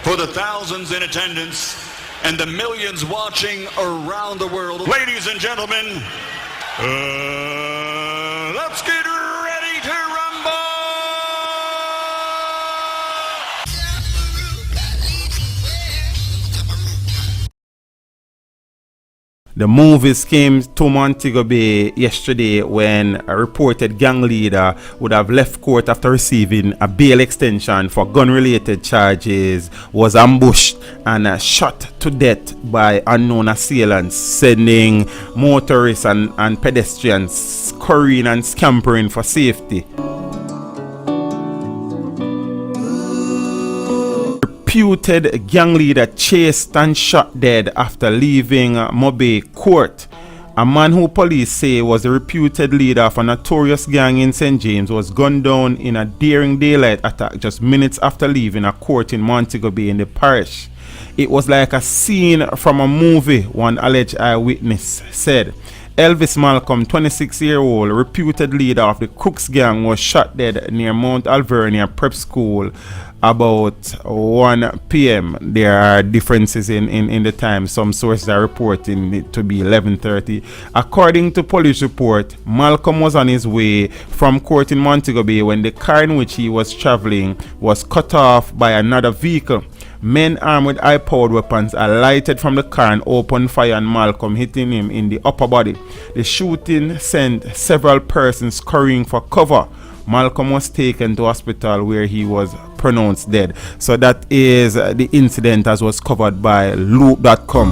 for the thousands in attendance and the millions watching around the world. Ladies and gentlemen, let's get ready to rumble! The movies came to Montego Bay yesterday when a reported gang leader would have left court after receiving a bail extension for gun-related charges, was ambushed and shot to death by unknown assailants, sending motorists and pedestrians scurrying and scampering for safety. Reputed gang leader chased and shot dead after leaving Mobe court. A man who police say was the reputed leader of a notorious gang in St. James was gunned down in a daring daylight attack just minutes after leaving a court in Montego Bay in the parish. It was like a scene from a movie, one alleged eyewitness said. Elvis Malcolm, 26-year-old, reputed leader of the Crooks gang, was shot dead near Mount Alvernia Prep School about 1 p.m. There are differences in the time. Some sources are reporting it to be 11:30. According to police report, Malcolm was on his way from court in Montego Bay when the car in which he was traveling was cut off by another vehicle. Men armed with high-powered weapons alighted from the car and opened fire on Malcolm, hitting him in the upper body. The shooting sent several persons scurrying for cover. Malcolm was taken to hospital where he was pronounced dead. So that is the incident as was covered by Loop.com.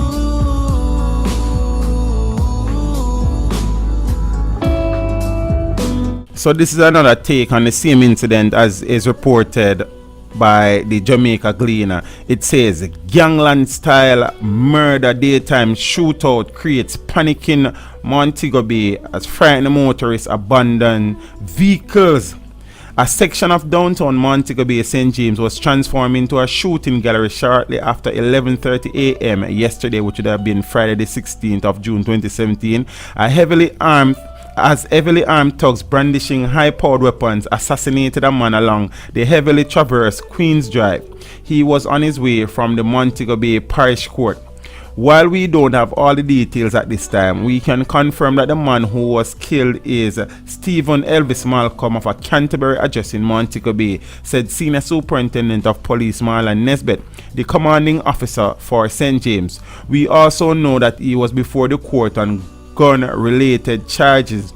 So this is another take on the same incident as is reported by the Jamaica Gleaner. It says gangland style murder daytime shootout creates panic in Montego Bay as frightened motorists abandon vehicles. A section of downtown Montego Bay, St. James, was transformed into a shooting gallery shortly after 11:30 a.m. yesterday, which would have been Friday the 16th of June 2017. Heavily armed thugs brandishing high-powered weapons assassinated a man along the heavily traversed Queens Drive. He was on his way from the Montego Bay Parish Court. While we don't have all the details at this time, we can confirm that the man who was killed is Stephen Elvis Malcolm of a Canterbury address in Montego Bay, said Senior Superintendent of Police Marlon Nesbitt, the commanding officer for St. James. We also know that he was before the court on gun-related charges.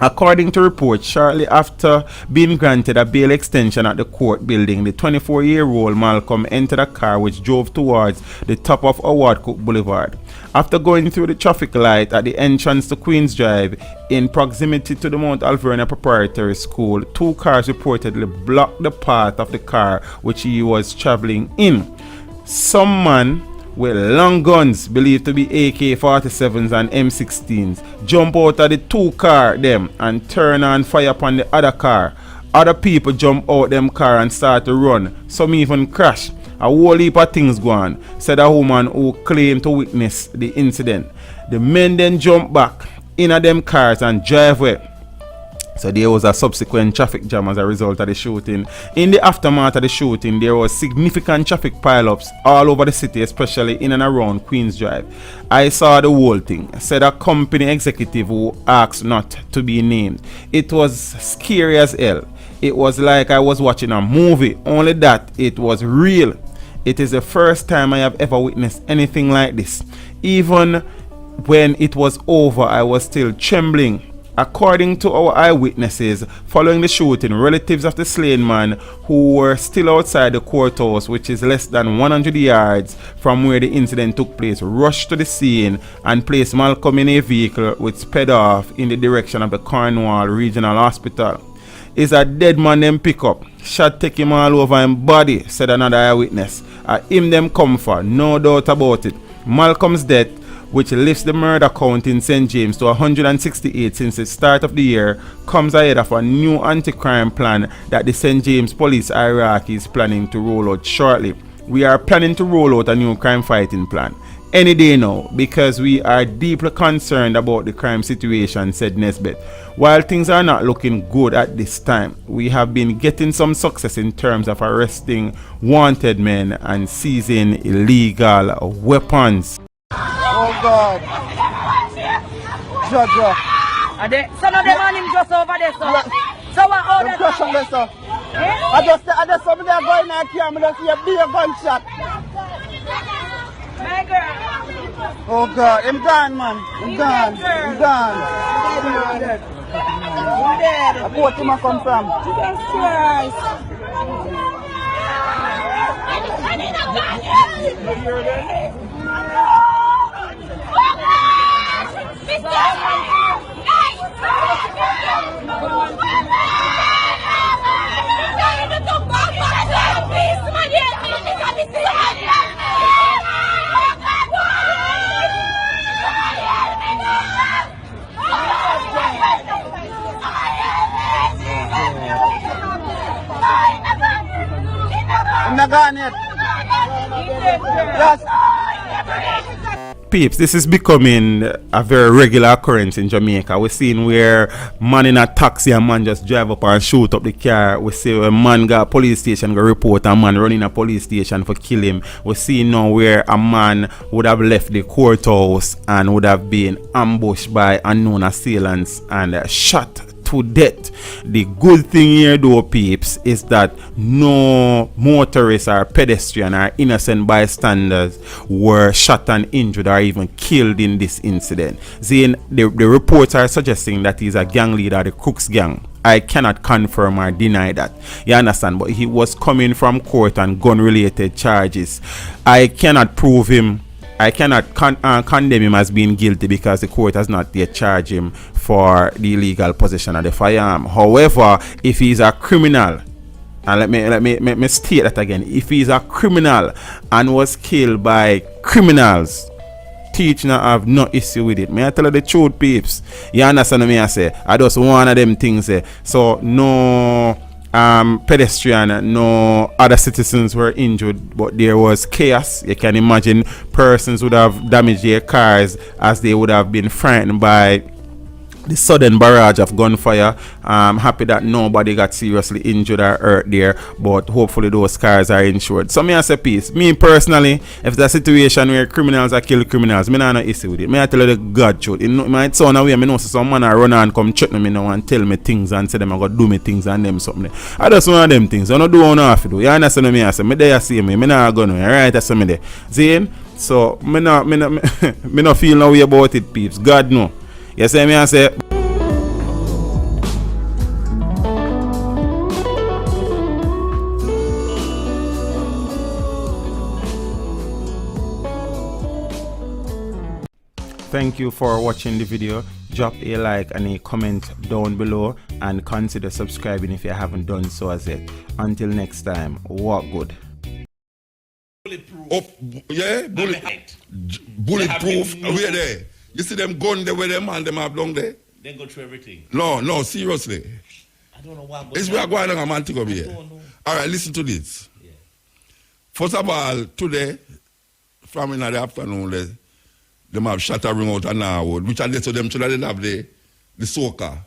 According to reports, shortly after being granted a bail extension at the court building, the 24-year-old Malcolm entered a car which drove towards the top of Howard Cook Boulevard. After going through the traffic light at the entrance to Queens Drive in proximity to the Mount Alvernia Preparatory School, two cars reportedly blocked the path of the car which he was traveling in. Some man with long guns believed to be AK-47s and M16s jump out of the two car them and turn on fire upon the other car. Other people jump out them car and start to run. Some even crash. A whole heap of things go on, said a woman who claimed to witness the incident. The men then jump back in them cars and drive away. So there was a subsequent traffic jam as a result of the shooting. In the aftermath of the shooting, there was significant traffic pileups all over the city, especially in and around Queens Drive. I saw the whole thing, said a company executive who asked not to be named. It was scary as hell. It was like I was watching a movie, only that it was real. It is the first time I have ever witnessed anything like this. Even when it was over, I was still trembling. According to our eyewitnesses, following the shooting, relatives of the slain man who were still outside the courthouse, which is less than 100 yards from where the incident took place, rushed to the scene and placed Malcolm in a vehicle which sped off in the direction of the Cornwall Regional Hospital. Is a dead man them pick up. Shot take him all over him body, said another eyewitness. Him them come for, no doubt about it. Malcolm's death, which lifts the murder count in St. James to 168 since the start of the year, comes ahead of a new anti-crime plan that the St. James Police Hierarchy is planning to roll out shortly. We are planning to roll out a new crime fighting plan. any day now because we are deeply concerned about the crime situation, said Nesbitt. While things are not looking good at this time, we have been getting some success in terms of arresting wanted men and seizing illegal weapons. Oh God. Judge. Some of them on him just over there, so. So what order? Crush on this, sir. I just some of them going in the car, I just see a big gunshot. My girl. Oh God, I'm gone, man. I'm gone. I'm gone. I put him come from. Jesus Christ. I'm not gone yet. Yes. Peeps, this is becoming a very regular occurrence in Jamaica. We're seeing where man in a taxi and man just drive up and shoot up the car. We see a man got a police station go report a man running a police station for kill him. We're seeing now where a man would have left the courthouse and would have been ambushed by unknown assailants and shot to death. The good thing here though, peeps, is that no motorists or pedestrian or innocent bystanders were shot and injured or even killed in this incident. The reports are suggesting that he's a gang leader, the Crooks gang. I cannot confirm or deny that. You understand? But he was coming from court on gun-related charges. I cannot prove him. I cannot condemn him as being guilty because the court has not yet charged him for the illegal possession of the firearm. However, if he's a criminal, and let me state that again, if he's a criminal and was killed by criminals, teach not have no issue with it. May I tell you the truth, peeps? You understand me? I say I just one of them things. So no pedestrian, no other citizens were injured, but there was chaos. You can imagine persons would have damaged their cars as they would have been frightened by the sudden barrage of gunfire. I'm happy that nobody got seriously injured or hurt there, but hopefully those cars are insured. So me I say peace. Me personally, if it's a situation where criminals are kill criminals, me not no issue with it. Me I tell you the God truth. It might sound away, me know some man a run and come check me now and tell me things and say them I got do me things and them something. I just one of them things. I don't do what I have to do. You understand me? I say me there see me not go nowhere. Right? That's me there. See? So me not feel no way about it, peeps. God know. You see me I say. Thank you for watching the video. Drop a like and a comment down below and consider subscribing if you haven't done so as yet. Until next time, walk good. Bulletproof. Bulletproof. Where there? You see them gun there where them and them have long there? They go through everything. No, seriously. I don't know why. It's where going on a man to go here. All right, listen to this. Yeah. First of all, today, from in the afternoon, them have shot a ring out of Norwood, which are so them children have the soca.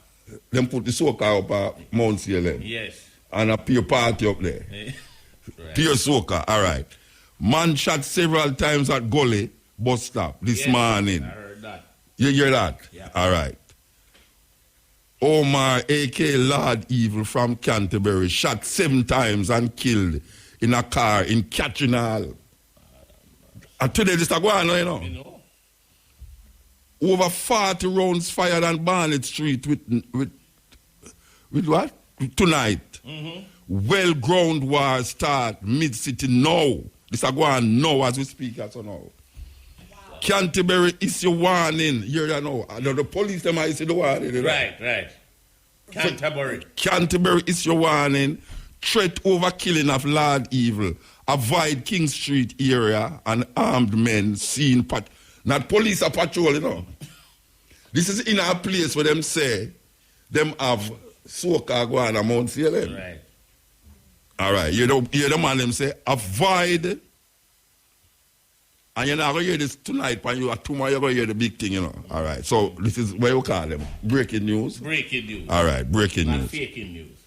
Them put the soca up at Mount Salem. Yes. And a peer party up there. Right. Peer soca, all right. Man shot several times at Gully bus stop this morning. I heard that. You hear that? Yeah. All right. Omar, a.k.a. Lord Evil from Canterbury, shot 7 times and killed in a car in Catchinall. And today this is going on, you know. Over 40 rounds fired on Barnett Street with what? Tonight. Well ground war start mid-city now. This is going on now as we speak as now. Wow. Canterbury is your warning. You know. The police them is the warning. Right. Canterbury. Canterbury is your warning. Threat over killing of Lord Evil. Avoid King Street area and armed men seen not police are patrol, you know. This is in a place where them say them have soca going on Mount Salem. Right. All right. You know the man them say avoid And you're not going to hear this tonight, but tomorrow you're going to hear the big thing, you know. All right. So this is what you call them. Breaking news. Breaking news. All right. Breaking Not news. faking news.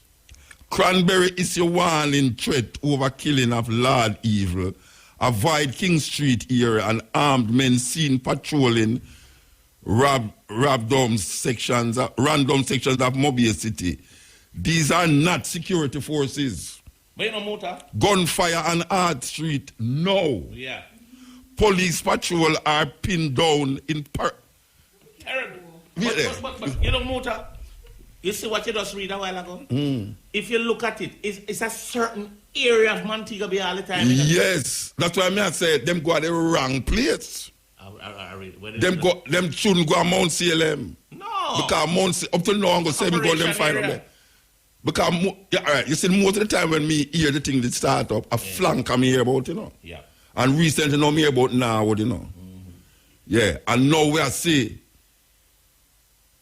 Cranberry is your warning threat over killing of Lord Evil. Avoid King Street area and armed men seen patrolling random sections of Mobile City. These are not security forces. But you know, Muta? Gunfire on Art Street, no. Yeah. Police patrol are pinned down in Terrible. Yeah. But you know, Muta, you see what you just read a while ago? If you look at it, it's a certain area of Montego Bay all the time. Yes, that's why I say them go at the wrong place. I read it. Them shouldn't go to Mount CLM. No. Because up till now I'm going to say me go them find Operation them. Because, all right, you see, most of the time when me hear the thing that start up, a flank I'm hear about, you know. Yeah. And recently know me about now, you know. Yeah, and now we are see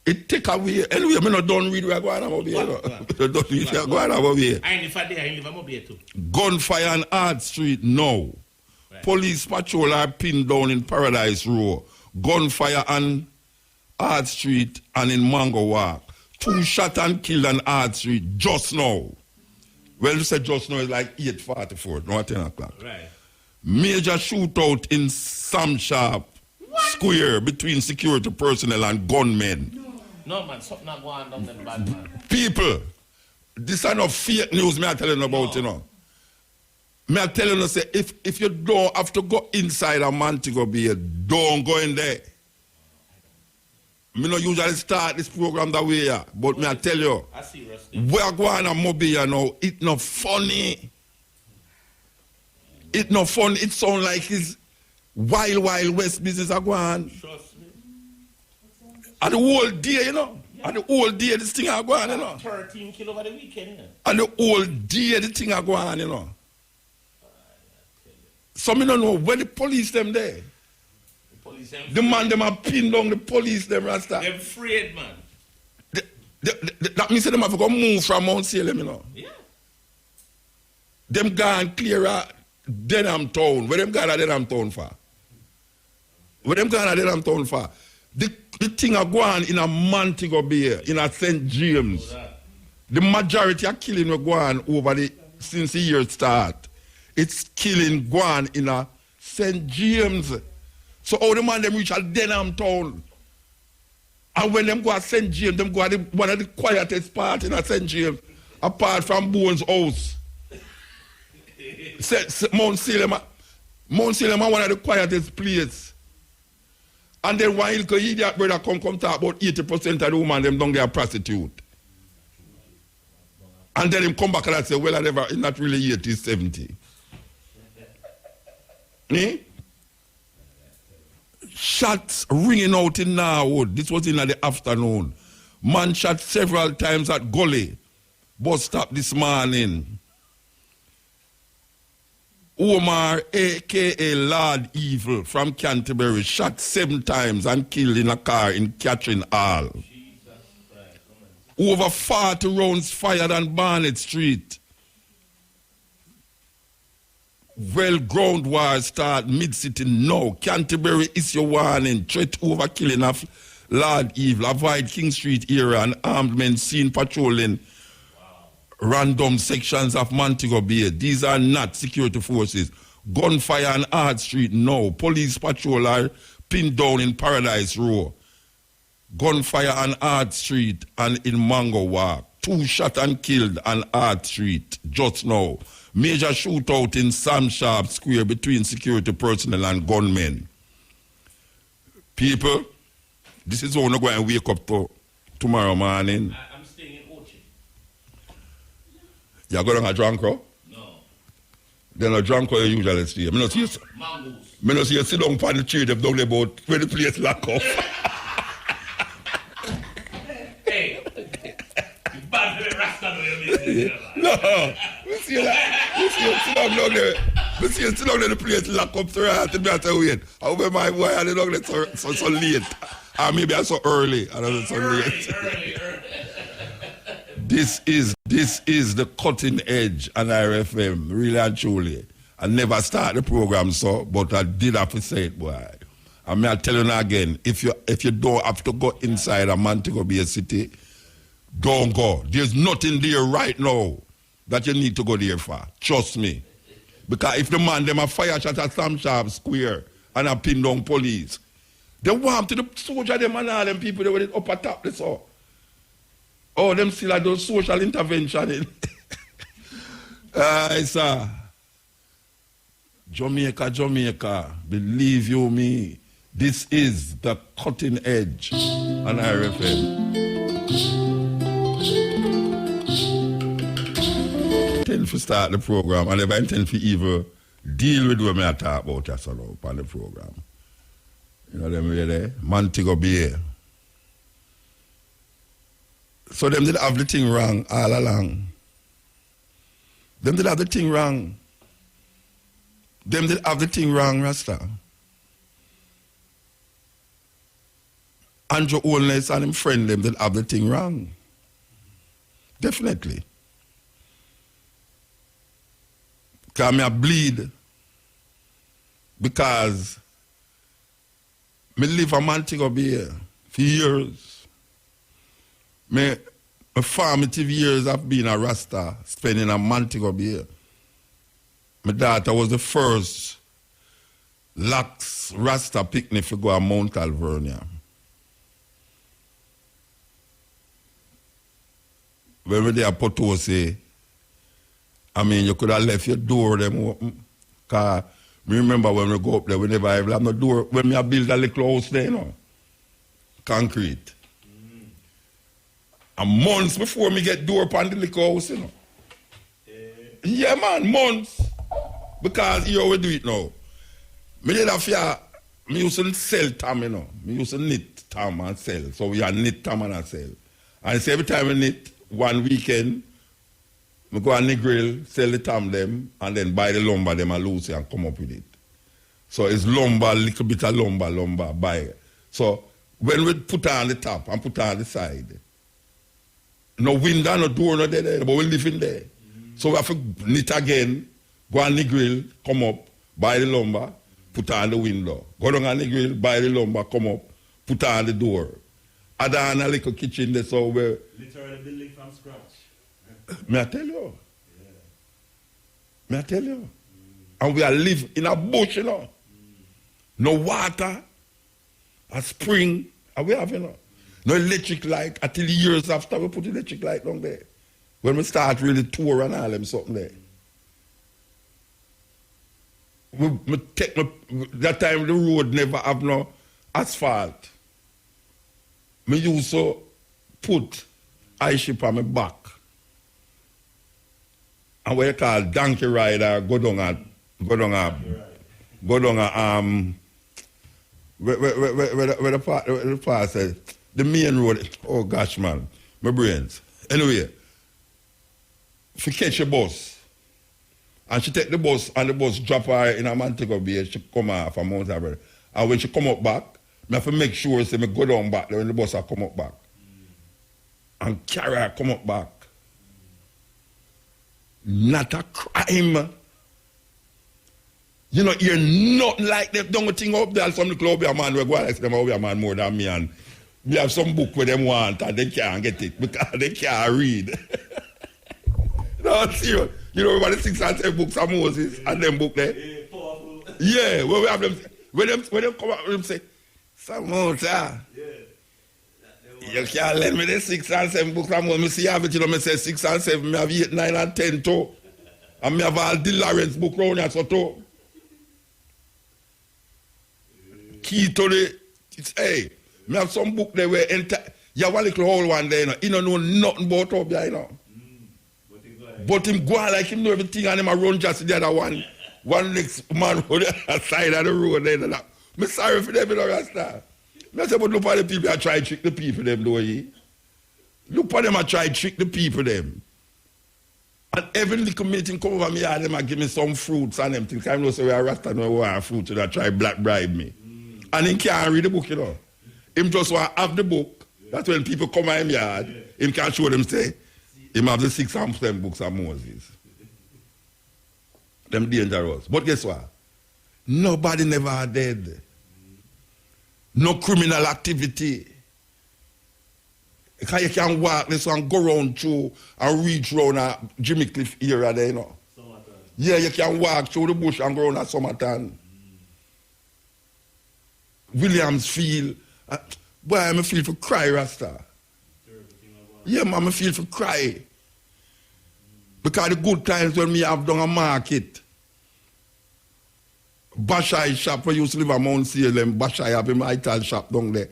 it take away. Anyway, I'm not done read where I go on about here. I don't read where I go on about here. I ain't there, I ain't live here too. Gunfire on Art Street, no. Right. Police patrol are pinned down in Paradise Row. Gunfire on Art Street and in Mango Walk. 2 shot and killed on Art Street just now. Well, you said just now is like 8:44, not 10 o'clock. Right. Major shootout in Sam Sharp Square between security personnel and gunmen. No, man, something not going on them bad, man. People, this is not fake news me I telling you about, you know. Me I telling you, say, if you don't have to go inside a Montego Bay, don't go in there. Me not usually start this program that way, yeah, but me I tell you, I see Rusty. we're going to Mobile now, it's not funny. It's not fun. It sounds like it's wild west business are going. Trust me. And the whole day, you know. And the whole day this thing are going, you know. 13 kill over the weekend, you know. And the whole day the thing are going, you know. So me don't know when the police them there. The police them The man them are pinned down the police them Rasta. They're afraid, man. That means them have to go move from Mount Salem, you know. Yeah. Them gone clear out Denham Town. Where them gone at Denham Town for? Where them gone at Denham Town for? The thing are going in a Montego Bay, in a St. James. The majority of killing are going over since the year start. It's killing going in a St. James. So all the man them reach at Denham Town. And when them go at St. James, them go at one of the quietest part in a St. James, apart from Bones' house. Mount Salem are one of the quietest places. And then one little idiot brother come talk about 80% of the women them down there are prostitute. And then him come back and say, well, it's not really 80, it's 70. Shots ringing out in Norwood. This was in the afternoon. Man shot several times at Gully. Bus stop this morning. Omar, a.k.a. Lord Evil from Canterbury, shot 7 times and killed in a car in Catherine Hall. Over 40 rounds fired on Barnett Street. Well, ground war start mid-city now. Canterbury is your warning. Threat over killing of Lord Evil. Avoid King Street area and armed men seen patrolling random sections of Montego Bay. These are not security forces. Gunfire on Art Street, no. Police patrol are pinned down in Paradise Row. Gunfire on Art Street and in Mango Walk. 2 shot and killed on Art Street just now. Major shootout in Sam Sharp Square between security personnel and gunmen. People, this is how we're going to wake up to tomorrow morning. I'm staying in Ochi. You're going to drunk, bro? No. Then a drunk you usually stay. I not see you. Mangoes. I not see you sit down on the tree, they've done about where the place lock up. Hey. You bad for the Rasta, you No. We see you sit down there. We see you sit down there, the place lock up, so I have to be at the wait. I hope my boy are down there so late. Or maybe I'm so early. I don't know, so late. Early. This is the cutting edge on RFM, really and truly. I never start the program, so, but I did have to say it, boy. And me I tell you now again, if you don't have to go inside a Montego Bay City, don't go. There's nothing there right now that you need to go there for. Trust me. Because if the man them a fire shot at Sam Sharp Square and a pin down police, they want to the soldier them and all them people they with it upper top this all. Oh, them still like those social intervention. It's Jamaica, believe you me, this is the cutting edge on RFM. I intend to start the program and I intend to even deal with what I talk about just on the program. You know them way there? Montego Bay. So them did have the thing wrong all along. Them did have the thing wrong. Them did have the thing wrong, Rasta. Andrew Holness and him friend them did have the thing wrong. Definitely. Because I bleed because I live in Montego Bay for years. My formative years have been a Rasta spending in Montego Bay. My daughter was the first lax Rasta picnic to go to Mount Alvernia. When we there at Potosi, I mean, you could have left your door them open. Because I remember when we go up there, we never have no door. When we build a little house there, you know, concrete. And months before me get door upon the little house, you know. Yeah, man, months. Because here we do it now. Me did have me used to sell tam, you know. Me used to knit tam and sell. So we are knit tam and sell. And so every time we knit, one weekend, we go on the grill, sell the tam them, and then buy the lumber them and lose it and come up with it. So it's lumber, little bit of lumber, buy it. So when we put on the top and put on the side, no window, no door, no there, but we live in there. So we have to knit again, go on the grill, come up, buy the lumber, put on the window. Go down on the grill, buy the lumber, come up, put on the door. Add on a little kitchen there, so we literally building from scratch. May I tell you? Yeah. May I tell you? And we are live in a bush, you know. No water, a spring, and we have, you know. No electric light until years after we put electric light down there. When we start really tour and all them something there. That time the road never have no asphalt. Me used to put ice ship on my back. And what you call donkey rider, go down a where the part said, the main road, oh gosh man, my brains. Anyway, if you catch a bus, and she take the bus and the bus drop her in a Montego Bay, she come off from Mount Alberta. And when she come up back, I have to make sure say me go down back when the bus come up back. And carry her come up back. Not a crime. You know, you're not like them don't thing up there. Some club a man will go like them over a man more than me, and we have some book where them want and they can't get it because they can't read. No, serious. You know about the 6 and 7 books of Moses and them book there? Yeah, powerful. Yeah, when we have them when them come out them say, some Moses, you can't lend me the 6 and 7 books of Moses. Me see have it, you know, me say 6 and 7, me have 8, 9 and 10 too. And me have all the Lawrence book round here so too. Key to the, it's, hey, me have some book there where you have a little whole one there, you know. He don't know nothing about up there, you know. But him go like him know everything and him a run just the other one. One next man on the side of the road there. I'm sorry for them, you know, Rasta. I say, but look at the people that try to trick the people them, though, ye. Look at them that try to trick the people them. And every little meeting come over me and them and give me some fruits and them things. I know say we are Rasta, no want fruit, so they try black bribe me. And he can't read the book, you know. Him just want to have the book. That's when people come in him yard, him can show them say, him have the 6 and 7 books of Moses. Them dangerous. But guess what? Nobody never dead. No criminal activity. Because you can walk this and go around through and reach around a Jimmy Cliff area there, you know. Yeah, you can walk through the bush and go around at Summerton. Williamsfield. Boy, I feel for cry, Rasta. Yeah, man, I feel for cry. Because the good times when me have done a market, Bashai shop, where used to live at Mount Salem, Bashai have a ital shop down there.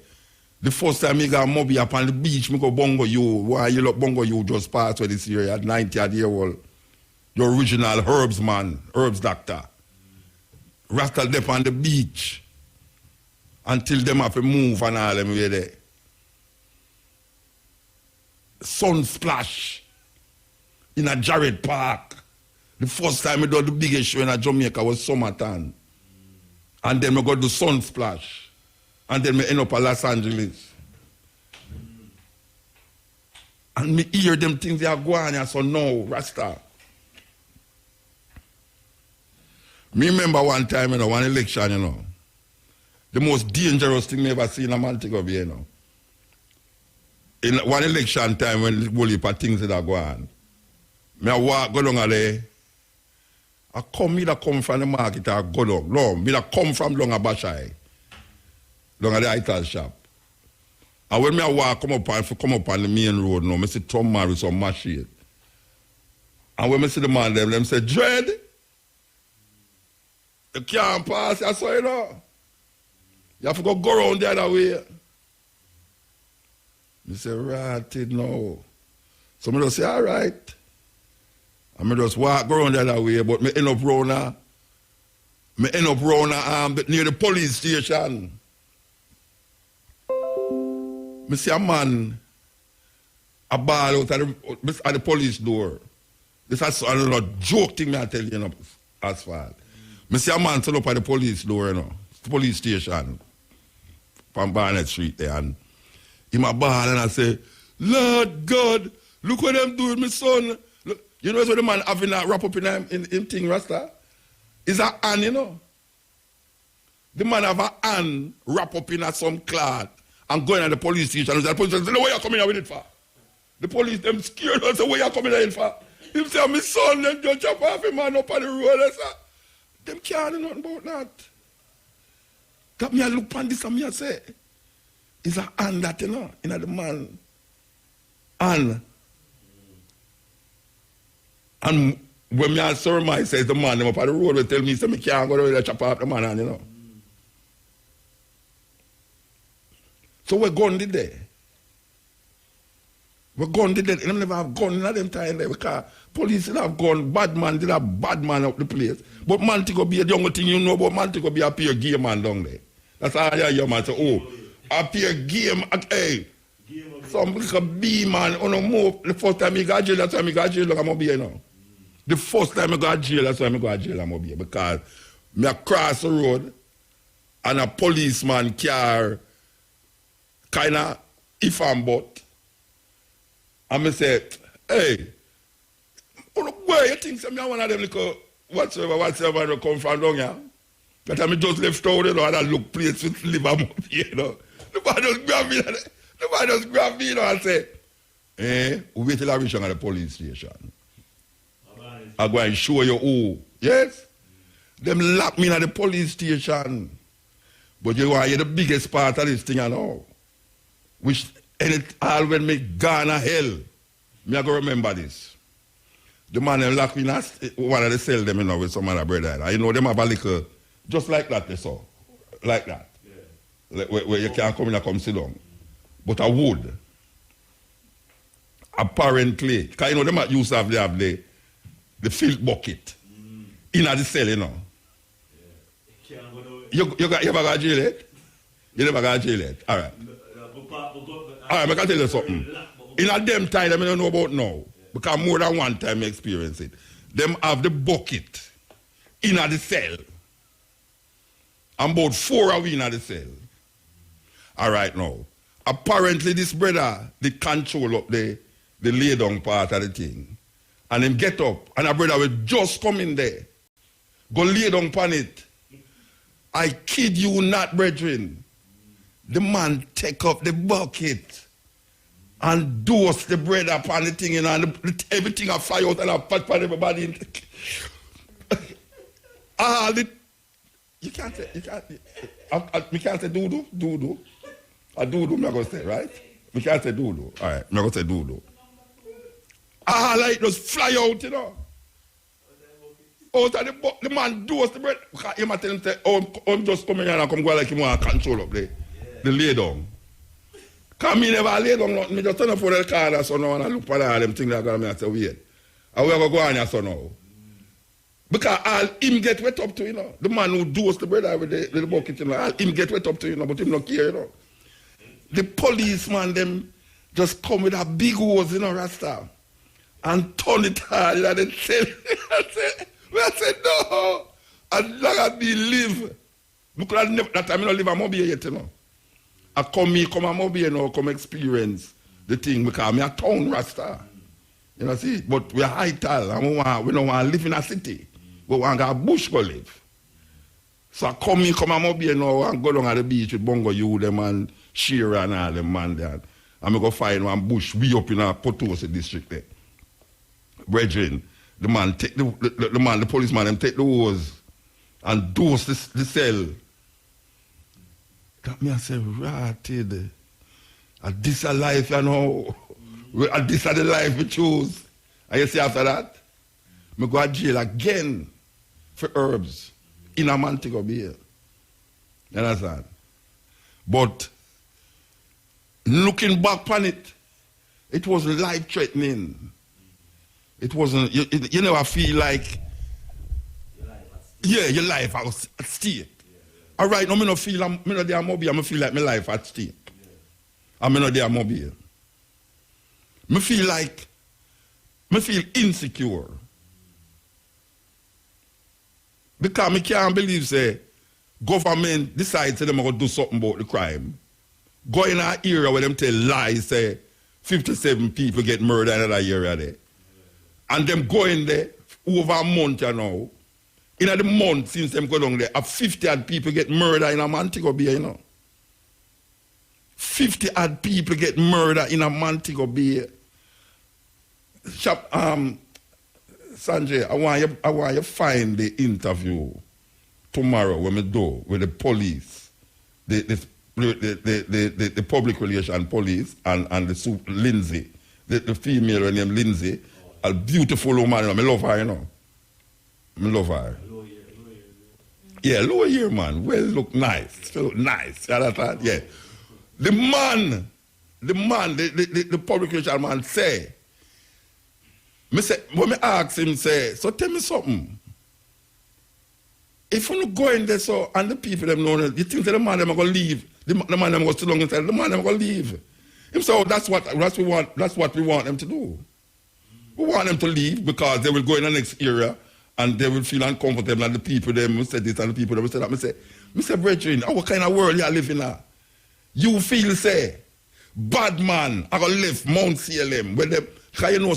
The first time I got Moby up on the beach, I go Bongo you. Why you look Bongo you just passed with this year at 90 year old. Your original herbs man, herbs doctor. Rascal dep on the beach until them have to move and all them way there. Sun splash in a Jared Park. The first time I did the biggest show in Jamaica was Summerton. And then I go to Sun Splash. And then I end up at Los Angeles. And me hear them things they are going on, so no, Rasta. Me remember one time, one election, the most dangerous thing I ever seen in Montego Bay, In one election time when the whole heap of things that are going on, I walk go down there. I come from the market, I go down. No, I come from Long Abashai. Long at the ital shop. And when I walk come up on the main road now, I see Tom man with some machine. And when I see the man them say, Dread, you can't pass, I saw it. You have to go around the other way. I say, right, no. So I just say, all right. I just walk around the other way, but I end up round near the police station. I see a man, a ball out at the police door. This is another joke thing I tell you, asphalt. I see a man set up at the police door, the police station, from Barnett Street there, and him a ball and I say, Lord God, look what I'm doing, my son. Look. You know what the man having a wrap up in thing, Rasta? Is a hand, The man have a hand wrap up in some cloth and going at the police station. The police say, where you coming out with it for? The police, them scared and say, where you coming in for? He say, my son, then just chop off him man up on the road. I say, them can't do nothing about that. That me I look on this and me I say, it's a hand that, in the man. And when me I surmise, says the man, them up on the road will tell me, say, me can't go there and chop off the man, and, So we're going to there. We're going to there. They never have gun in them time there because police did have gun, bad man did have bad man up the place. But man to go be a young thing you know about man to go be a peer gay man down there. That's all I hear man say, oh, a peer gay man, hey. Some little B man, move. The first time he got jail, that's why he got jail, look, I'm going to be here now. The first time I got jail, that's why I got jail, I'm going to be here. Because me across the road and a policeman car kind of if I'm but. And I say, hey, where you think some one of them little whatsoever come from down here? That I just left out, and I look place with live up here, The man just grab me, and say, wait till I reach on the police station. I'm going to show you who. Yes? Them lock me in the police station. But you are the biggest part of this thing I know. Which and it all when me gone to hell. Me I go remember this. The man them lock me in one of the cell them with some other brother. I know them have a little just like that they saw. Like that. Yeah. Where you can't come in and come sit down. But a wood. Apparently. Because them used to have the filth bucket. In the cell, Yeah. You ever got jail yet? You never got jail yet? All right. All right, I can tell you something. In a them time, I don't know about now. Because more than one time I experience it. Them have the bucket in the cell. And about 4 are we in the cell. All right now. Apparently this brother, they control up the lay down part of the thing. And him get up. And a brother will just come in there. Go lay down upon it. I kid you not, brethren. The man take up the bucket and dose the bread upon the thing, and everything I fly out and I pat for everybody. You can't say, we can't say do. I do, I'm going to say, right? We can't say do. All right, I'm going to say do. Like just fly out, you know. Out of the man dose the bread. You might tell him, say, I'm just coming here and come go like him want to control up there. The lay down. Because me never lay down nothing. Me just turn up for the car and so now and I look for all them things that got me and say, wait. And we go on here so now. Because all him get wet up to, you know. The man who dose the bread with the bucket, you know, all him get wet up to, you know, but him not care, you know. The policeman, them just come with a big hose, you know, Rasta. And turn it hard and then tell I said, no. As long as me live. Because that time I don't live a mobile yet, you know. I come a mobile, you know, come experience the thing because I'm a town Rasta. You know, see? But we're high tall and we don't want to live in a city. We want to go bush go live. So I come a mobile, you know, and go down at the beach with Bongo you, them and Shearer and all them man there. And I go find one bush way up in a Potosi district there. Brethren, the man take the policeman, them take the hose and dose the cell. That me I say, ratted. And this a life, you know. And this is the life we choose. And you see after that, I go to jail again for herbs in a Montego Bay. You understand? But looking back on it, it wasn't life-threatening. It wasn't, you never feel like, your life was at stake. All right, now I don't feel, I'm not there mobile, I feel like my life at stake. I'm not there mobile. I feel insecure. Because I can't believe, say, government decides they're going to do something about the crime. Go in an area where them tell lies, say, 57 people get murdered in that area there. And them go in there over a month now. In the month since them go down there, 50 odd people get murdered in a Montego Bay, you know. 50 odd people get murdered in a Montego Bay. Sanjay, I want you find the interview tomorrow when we do with the police, the public relation police and the Lindsay, the female named Lindsay, a beautiful woman, you know, I love her, you know. I love her. Yeah, lower year man. Well, look nice. She look nice. You understand? Yeah. The public relation man say, when I ask him, say, so tell me something. If you go in there, so, and the people them know, you think that the man them are going to leave, the man them going to sit down inside, the man them going to leave. Him say, oh, that's what we want them to do. We want them to leave because they will go in the next area and they will feel uncomfortable and the people them will say this and the people them will say that. I say, brethren, what kind of world you are living in? You feel, say, bad man, I going to live Mount CLM, where them, because you know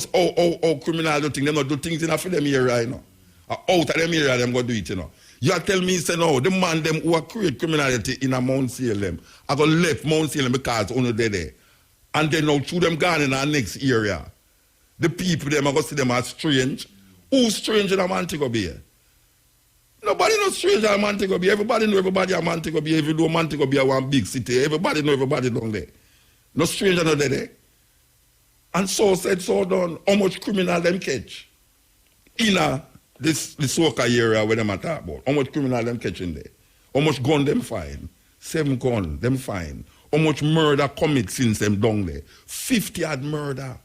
how criminal do things, they don't do things in for them area, you know. Out of them area, them go do it, you know. You tell me, say, no, the man them who create criminality in a Mount CLM, I go left Mount CLM because only they there. And then now through them gone in our next area. The people them are going to see them as strange. Who's strange in a Montego Bay? Nobody knows strange in Montego Bay. Everybody know everybody in Montego Bay. Even though Montego Bay is one big city, everybody know everybody down there. No stranger not there. And so said, so done, how much criminal them catch in the soca area where them are talking about. How much criminal them catch in there? How much gun them find? 7 gun them find. How much murder commit since them down there? 50 odd murder.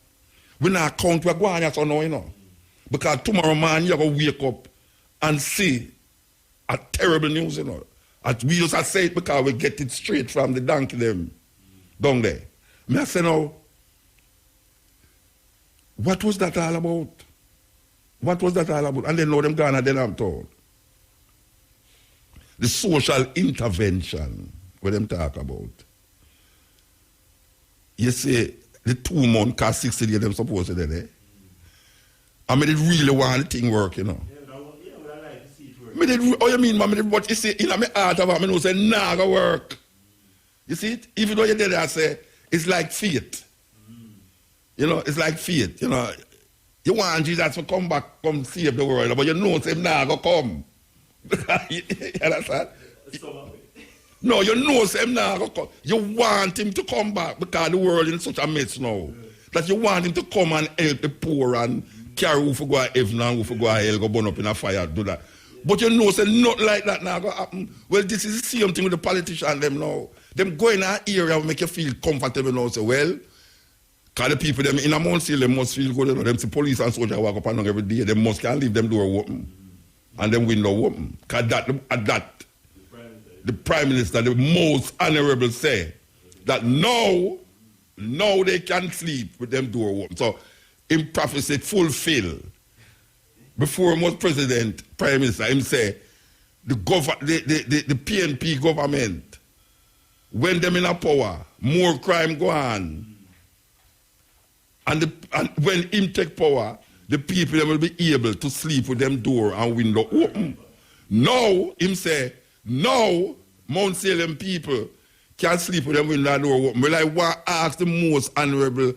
We not count, we're going to know, you know. Because tomorrow, man, you're going to wake up and see a terrible news, you know. As we just say it because we get it straight from the donkey them down there. I say now, what was that all about? What was that all about? And then know them gone and then I'm told. The social intervention, what them talk about. You see, the 2 months, cause 60 days, them supposed to be there. I mean, they really want the thing work, you know. Yeah, I like to see it work. Me you mean, man? But you see, in my heart of me, I say, nah, go work. You see it? Even though you did that, I say, it's like fate. You know, it's like fate. You know, you want Jesus to come back, come save the world, but you know, him nah, go come. You understand? No, you know, him nah, go come. You want him to come back because the world is in such a mess now. That you want him to come and help the poor and carry who for go to heaven and who for go to hell, go burn up in a fire, do that. But you know, say nothing like that now go happen. Well, this is the same thing with the politicians them now. Them go in an area and make you feel comfortable now. Say, well, because the people them in a Mount Seal, they must feel good. You know, them see police and soldiers walk up and down every day. They must can't leave them door open and them window open. Because the Prime Minister, the most honorable say that now they can sleep with them door open. So in prophecy fulfill. Before he was president, Prime Minister, him say the PNP government, when them in a power, more crime go on. And when him take power, the people them will be able to sleep with them door and window open. Now, him say, now, Mount Salem people can sleep with them window and door open. Well, I want to ask the most honorable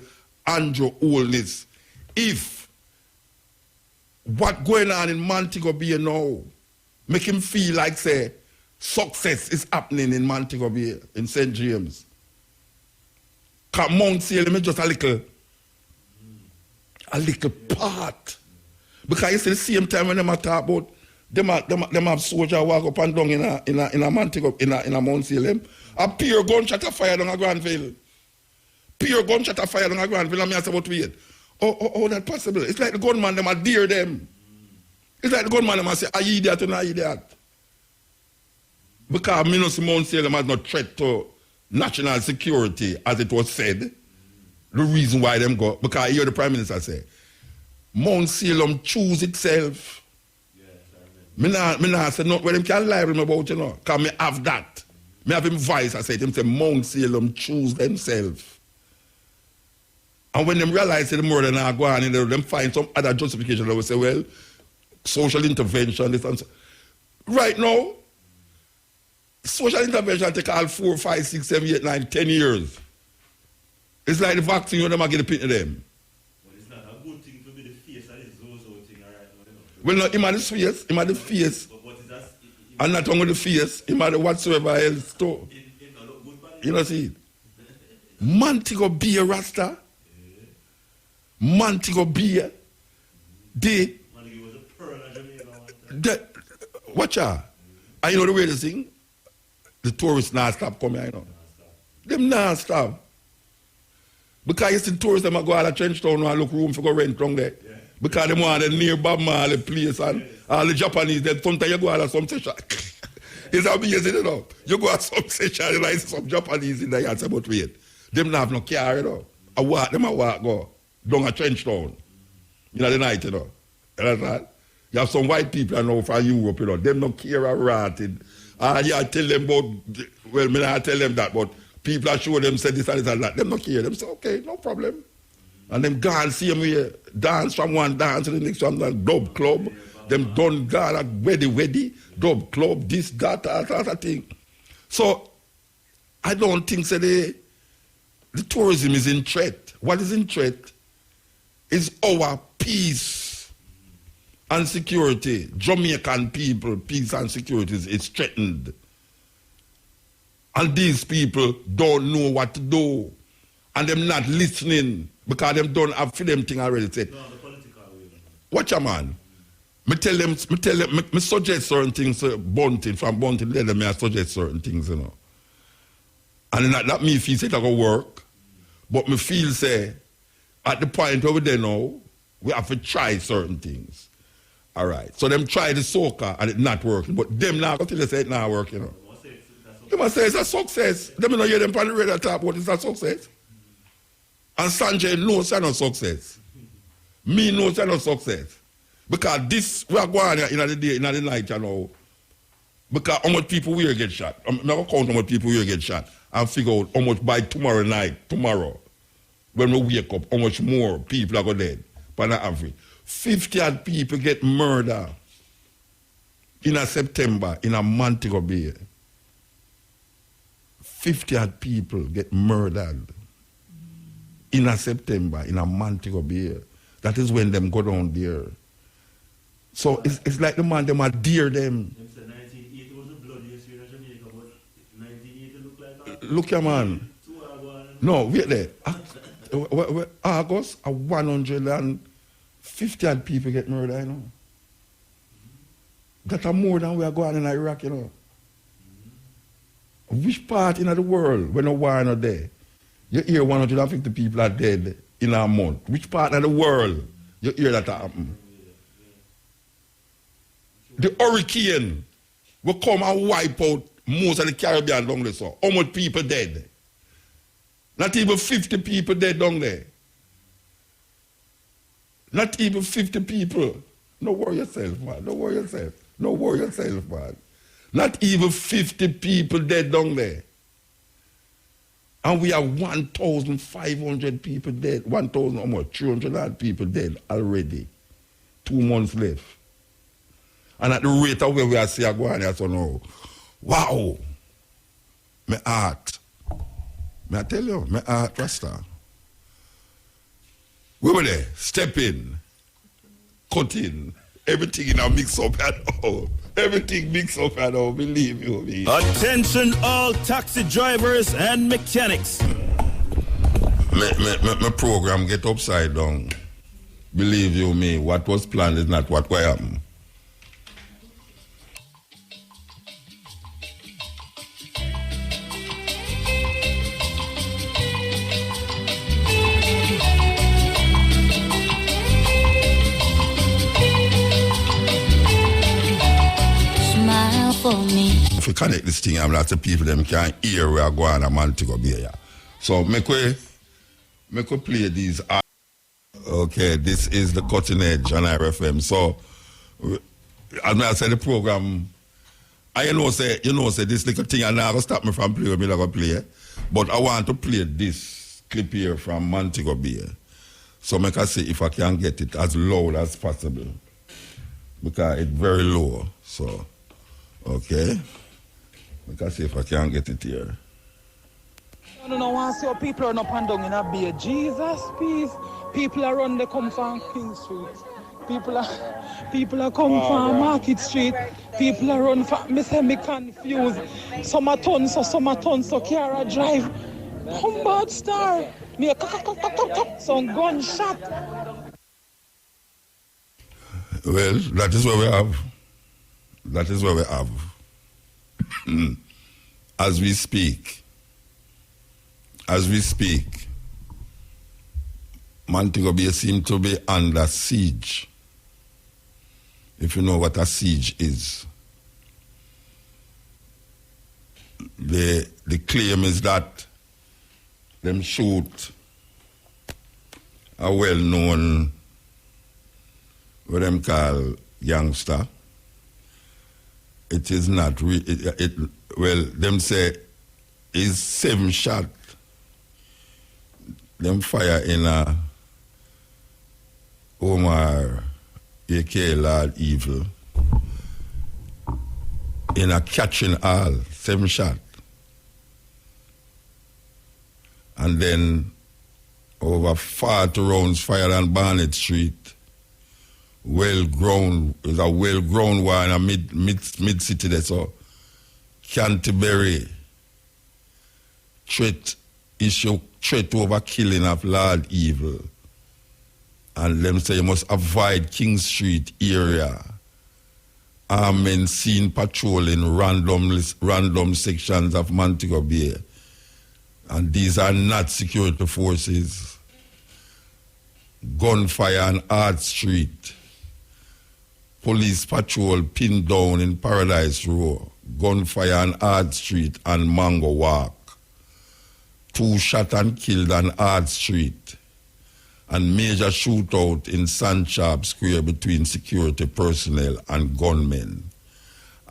Andrew Holness, if what going on in Montego Bay now make him feel like, say, success is happening in Montego Bay, in St. James. Because Mount Salem is just a little part. Because you see the same time when they talk about them have soldiers walk up and down in a Montego, in a Mount Salem. A pure gunshot of fire down a Granville. Pure gunshot of fire down a Granville, and I say, but wait. Oh, that's possible. It's like the gunman, them adhere them. It's like the gunman, them say, are you idiot or not idiot? Because Minos Mount Salem has no threat to national security, as it was said. The reason why them go, because I hear the Prime Minister say, Mount Salem choose itself. Yes, me nah say not where them can lie to me about, you know. Because me have that. Me have him voice, I say, him say, Mount Salem choose themselves. And when them realize that the murder now go on, them find some other justification. They will say, well, social intervention, this and so. Right now, social intervention take all 4, 5, 6, 7, 8, 9, 10 years. It's like the vaccine, you never get a pin to them. Well, it's not a good thing to be the face of this Zozo thing, all right? No. Well, no, him had the face, him had the face. But what is that? And not only the face, him had the whatsoever else too. It not look good, but You know, see it? Montego Bay, Rasta. Montego Bay. They. Montego was a pearl of Jamaica. Watch out. And you know the way they sing? The tourists not stop coming, you know. Them not stop. Because you see tourists them go out of Trenchtown and look room for go rent down there. Yeah. Because they want the near Bob Marley place and all the Japanese, then sometimes you go out of some session. It's amazing, you know. You go out some session and like some Japanese in there and say, but wait, them not have no car, you know. I walk go down a Trenchtown. You know the night, you know. You understand? You have some white people now from Europe, you know. Them no care a rat. And I tell them about, well, me not tell them that, but people are sure them say this and this and that. Them no care. Them say, okay, no problem. And them gone same way, dance from one dance to the next one, dub club. Them done gone at weddy, dub club, this, that thing. So, I don't think so the tourism is in threat. What is in threat is our peace and security. Jamaican people, peace and security is threatened. And these people don't know what to do. And them not listening because them don't have for them thing already said. No, the political way. Watch a man. Me tell them, me suggest certain things from Bunting, let them I suggest certain things, you know. And that me feel say it will work. But me feel say, at the point over there now, we have to try certain things. All right. So them try the soca and it not working. But them now, until they say it not working, you know. They must say it's a success. Them not hear them on the radio talk about it's a success. And Sanjay knows it's not success. Me knows it's not success. Because this, we are going in the day, in the night, you know. Because how much people will get shot. I'm not going to count how much people will get shot. And figure out how much by tomorrow night, when we wake up, how much more people are going dead. On average. 50 odd people get murdered. in a September in a Montego Bay, 50 odd people get murdered in a September in a Montego Bay. That is when them go down there. So it's like the man, them adhere them. 1980 was the bloodiest year in Jamaica, but 1980 look like Look here, man. No, wait there. August, 150 odd people get murdered, you know. That are more than we are going in Iraq, you know. Which part in the world, when a war not there, you hear 150 people are dead in a month? Which part of the world you hear that happen? The hurricane will come and wipe out most of the Caribbean down there. So how much people dead? Not even 50 people dead down there. Not even 50 people. Don't worry yourself, man. Don't worry yourself. Don't worry yourself, man. Not even 50 people dead down there. And we have 1,500 people dead. 1,000 or more, 300 people dead already. 2 months left. And at the rate of where we are seeing going, I said, no, wow, my heart. May I tell you, my heart, Rasta. We were there, step in, cut in, everything in a mix up and all. Everything mix up and all, believe you me. Attention all taxi drivers and mechanics. My program get upside down. Believe you me, what was planned is not what will happen. For me. If you connect this thing, I'm lots of people them can hear where I go on a Montego Bay. So make we play these. Okay, this is the cutting edge on RFM. So as I said, the program, I say this little thing and now stop me from playing, me not gonna play. But I want to play this clip here from Montego Bay. So make I see if I can get it as loud as possible. Because it's very low. So okay. I can see if I can get it here. I don't want to see how people are up and down in a bay. Jesus, peace. People are run, they come from King Street. People are come from Market Street. People are run from, me confused. Some are tons, so Kiara drive. Humbard star. Me a some gunshot. Well, that is what we have. That is what we have. As we speak, Montego Bay seems to be under siege. If you know what a siege is. The claim is that them shoot a well-known, what them call youngster. It is not well, them say is 7 shot. Them fire in a Omar A.K. Lord Evil in a catching hall, 7 shot. And then over 40 rounds fired on Barnett Street. Well-grown, it's a well-grown war in a mid-city there, so Canterbury threat over killing of Lord Evil. And them say you must avoid King Street area. Armed men seen patrolling random sections of Montego Bay. And these are not security forces. Gunfire on Art Street. Police patrol pinned down in Paradise Row. Gunfire on Ard Street and Mango Walk. 2 shot and killed on Ard Street. And major shootout in Sandchap Square between security personnel and gunmen.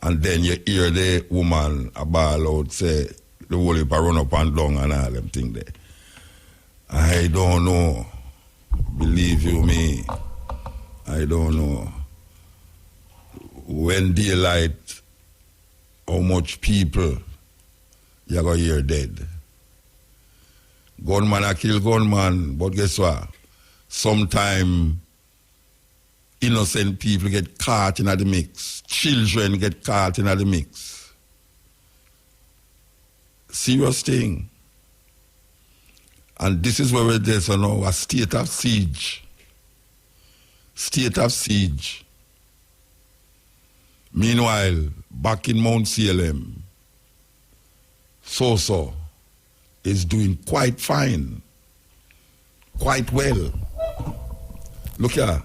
And then you hear the woman a ball out say, the whole heap run up and down and all them things there. I don't know. Believe you me, I don't know. when daylight, how much people you're going to hear dead. Gunman a kill gunman, but guess what? Sometime innocent people get caught in the mix. Children get caught in the mix. Serious thing. And this is where we're there, so now, a state of siege. State of siege. Meanwhile, back in Mount CLM, So is doing quite fine, quite well. Look here.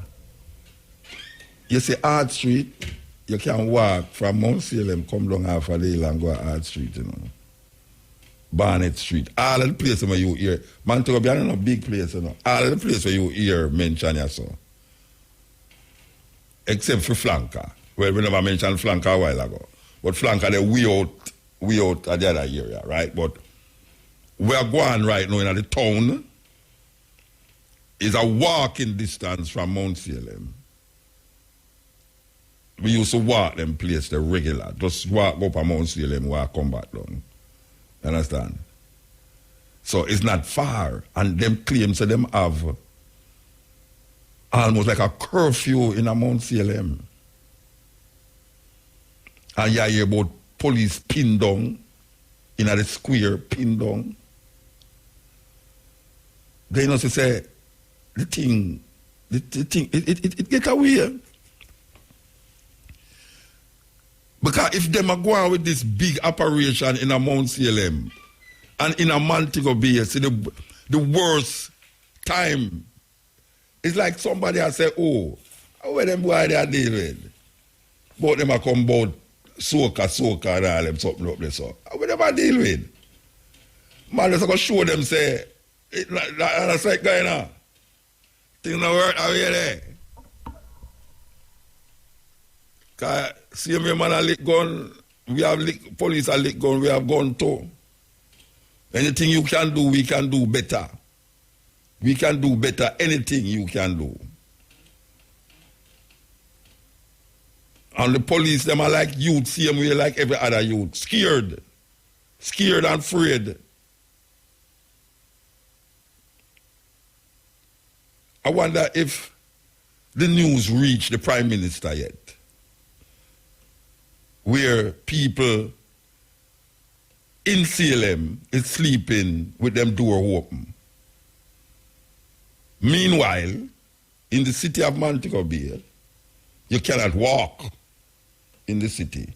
You see Art Street, you can walk from Mount CLM, come down half a day and go to Art Street, you know. Barnett Street, all of the places where you hear, Montego Bay is not a big place, you know. All of the places where you hear mention so. Except for Flanker. Well, we never mentioned Flanker a while ago. But Flanker, they're way out at the other area, right? But we are going right now in the town is a walking distance from Mount CLM. We used to walk them place the regular. Just walk up a Mount CLM, walk come back down. You understand? So it's not far. And them claims that them have almost like a curfew in a Mount CLM. And you hear about police pinned down in the square, pinned down. They know to say the thing, it get away. Because if them are going with this big operation in a Mount CLM and in a Montego Bay, see the worst time, it's like somebody has said, oh, where them boy they are dealing with? But them are come about soca and all them something up there, so. Where them are dealing with? Man, just going to show them, say, that's like going on. Things don't work out here there. Because see me man a lick gun, we have police a lick gun, we have gun too. Anything you can do, we can do better. We can do better, anything you can do. And the police, them are like youth, same way like every other youth. Scared. Scared and afraid. I wonder if the news reached the Prime Minister yet. Where people in CLM is sleeping with them door open. Meanwhile, in the city of Montego Bay, you cannot walk in the city.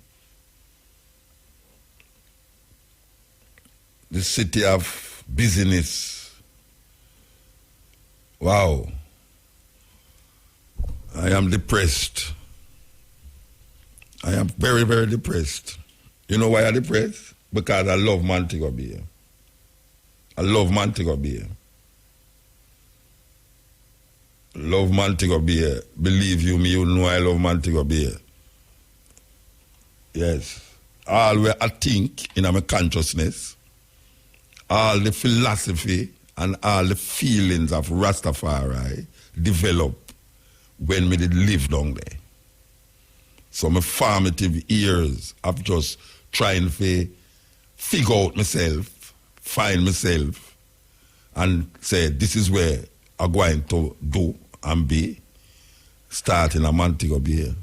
The city of business. Wow. I am depressed. I am very, very depressed. You know why I'm depressed? Because I love Montego Bay. I love Montego Bay. Love Montego Bay. Believe you me, you know I love Montego Bay. Yes. All where I think in my consciousness, all the philosophy and all the feelings of Rastafari develop when me did live down there. So my formative years of just trying to figure out myself, find myself, and say this is where I'm going to do and be, starting a Montego Bay.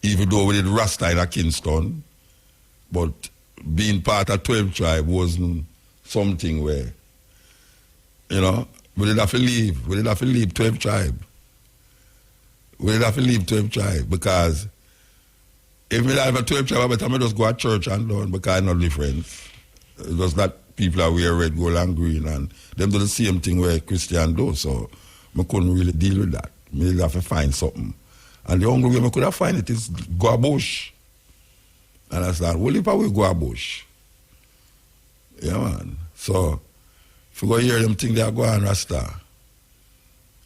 Even though we did Rasta in Kingston, but being part of 12 tribe wasn't something where, you know, we did have to leave. We did have to leave 12 tribe. We did have to leave 12 tribe because if we have a 12 tribe, I better just go to church and done because I'm not different. It's just that people are wear red, gold and green and them do the same thing where Christian do, so I couldn't really deal with that. I did have to find something. And the only way I could have find it is go a bush. And I said, well, if I will go a bush. Yeah, man. So, if you go hear them think they are going Rasta,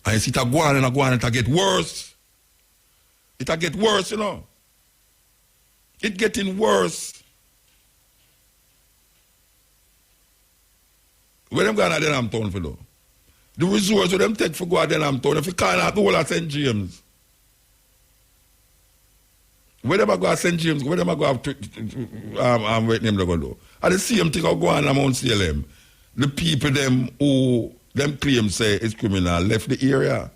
and you see it go on and go on, it'll get worse. It'll get worse, you know. It's getting worse. Where them going to Denham Town for though? The resource where them take for go to Denham Town, if you call out the whole of St. James. Where them I go to St. James, where them I go to where name they go do. And the same thing I go on Mount Salem. The people them who them claim say is criminal left the area.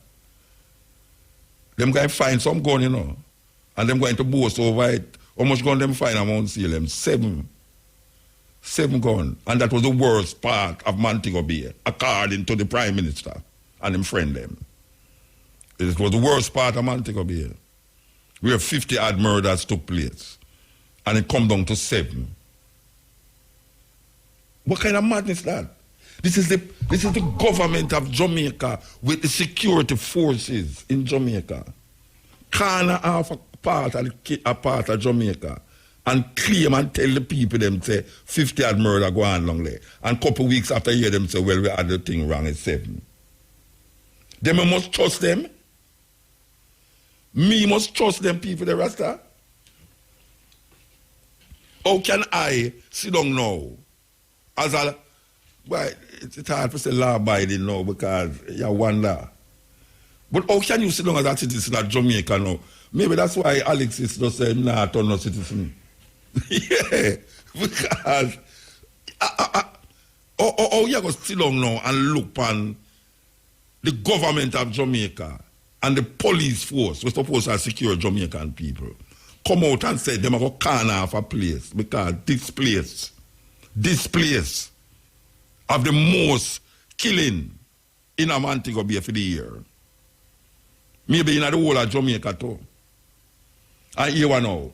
Them going to find some gun, you know. And them going to boast over it. How much gun them find at Mount Salem? 7. 7 gun. And that was the worst part of Montego Bay, according to the Prime Minister and him friend them. It was the worst part of Montego Bay, where 50 odd murders took place. And it come down to 7. What kind of madness is that? This is the government of Jamaica with the security forces in Jamaica. Corner half a part of Jamaica and claim and tell the people them say 50 odd murder go on long there. And a couple of weeks after hear them say, well, we had the thing wrong, it's 7. Them must trust them. Me must trust them people, the Rasta. How can I sit down now as a, well, it's hard to say law abiding now because you wonder. But how can you sit down as a citizen of Jamaica now? Maybe that's why Alexis just said, nah, turn no citizen. Yeah, because how you going to sit down now and look on the government of Jamaica and the police force, we're supposed to secure Jamaican people, come out and say them are going to corner off a place because this place have the most killing in a Montego Bay for the year. Maybe in the whole of Jamaica too. And here we now.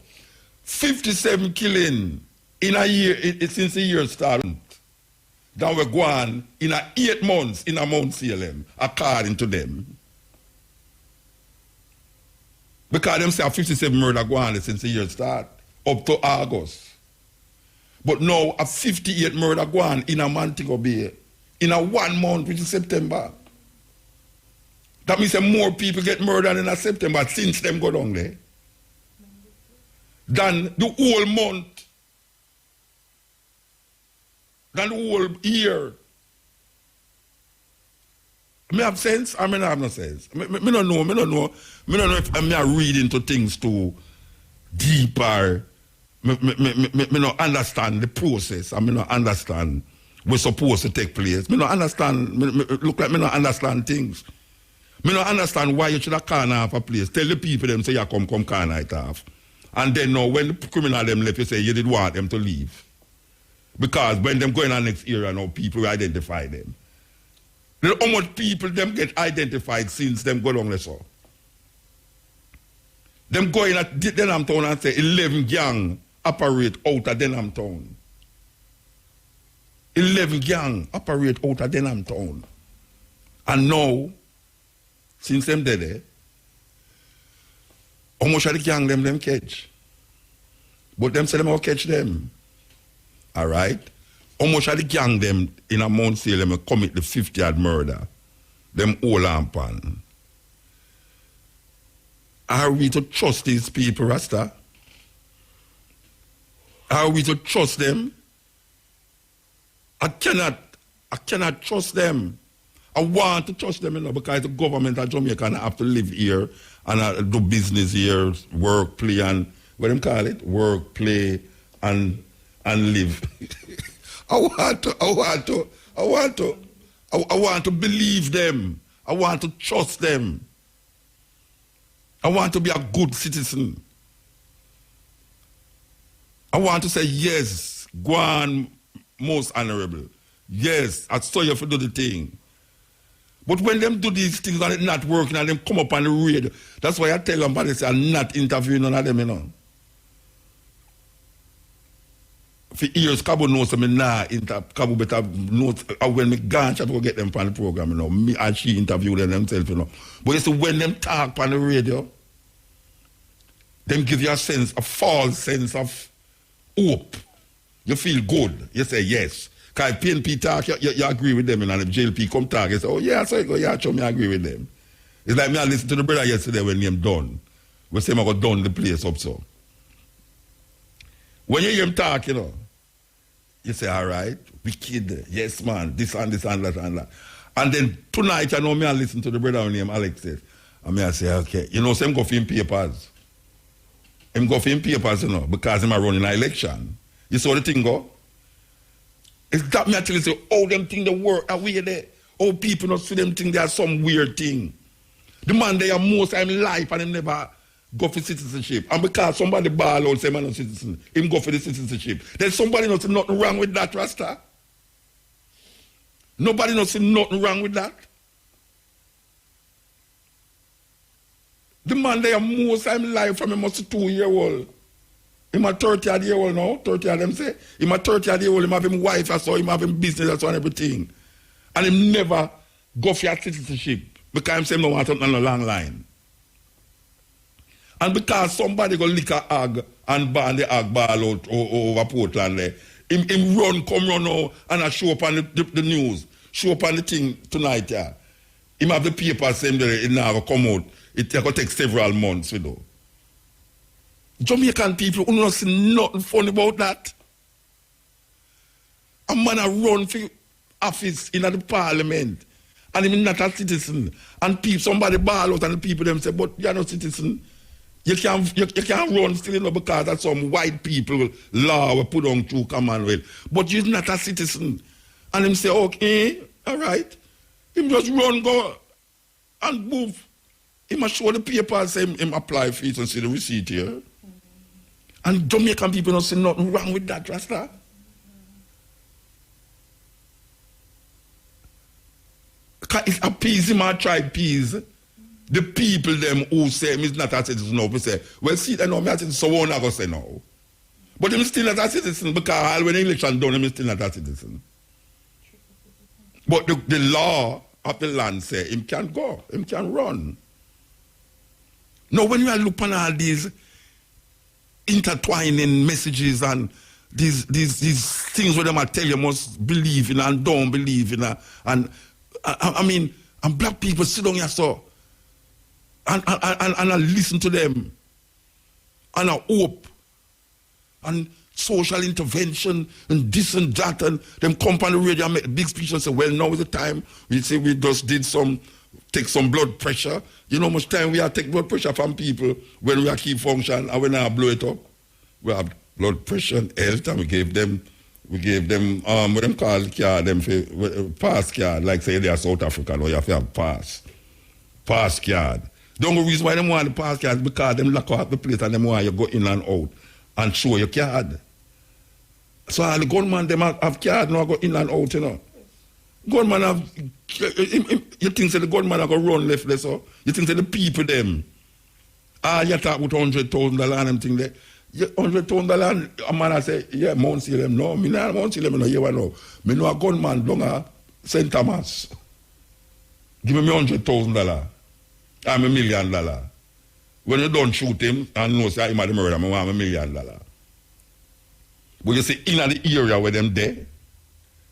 57 killing in a year, since the year started. That we're going in 8 months in a Mount Salem, according to them. Because them say 57 murder going since the year start, up to August. But now a 58 murder going in a Montego Bay in a 1 month, which is September. That means that more people get murdered in a September since them go down there than the whole month, than the whole year. Me have sense or me not have no sense? Me don't know if I'm reading to things too deeper. Me not understand the process. I me not understand what's supposed to take place. Me not understand, look like me not understand things. Me not understand why you should have corner off a place. Tell the people them say you come corner it off. And then now when the criminal them left, you say you did want them to leave. Because when them going on next era now, people will identify them. How much people them get identified since them go down there so? Them going at Denham Town and say 11 gang operate out of Denham Town. 11 gang operate out of Denham Town. And now, since them dead, how much of the gang them catch? But them say them will catch them. All right? How much of the gang them in a Mount Salem commit the 50th murder? Them all on pan. Are we to trust these people, Rasta? Are we to trust them? I cannot trust them. I want to trust them, you know, because the government of Jamaica have to live here and do business here, work, play, and what them call it? Work, play, and live. I want to believe them. I want to trust them. I want to be a good citizen. I want to say, yes, go on, most honorable. Yes, I saw you for do the thing. But when them do these things and it's not working and them come up on the radio, that's why I tell them, but they say I'm not interviewing none of them, you know. For years, Cabo knows me nah, Cabo better knows when me gone, I go get them on the program, you know. Me and she interview them themselves, you know. But you see, when them talk on the radio, them give you a false sense of hope. You feel good. You say yes. Because if PNP talk, you agree with them. And if JLP come talk, you say, oh yeah, so you go, yeah, sure, me agree with them. It's like me I listened to the brother yesterday when him done. We say I go done the place up so. When you hear him talk, you know, you say, all right, wicked, yes man, this and this and that and that. And then tonight, I know me I listen to the brother named Alexis. And me I say, okay, you know, same go film papers. him go for him papers, you know, because him a running an election. You saw the thing go? It's that me actually say, oh, them thing they work away there. Oh, people not see them thing they are some weird thing. The man they are most time in life and him never go for citizenship. And because somebody ball out say man no citizen, him go for the citizenship. Then somebody not see nothing wrong with that, Rasta. Nobody not see nothing wrong with that. The man they are most time in life from him must be 2-year-old. Him a 30-year-old now, 30 of them say. Him a 30-year-old, him have him wife or so, him have him business or so and everything. And him never go for your citizenship because him say him no want something on a long line. And because somebody go lick a hog and ban the hog ball out over Portland there, him come run now and I show up on the news, show up on the thing tonight, yeah. Him have the paper saying that it never come out. It will take several months, you know. Jamaican people who don't see nothing funny about that. A man a run for office in the parliament and he's not a citizen. And people, somebody ball out and the people them say, but you're not a citizen. You can't run still, you know, because that's some white people law we put on through Commonwealth. But you're not a citizen. And him say, okay, all right. Him just run, go and move. He must show the papers, say him apply for it and see the receipt here. And Jamaican people don't see nothing wrong with that, Rasta. It appease him or try appease the people them who say him is not a citizen. No, we say, well, see, I know me a citizen, so we're not going to say no. But him still not a citizen because when the election done, him is still not a citizen. But the law of the land say him can go, him can run. Now, when you look on all these intertwining messages and these things where they might tell you must believe in and don't believe in, and I mean, and black people sit down here so, and I listen to them, and I hope, and social intervention, and this and that, and them come on the radio and make a big speech and say, well, now is the time, we say we just did take some blood pressure. You know how much time we have to take blood pressure from people when we are keep function and when I blow it up. We have blood pressure and health and we gave them what them call card, them pass card, like say they are South Africa, now you have to have pass card. The only reason why they want the pass card is because them lock out the place and them want you go in and out and show your card. So all the gunman them have card now go in and out, you know. Gunman have, you think that the gunman are going to run left there, so? You think that the people them, you talk with $100,000 and them thing there. $100,000, a man I say, yeah, Mount Salem. No, me not Mount Salem, no, you know. Me know a gunman down at St. Thomas. Give me $100,000. I'm $1 million. When you don't shoot him, and know say I'm a murder, I want $1 million. But you see, in the area where them there,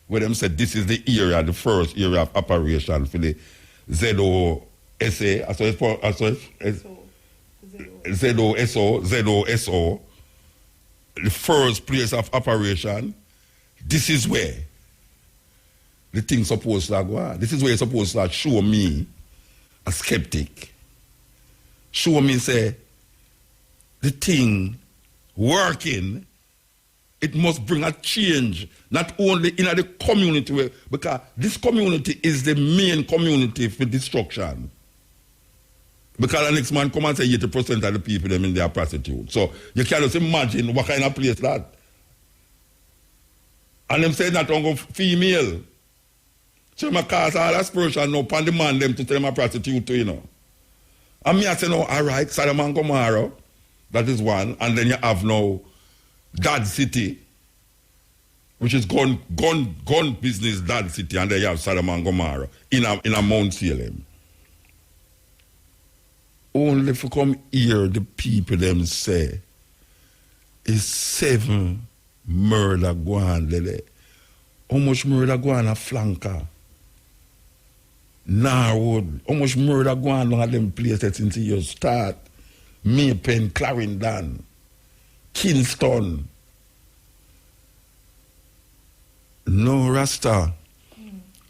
where them said this is the area, the first area of operation for the ZOSA, ZOSO, the first place of operation, this is where the thing's supposed to go on. This is where it's supposed to show me, a skeptic, show me, say, the thing working, it must bring a change, not only in the community, because this community is the main community for destruction. Because the next man come and say 80% of the people them in their prostitute. So you can just imagine what kind of place that. And them say that on female. So I cause all aspersion now upon the man them to tell them a prostitute too, you know. And me I say no, all right, Sodom and Gomorrah, that is one. And then you have now Dad City, which is gun business, Dad City, and then you have Sodom and Gomorrah in a Mount Salem. Only if you come here, the people them say, is 7 murder go on there. How much murder go on a Flanker? Narwood. How much murder go on at them places since you start? Maypen, Clarendon, Kingston. No, Rasta.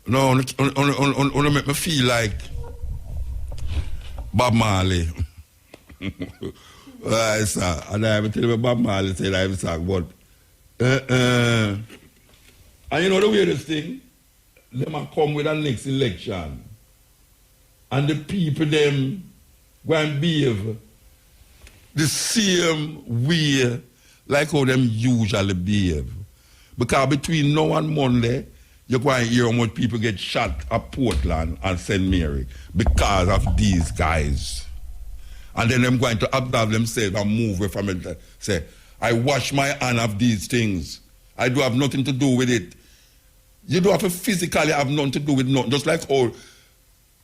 No, only make me feel like Bob Marley. Right, sir. And I will tell you Bob Marley said I'm sorry, but and you know the weirdest thing? Them a come with the next election. And the people them go and behave the same way like how them usually behave. Because between now and Monday, you're going to hear how much people get shot at Portland and St. Mary because of these guys. And then them going to observe themselves and move away from it. Say, I wash my hand of these things. I do have nothing to do with it. You don't have to physically have nothing to do with nothing. Just like how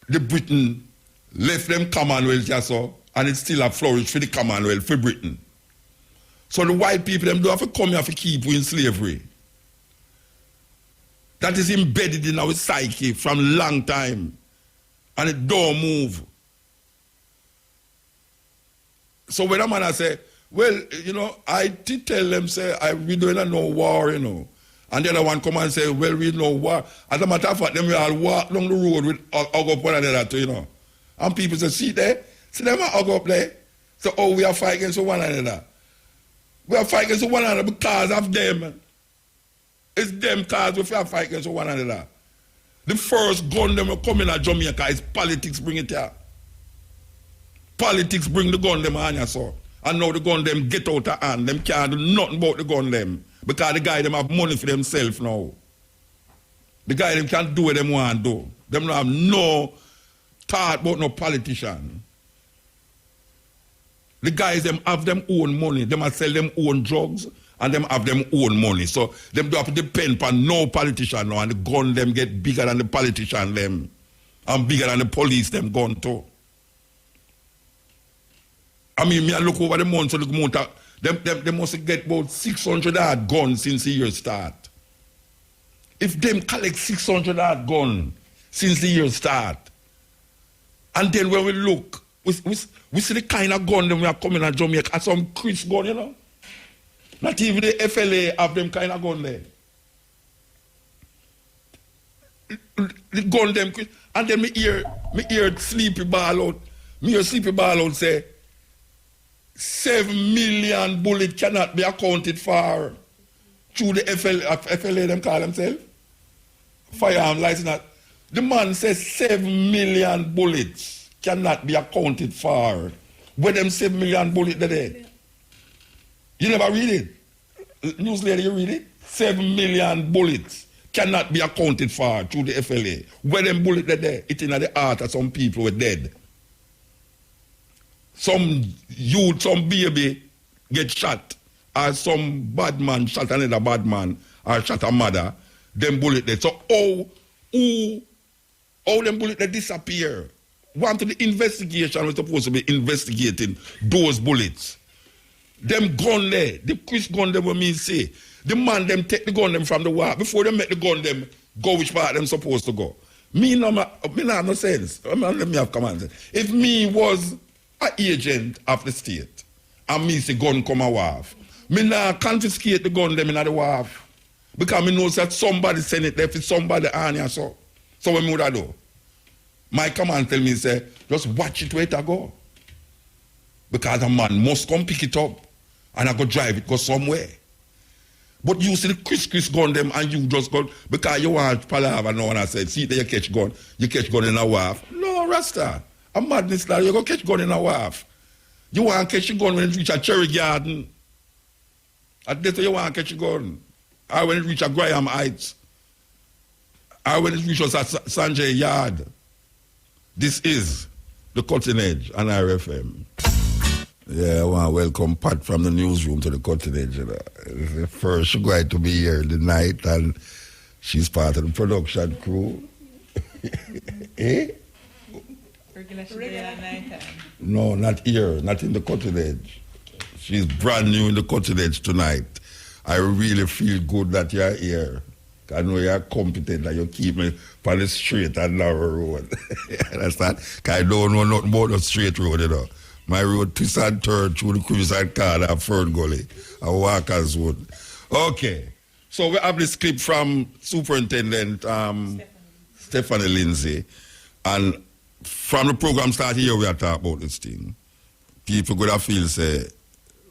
the Britain left them Commonwealth, yeah, so, and it still have flourished for the Commonwealth, for Britain. So the white people, them don't have to come here to keep you in slavery. That is embedded in our psyche from a long time. And it don't move. So when a man say, well, you know, I did tell them, say, we don't know war, you know. And the other one come and say, well, we know war. As a matter of fact, them we all walk down the road with hug up one another too, you know. And people say, see there? See them hug up there? So, oh, we are fighting against one another. We are fighting against one another because of them. It's them cause we are fighting against one another. The first gun them will come in at Jamaica is politics bring it here. Politics bring the gun them on here, so. And now the gun them get out of hand. Them can't do nothing about the gun them. Because the guy them have money for themselves now. The guy them can't do what them want to do. Them don't have no thought about no politician. The guys them have them own money. Them must sell them own drugs and them have them own money. So them don't have to depend on no politician now. And the gun them get bigger than the politician them. And bigger than the police them gun too. I mean, me I look over the months of the motor. They must get about 600 odd guns since the year start. If them collect 600 odd guns since the year start, and then when we look, we see the kind of gun them we are coming at Jamaica, some Chris gun, you know. Not even the FLA have them kind of gun there. The gun them, and then me hear Sleepy Ball out. Me hear Sleepy Ball out say, 7 million bullets cannot be accounted for through the FLA, them call themselves. Firearm license. The man says 7 million bullets cannot be accounted for. Where them 7 million bullets there? You never read it? Newsletter, you read it? 7 million bullets cannot be accounted for through the FLA. Where them bullets there? It's in the heart of some people were dead. Some youth, some baby get shot, or some bad man shot another bad man, or shot a mother, them bullet there. So how them bullet they disappear? One to the investigation was supposed to be investigating those bullets. Them gun there, the Chris gun them what me say, the man them take the gun them from the war, before they make the gun them go which part them supposed to go. Me not have no sense. Let me have command. If me was an agent of the state, and me say gun come a wharf, me not confiscate the gun them in the wharf. Because me know that somebody send it there for somebody on here, so. So what me would I do? My command tell me, say, just watch it where it go. Because a man must come pick it up, and I go drive it, go somewhere. But you see the Chris gun them, and you just go, because you want palaver now, and I said, see there you catch gun in a wharf. No, Rasta. A madness now, you go catch gun in a wharf. You want to catch a gun when it reach a cherry garden. At this you want to catch a gun. Or when it reach a Graham Heights. Or when it reach a Sanjay Yard. This is the Cutting Edge on RFM. Yeah, I want to welcome Pat from the newsroom to the Cutting Edge. You know. It's the first she's going to be here tonight, and she's part of the production crew. Eh? No, not here, not in the Cutting Edge. She's brand new in the Cutting Edge tonight. I really feel good that you're here. I know you're competent and you keep me on the straight and narrow road. Understand? Because I don't know nothing about the straight road, you know. My road twists and turns through the Cruiside Card and Fern Gully and Walker's Wood. Okay. So we have this clip from Superintendent Stephanie Lindsay. And from the program start here, we are talking about this thing. people could have feel say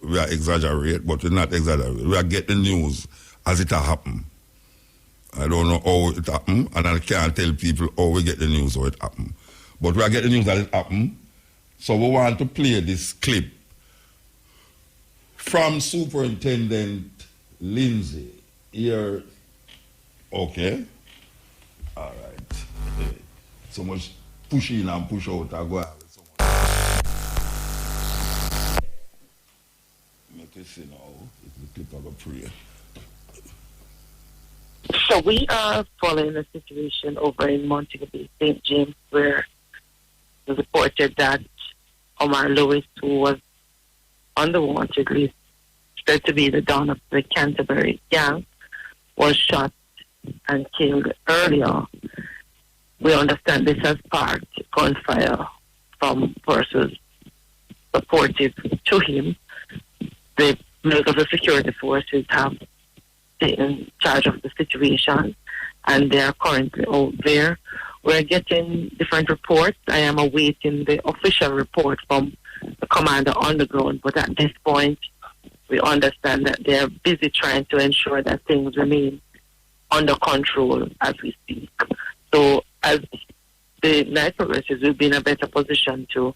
we are exaggerate, but we're not exaggerate. We are getting news as it happened. I don't know how it happened, and I can't tell people how we get the news how it happened. But we are getting news that it happened. So we want to play this clip from Superintendent Lindsay. Here, okay. All right. So much push in and push out. I go out with someone. Make it see now. It's the clip of a prayer. So we are following a situation over in Montego Bay, St. James, where it was reported that Omar Lewis, who was on the wanted list, said to be the don of the Canterbury gang, was shot and killed earlier. We understand this has sparked gunfire from persons supportive to him. The members of the security forces have taken charge of the situation, and they are currently out there. We're getting different reports. I am awaiting the official report from the commander on the ground, but at this point, we understand that they are busy trying to ensure that things remain under control as we speak. So as the night progresses, we'll be in a better position to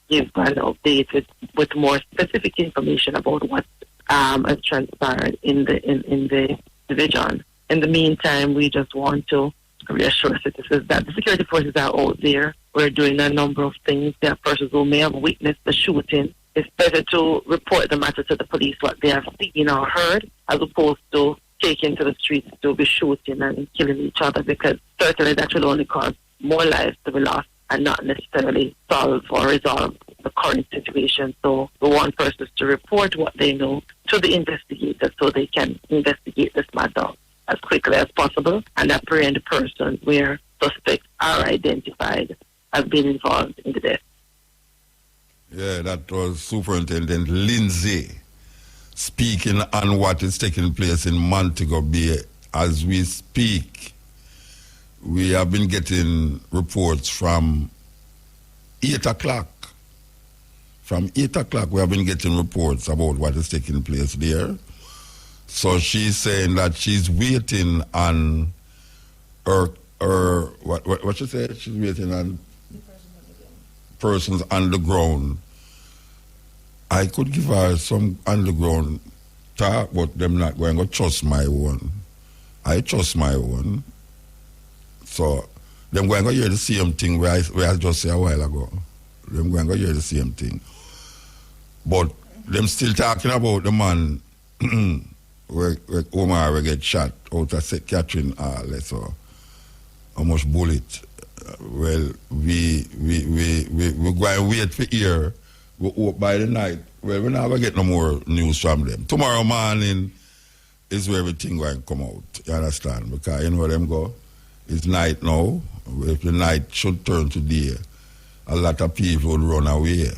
give an update with more specific information about what has transpired in the division. In the meantime, we just want to reassure citizens that the security forces are out there. We're doing a number of things. There are persons who may have witnessed the shooting. It's better to report the matter to the police, what they have seen or heard, as opposed to taking to the streets to be shooting and killing each other, because certainly that will only cause more lives to be lost and not necessarily solve or resolve the current situation. So we want persons to report what they know to the investigators so they can investigate this matter as quickly as possible and apprehend the person where suspects are identified as being involved in the death. Yeah, that was Superintendent Lindsay speaking on what is taking place in Montego Bay. As we speak, we have been getting reports from 8 o'clock. From 8 o'clock, we have been getting reports about what is taking place there. So she's saying that she's waiting on her what she said? She's waiting on persons on the ground. I could give her some underground talk, but them not going to trust my own. I trust my own. So them going to hear the same thing where I just said a while ago. Them going to hear the same thing. But them still talking about the man where Omar will get shot out of St. Catherine Hall. So how much bullet? Well, we going to wait for here. We hope by the night. Well, we're not going to get no more news from them. Tomorrow morning is where everything going to come out. You understand? Because you know where them go? It's night now. If the night should turn to day, a lot of people would run away.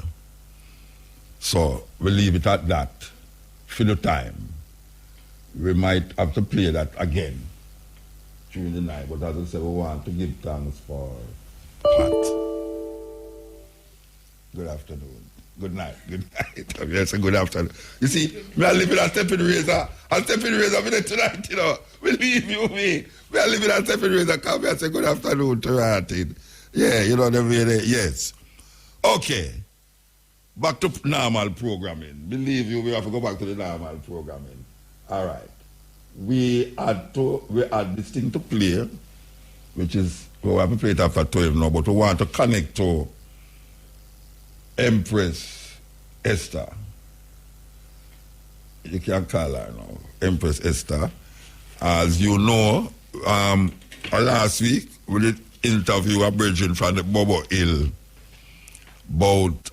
So we leave it at that for the time. We might have to play that again during the night. But as I said, we want to give thanks for that. Good afternoon. Good night. Good night. Yes, good afternoon. You see, we are living a stepping razor. A stepping razor for tonight, you know. Believe you me. We are living a stepping razor. Come here and say good afternoon to Martin. Yeah, you know the way. Yes. Okay. Back to normal programming. Believe you, we have to go back to the normal programming. All right. We had this thing to play, which is, we have to play it after 12 now, but we want to connect to Empress Esther. You can call her now, Empress Esther. As you know, last week we did interview a brethren from the Bobo Hill about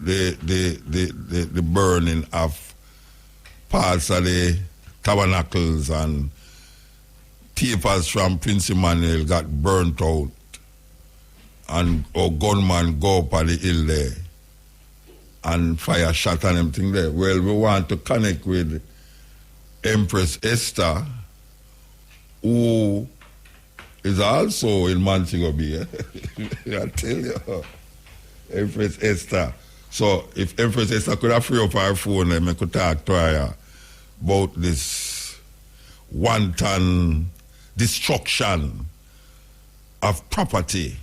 the burning of parts of the tabernacles, and papers from Prince Emmanuel got burnt out, and our gunman go up on the hill there and fire shot and everything there. Well, we want to connect with Empress Esther, who is also in Montego Bay. I tell you, Empress Esther, So if Empress Esther could have free up her phone and I could talk to her about this wanton destruction of property.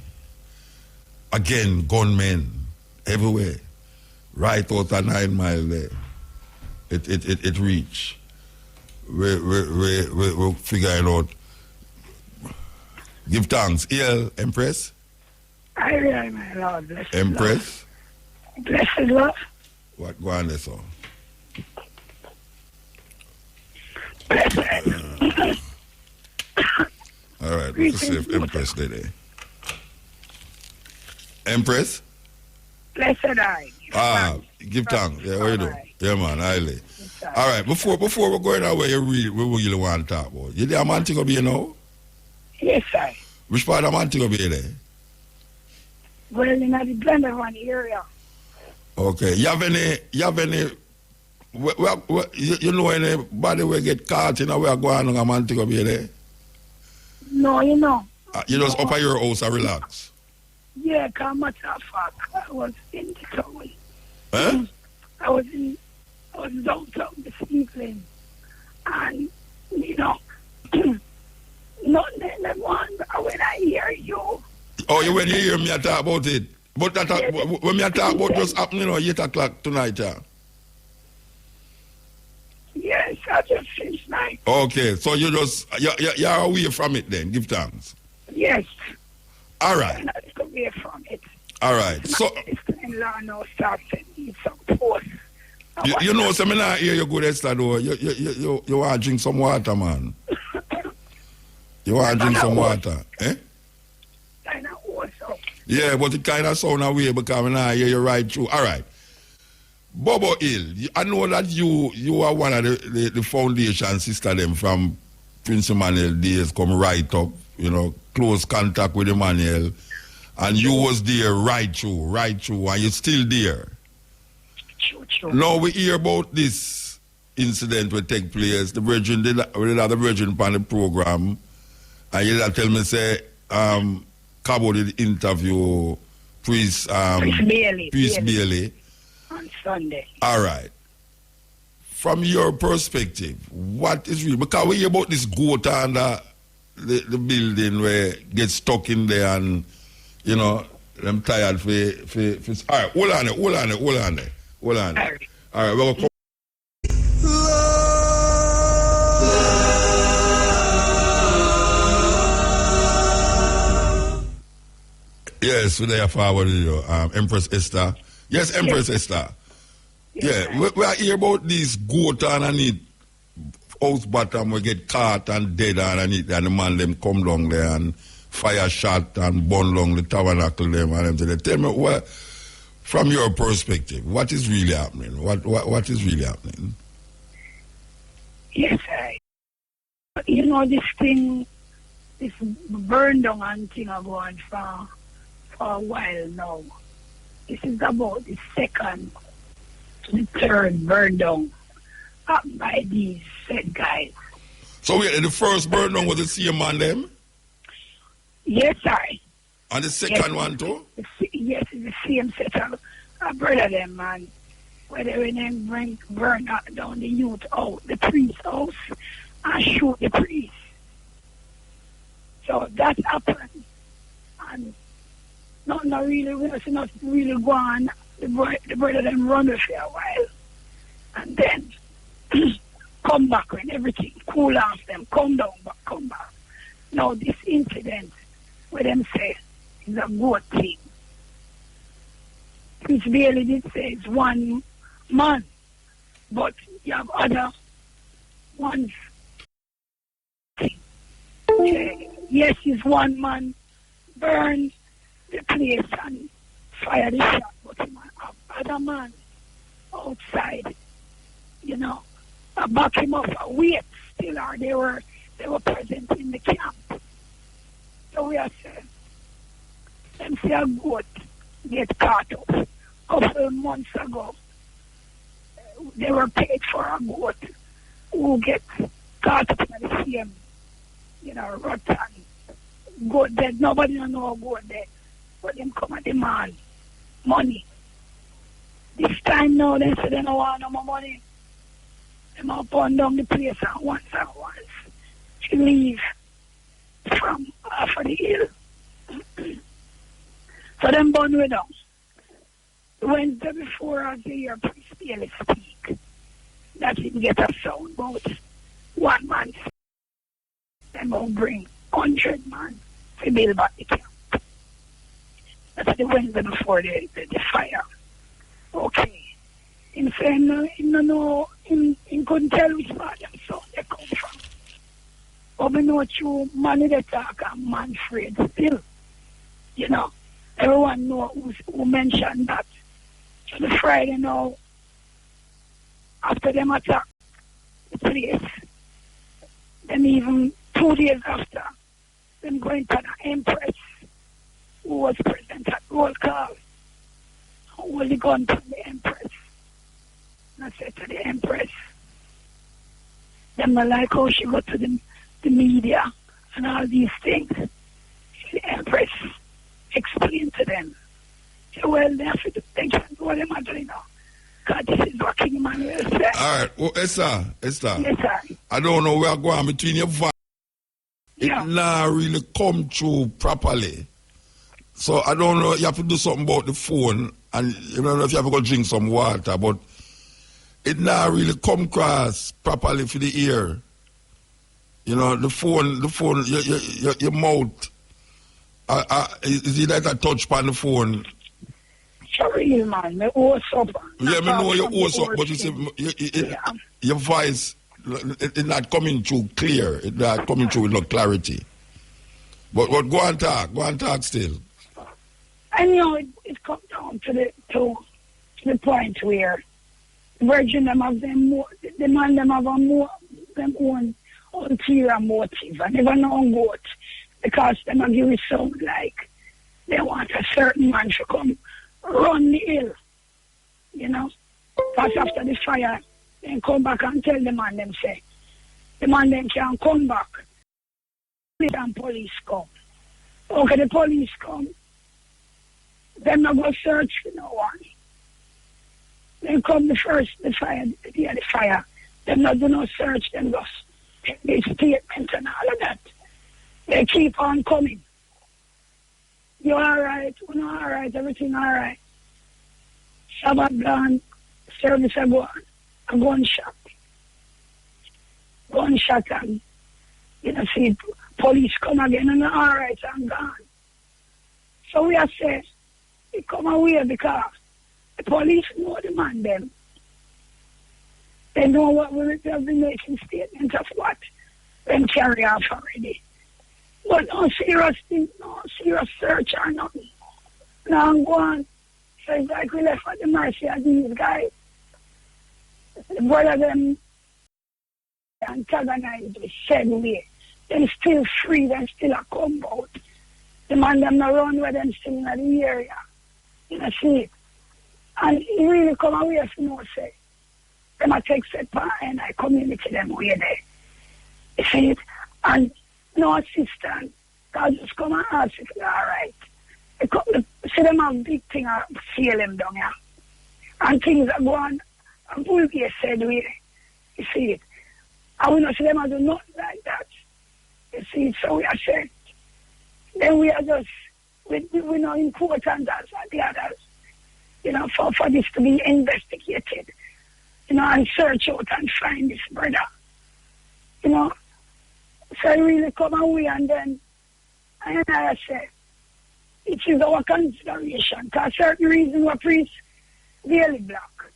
Again, gunmen everywhere. Right out of 9 Mile there. It reach. We're figuring out. Give thanks. Hail, Empress. I really, my Lord, bless Empress. Blessed love. What go on there, so? All right, let's see if Empress did it. Empress? Blessed I. Give thanks. Yeah, what you do? Yeah, man, highly. All right, before we're going away, we really want to talk about. You there, Montego Bay now? Yes, sir. Which part of Montego Bay there? Well, in the Glenderwan area. Okay, you have any, you know anybody will get caught in a way going on a Montego Bay there? No, you know. You just up at your house and relax? Yeah, because much of fact, I was in the town. Huh? I was downtown this evening. And, you know, not the one, but when I hear you. Oh, you when you hear me talk about it? But that when me talk about just happening at 8 o'clock tonight, yeah? Yes, I just finished night. Okay, so you're away from it then. Give thanks. Yes. All right. I'm not away from it. All right. So sister-in-law now starts to need some post. You know, so me not hear you good, Esther, though. You want to drink some water, man. You want to drink some water, eh? Kind of also. Yeah, but it kind of sound away because I not hear you right through. All right. Bobo Hill, I know that you are one of the foundation sister them from Prince Emmanuel days come right up, you know, close contact with Emmanuel. And you was there right through, and you're still there. True. Now we hear about this incident will take place. The Virgin did have the Virgin on the program. And you tell me say Cabo did interview Priest Bailey on Sunday. All right. From your perspective, what is real? Because we hear about this goat under the building where it gets stuck in there and, you know, I'm tired for all right, hold on there. All right, we'll come. Yes, we are forward, Empress Esther. Yes, Empress Esther. Yes, yeah, we are hear about these goat underneath house bottom we get caught and dead underneath and the man them come down there and fire shot and burn down the tabernacle them and them. Tell me what, from your perspective, what is really happening? What is really happening? Yes, you know this thing, this burn down and thing are going for a while now. This is about the second to the third burn down up by these said guys. So wait, the first burn down was the same man them? Yes, sir. And the second one too? Yes, it's the same set of brother them, man. Where they burn down the youth out, the priest house, and shoot the priest. So that happened. And not really go on. The brother them run for a while. And then come back when everything cool off them, come back. Now this incident where them say is a good thing. Which Bailey did say it's one man, but you have other ones. Yes, it's one man burn the place and fire the shot, but you have other man outside, you know, back him up a wait still or they were present in the camp. So we are saying, them say a goat get caught up. A couple of months ago, they were paid for a goat who get caught up in the same, you know, rotten goat dead. Nobody don't know a goat dead. But them come and demand money. This time now, they say they don't want no more money. They might burn down the place and once to leave from off of the hill. So them burn way down. Wednesday before of the year, please barely speak. That didn't get a sound about 1 month. Them will bring 100 man to build back the camp. That's the Wednesday before the fire. Okay. In saying, in couldn't tell which part of sound they come from. But we know through money they talk and Manfred still. You know, everyone know who mentioned that. So the Friday now, after them attack the place, then even 2 days after, them going to the Empress, who was present at roll call, who was the gun from the Empress. And I said to the Empress, them not like how she go to the media and all these things. The Empress explained to them. So, well, they have to think what am I doing now? God, this is what King Emmanuel said. All right. Well, Esther. Yes, sir. I don't know where I'm going between your voice. Yeah. It not really come through properly. So I don't know, you have to do something about the phone, and you don't know if you have to go drink some water, but it not really come across properly for the ear. You know, the phone, your mouth, is it like a touch on the phone? Sorry, man, my horse up. Yeah, me know your horse up, but you see, your voice, it's not coming through clear. It's not coming through with no clarity. But go and talk still. And you know, it comes down to the point where the Virgin them have them more, the man them have a more them own ulterior motive and never know what, because them have give it sound like they want a certain man to come run the hill, you know. Because after the fire, they come back and tell the man them say, the man them can come back. And police come. Okay, the police come. Them not go search for no one. Then come the day of the fire. Them not do no search, them just take these statements and all of that. They keep on coming. You alright, we're not alright, everything alright. Sabbath gone, service a go on, a gunshot. Gunshot and, you know, see, police come again and alright, I'm gone. So we are saying, they come away because the police know the man them. They know what we have been making statements of what them carry off already. But no serious thing, no serious search or nothing. Now I'm going, so it's like we left at the mercy of these guys. The brother them antagonized the same way. Them still free, them still a come out. The man them not run where them still in the area. You know, see it. And he really come away from no say. Them a take set part and I community them way there. You see it? And no assistance. God just come and ask if they're alright. See them have big thing feel them down here. And things are going and pull be said way. You see it? And we don't see them do nothing like that. You see it? So we are saying. Then we are just we know important as the others, you know, for this to be investigated, you know, and search out and find this brother, you know. So I really come away and then I say, it is our consideration, because certain reasons were priest really black,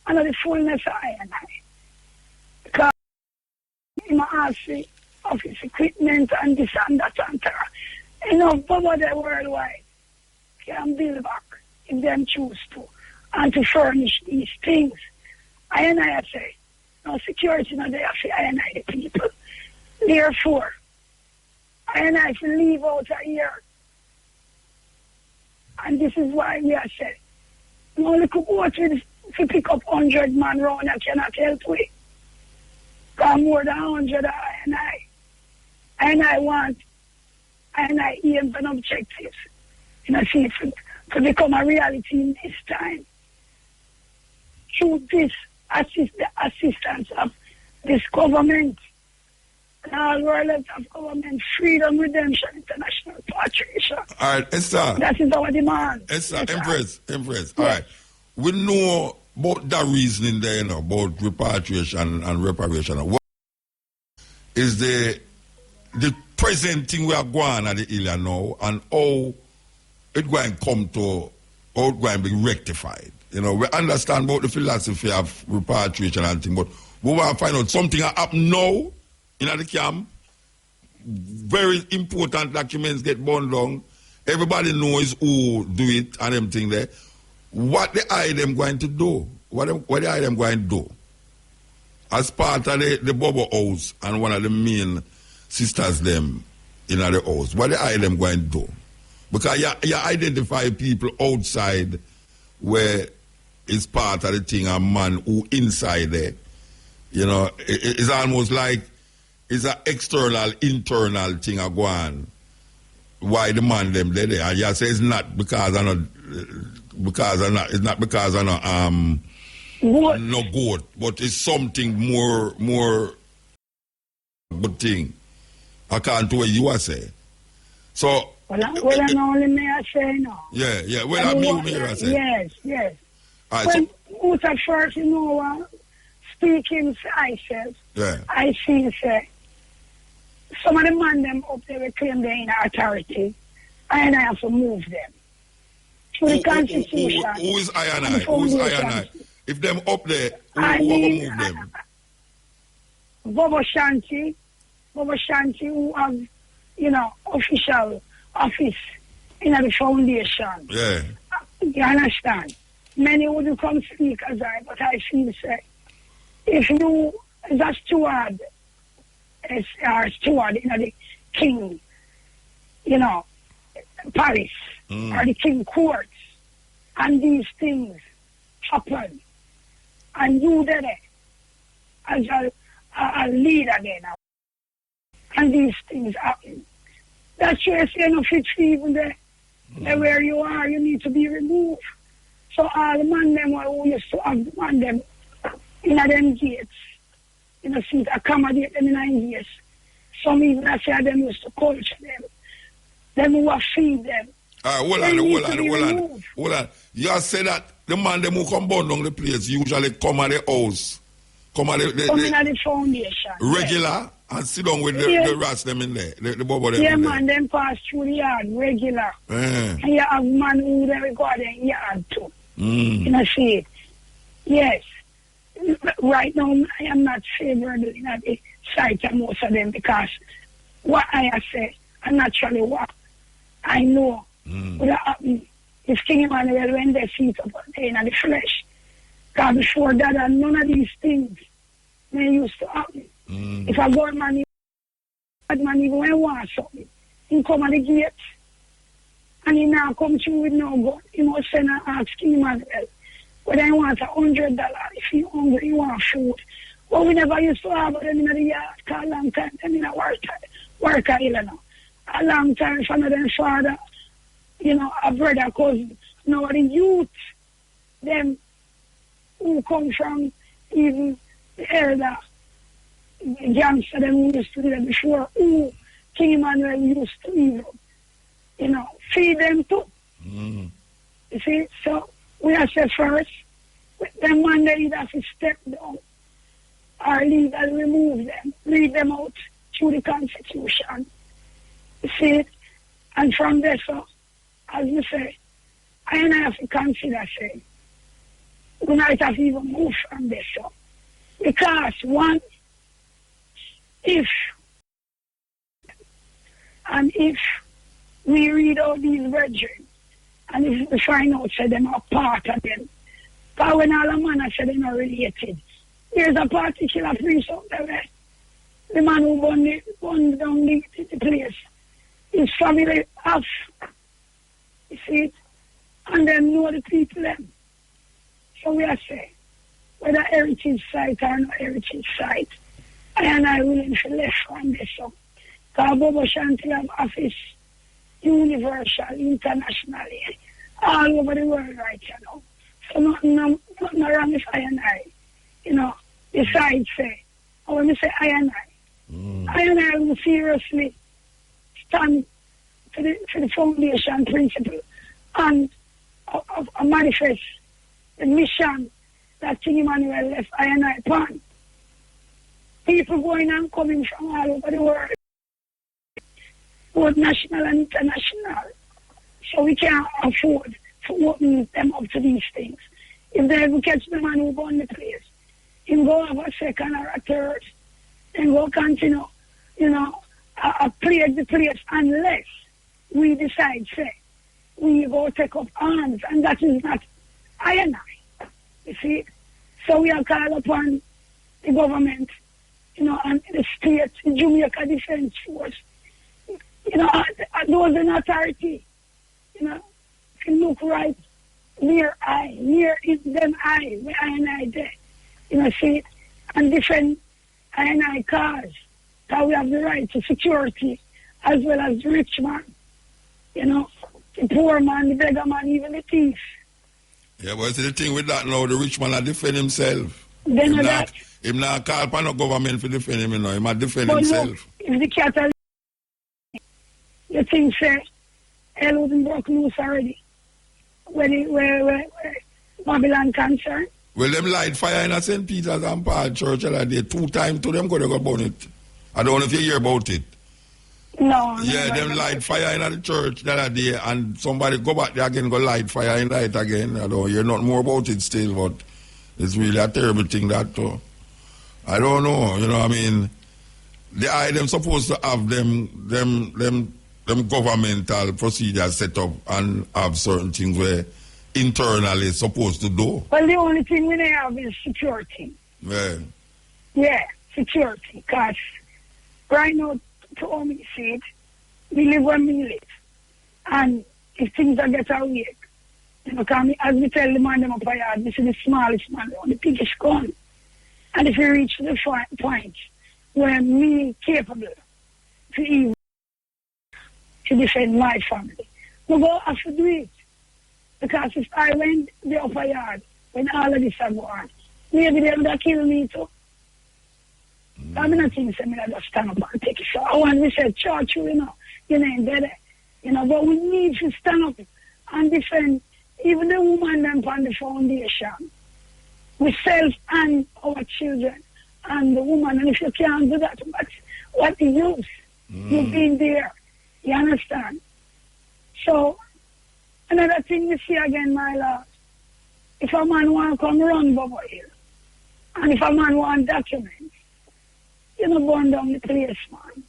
and the fullness of I and I. Because he ask of his equipment and this and that and that. You know, poverty worldwide can build back if them choose to, and to furnish these things. I say, no security not there for I the people. Therefore, I can leave out a year. And this is why we are saying, you only could go to pick up 100 man round and cannot help with. Because more than 100 I want, and I aim for an objective, you know, see, to become a reality in this time. through this the assistance of this government, and all world of government, Freedom, Redemption, International Patriation. All right, Esther. That is our demand. Esther, Empress. All right. We know about that reasoning there, you know, about repatriation and reparation. What is the present thing we are going at the area now, and how it going to come to, how it going to be rectified? You know, we understand about the philosophy of repatriation and things, but we want to find out something happen now in the camp. Very important documents get burned down. Everybody knows who do it and everything there. What the item going to do? What the item going to do? As part of the Bobo house and one of the main sisters them in the house, what the item going to do? Because you identify people outside where it's part of the thing, a man who inside there. You know, it's almost like it's an external, internal thing a go on. Why the man them there? And you say it's not because I know. It's not because I know no good, but it's something more good thing. According to what you are saying. So well, I only may I say no. Yeah. Well, I mean, may I say. Yes. All right, when who's at first, you know, speaking, I says, I see say some of the man them up there will claim they're in authority, and I have to move them. To the Constitution. Who is I and I? Who is I and I? If them up there, who will move them? Bobo Shanti, who have, you know, official office in the foundation. Yeah. You understand? Many wouldn't come speak as I, but I feel say, if you, as a steward, in the king, you know, Paris, or the king courts, and these things happen, and you there as a leader there, and these things happen. That's why I say no fit even there. Where you are, you need to be removed. So all the man them who used to have the man them in them gates, you know, see accommodate them in them gates. Some even I say them used to culture them who feed them. Hold on. You say that the man them who come burn down the place usually come at the house. Come at the foundation. Regular and sit down with the rats them in there. The bubble them yeah, in man, there. them pass through the yard regular. And you have man who they go there in yard too. You know, see it. Yes. Right now, I am not favored in the sight of most of them because what I say, and naturally what I know would happen if King Emmanuel when they feet up in the flesh. Because before that, and none of these things they used to happen. If a good man even when he wants something, he come at the gate and he now come through with no gun. He must send and ask King Emmanuel whether he wants $100, if he hungry, he want food. But we never used to have them in the yard, because a long time, them in a work island now. A long time from them father, you know, a brother, cousin. Now the youth, them who come from even the elder, the gangster, them who used to do them before, who King Emmanuel used to even, you know, feed them too. You see, so we have to first, with them one day either have to step down or legally remove them, read them out through the Constitution. You see, and from there, so, as we say, I have to consider saying, we might have even moved from this, so. Because one, if we read all these brethren, and if we find out that them are part of them, because when all the man say they're not related, there's a particular place out there, the man who burned down the place, his family have, you see it, and them know the people them. So we are saying, whether heritage site or not heritage site, I willing to left from this up. Because Bobo Shanti have office universal, internationally, all over the world right now. So nothing wrong with I and I. You know, besides say, or when we say I and I will seriously stand for the foundation principle and manifest the mission that King Emmanuel left I and I upon. People going and coming from all over the world, both national and international. So we can't afford to open them up to these things. If they ever catch the man who bought the place, him go have a second or a third, and go continue, play the place unless we decide, say, we go take up arms, and that is not I and I. You see? So we are called upon the government, and the state, the Jamaica Defense Force, those in authority, can look right near them eye, where I and I there, see, and defend I and I cause, that we have the right to security, as well as the rich man, the poor man, the beggar man, even the thief. Yeah, but the thing with that now, the rich man will defend himself. Then Him not call upon no government to defend him, he might defend but himself. Look, if the cattle, you think, say, hell wouldn't broke loose already, where Babylon concerned. Well, them light fire in a St. Peter's and Paul Church that day 2 times to them go burn it. I don't know if you hear about it. No. Yeah, them light fire in the church that day, and somebody go back there again, go light fire in it again. I don't hear nothing more about it still, but it's really a terrible thing that too. I don't know, I mean, them supposed to have them governmental procedures set up and have certain things where internally supposed to do. Well, the only thing we have is security. Yeah. Yeah, security, because right now, to all me see it, we live where we live. And if things are get away, as we tell the man them up yard, this is the smallest man, the biggest gun. And if we reach the point where me capable to even to defend my family, we go have to do it. Because if I went the upper yard when all of this are going, maybe they would have killed me too. I mean, I think I just stand up and take it. So I want to say, church, you ain't dead. But we need to stand up and defend even the woman them on the foundation. We self and our children and the woman. And if you can't do that, what the use? You've been there. You understand? So, another thing we see again, my lord, if a man want to come run Bobo Hill, and if a man want documents, burn down the place, man.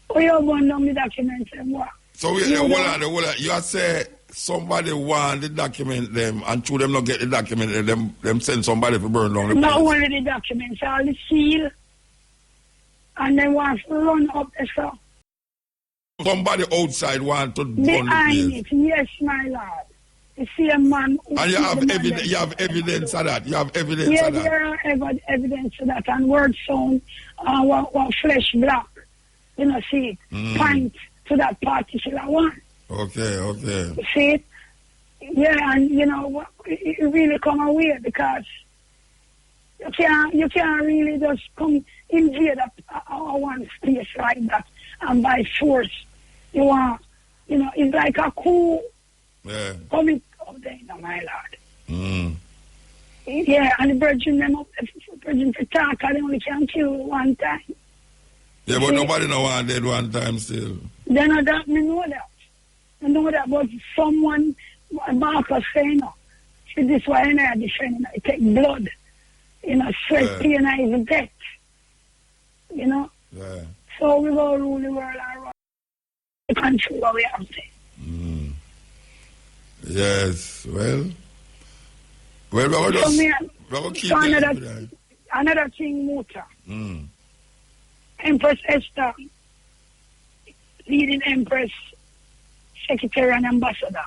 Or you burn down the documents and what? So you say somebody want the document them and to them not get the document them send somebody to burn down the place. Not only the documents, all the seal, and they want to run up the stuff. Somebody outside want to burn behind the place. It, yes, my lord. You see a man who... And you have evidence of that. You have evidence yes, of that. there are evidence of that. And word sound, what flesh black, see it, point to that particular one. Okay. You see it? Yeah, and it really come away because you can't really just come invade a one space like that and by force. You want, it's like a coup. Yeah. Coming up there, my lord. Yeah, and the virgin them up, virgin for talk, they only can kill one time. Yeah, but nobody know one dead one time still. They know that, me know that. I know that, but someone, Marcus saying, see this way, and I defend, I take blood, sweat, pain, and even death. Yeah. So we go rule the world and run the country where we have to. Yes, well, we're going to keep another thing, Muta. Empress Esther, leading Empress, Secretary and Ambassador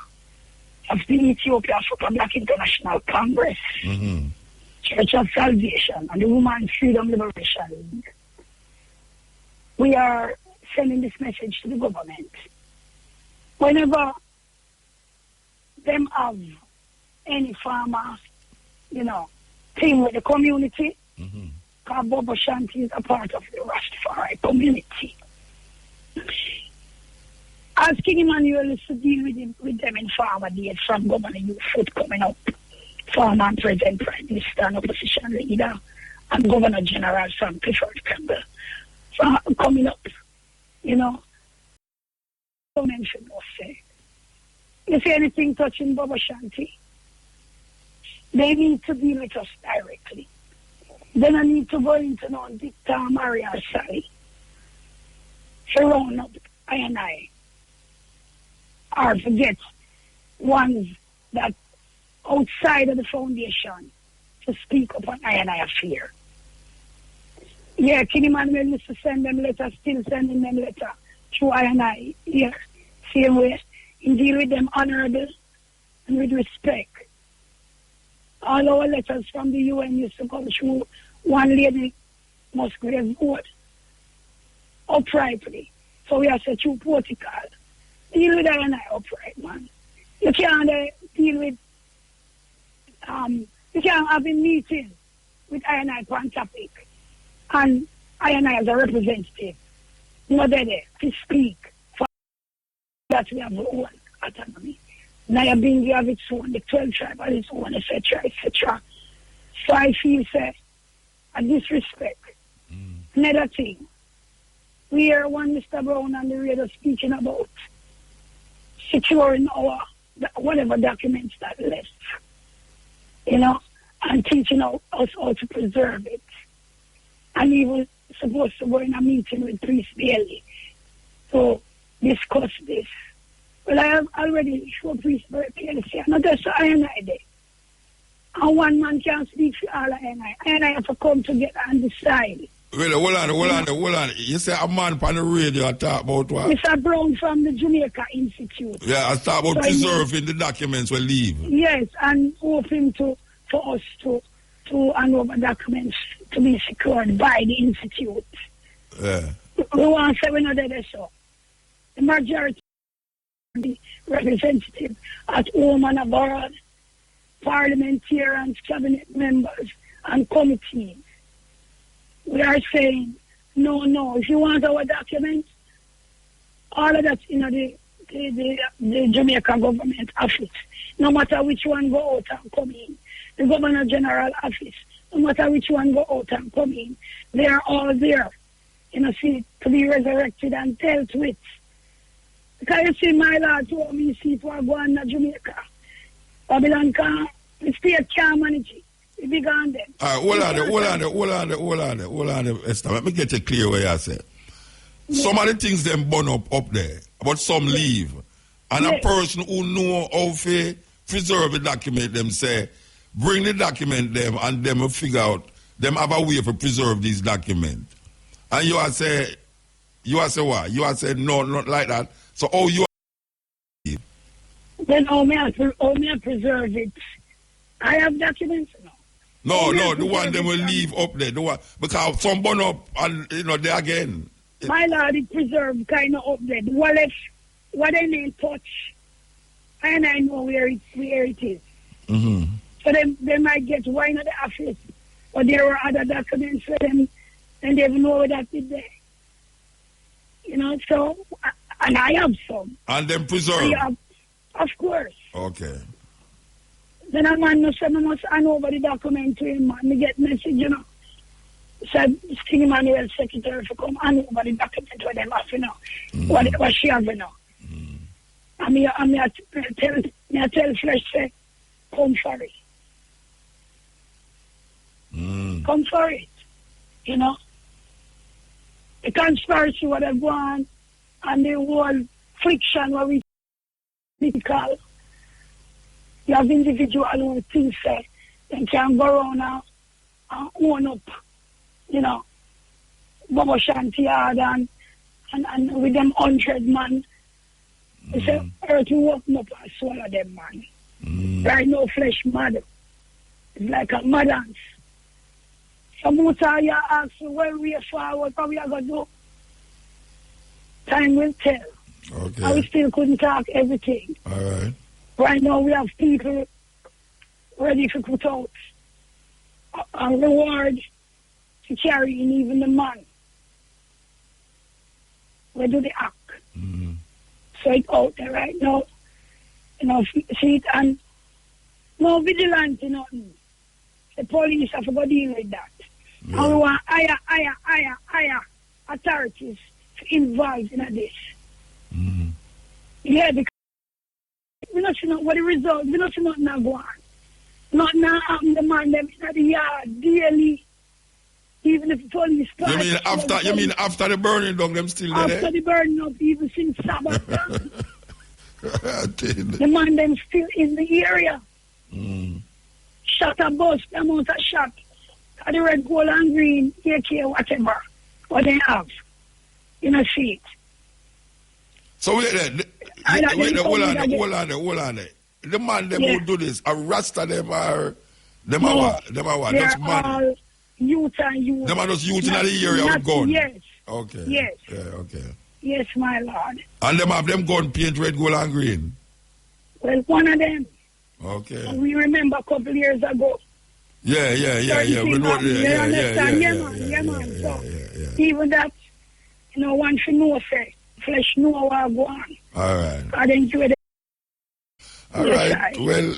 of the Ethiopia Africa Black International Congress, Church of Salvation, and the Women's Freedom Liberation League. We are sending this message to the government. Whenever them have any farmer, you know, thing with the community. Because Bobo Shanti is a part of the Rastafari community. As King Emmanuel is to deal with them in farmer days from Governor Youth Foot coming up, former and present Prime Minister and opposition leader, and Governor General from Clifford Campbell coming up, you know. Don't mention no say. If anything touching Bobo Shanti, they need to deal with us directly. Then I need to go into no Victor, Maria, Sally. Surround up I and I. Or forget ones that outside of the foundation to speak upon I and I affair. Yeah, King Emmanuel used to send them letters, still sending them letters through I and I. Yeah, same way. He deal with them honorable and with respect. All our letters from the UN used to come through one lady, Musgrave Board, uprightly. So we have to through protocol. Deal with I and I upright, man. You can't deal with, you can't have a meeting with I and I on topic. And I and I as a representative, not there to speak for that we have our own autonomy. Nyabingi have its own, the 12 tribe have its own, etc., etc. So I feel, say, a disrespect. Another thing, we hear one Mr. Brown on the radio speaking about securing our, whatever documents that left, you know, and teaching us how to preserve it. And he was supposed to go in a meeting with Priest Bailey to discuss this. Well, I have already shown Priest Bailey, not just I and I there. And one man can't speak for all I and I. I and I have to come together and decide. Well, hold on. You say a man on the radio talk about what? Mr. Brown from the Jamaica Institute. Yeah, I talk about so preserving the documents we leave. Yes, and hoping for us to hand over documents to be secured by the Institute. Yeah. We want to say we're not there, so. The majority of the representatives at home and abroad, parliamentarians, cabinet members, and committees, we are saying, no, if you want our documents, all of that in the Jamaica government office, no matter which one go out and come in, the Governor General office, no matter which one go out and come in, they are all there, see, to be resurrected and dealt with. Because you see, my Lord told me, see, for going to Jamaica, Babylon can't, the state can't manage it. We big on them. Hold on, Esther. Let me get it clear where you say. Yeah. Some of the things them burn up there, but some leave. And a person who know how to preserve the document, them say, bring the document them and them will figure out, them have a way to preserve these documents. And you are say what? You are say no, not like that. So you are... Then how may I preserve it? I have documents now. No, the one them will leave up there. The one, because some burn up and there again. My Lord, it preserved kind of up there. What they may touch, and I know where it is. Mm-hmm. So they might get wine at the office, or there were other documents for them, and they know that is there. So, and I have some. And then preserve? Of course. Okay. Then a man must hand over the document to him, man. Me get message, Said King Emmanuel's secretary to come hand over the document with them have, what she have, And I tell Flesh, say, come for it. Come for it. The conspiracy what they want and the whole friction what we call. You have individual who think say they can go around and own up, Bobo Shanti hard and with them 100 man. They say earth will open up and swallow them, man. Right now flesh mad. It's like a mad dance. So Musa, you ask where we are forward, what we are going to do. Time will tell. Okay. And we still couldn't talk everything. All right. Right now we have people ready to put out a reward to carry in even the man. We do the act. Mm-hmm. So it's out there right now. You know, see it, and no vigilante, nothing. The police have to go deal with that. Yeah. And we want higher authorities to involve in this. Mm-hmm. Yeah, because we not know what the result, we not know nothing not go on. Nothing happen, the man them in the yard daily. Even if the police You mean after the burning down, them still there? after the burning up, even since Sabbath. The the man them still in the area. Mm. Shot a bus, the amount of shot. At the red, gold and green, AK, whatever. What they have. You know, see it. So wait there. Hold on there. The man them who do this, a Rasta them are them are what? Them are what? They're Just man. all youth and youth. Them are just youth in the area with gun. Yes. Okay. Yes. Yeah, okay. Yes, my lord. And them have them gun paint red, gold and green. Well, one of them. Okay. We remember a couple years ago. Yeah. We know Yeah, man. So, even that, you know, one should know, say, flesh know what go on. All right. I didn't do it. All right. Well,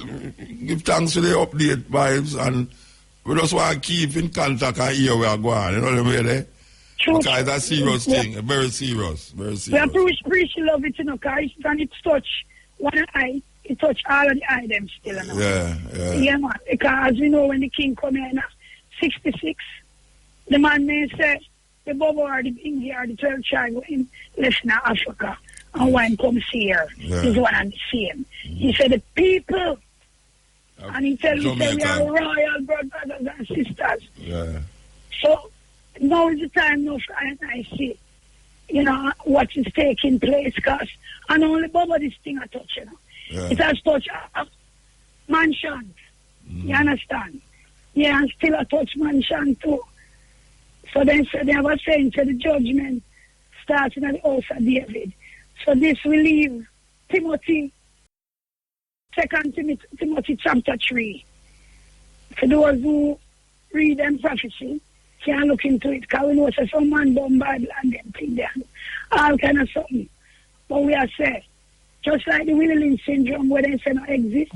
give thanks for the update, vibes, and we just want to keep in contact and hear where we going. You know what I mean? True. Because it's a serious thing, very serious. We appreciate love it, you know, because it's touch one eye, it touch all of the eye them still. You know? Yeah, man. Because we know when the king come here in 66, the man may say, the Bobo or the India or the 12 tribe in left in Africa, and one comes here, he's one and the same. He said, the people, and he tell me, say, we are royal brothers and sisters. Yeah. So, now is the time now for I see, you know, what is taking place, because and only Bobo this thing I touch, you know. Yeah. It has touched mansion. You understand? Yeah, and still I touch mansion too. So then they have a saying, so the judgment starting at the house of David. So this will leave Timothy, 2 Timothy chapter 3. For those who read them prophecy, can look into it, because we know so some man don't Bible and them thing there. All kind of something. But we are saying, just like the Willie Lynch syndrome where they say no exist,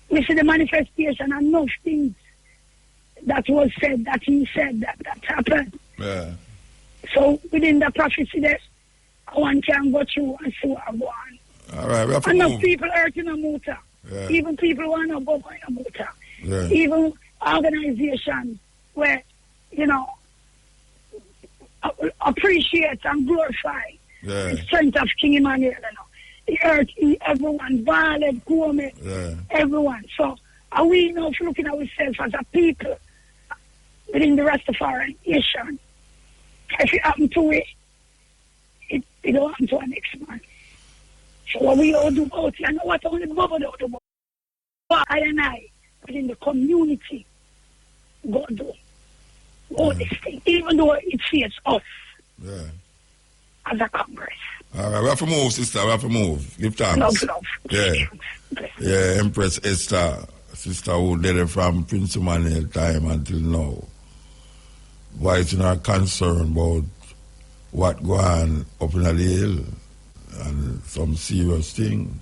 we see the manifestation and enough things that was said, that he said, that happened. Yeah. So within the prophecy there, one can go through and see what go on. All right, we have to enough move. people hurt in a motor. Yeah. Even people want to go in a motor. Yeah. Even organizations where, you know, appreciate and glorify the strength of King Emmanuel, you know. The earth, everyone, violent, Kwame, everyone. So are we now looking at ourselves as a people within the Rastafari nation? If it happen to it, it don't happen to our next man. So what we all do about it, I know what only Bobo do about what I and I within the community go do. All this thing, even though it fears us as a Congress. All right, we have to move, sister. We have to move. Give thanks. Love. Yeah, Empress Esther, sister who did it from Prince Emmanuel time until now. Voicing her concern about what go on up in the hill and some serious thing.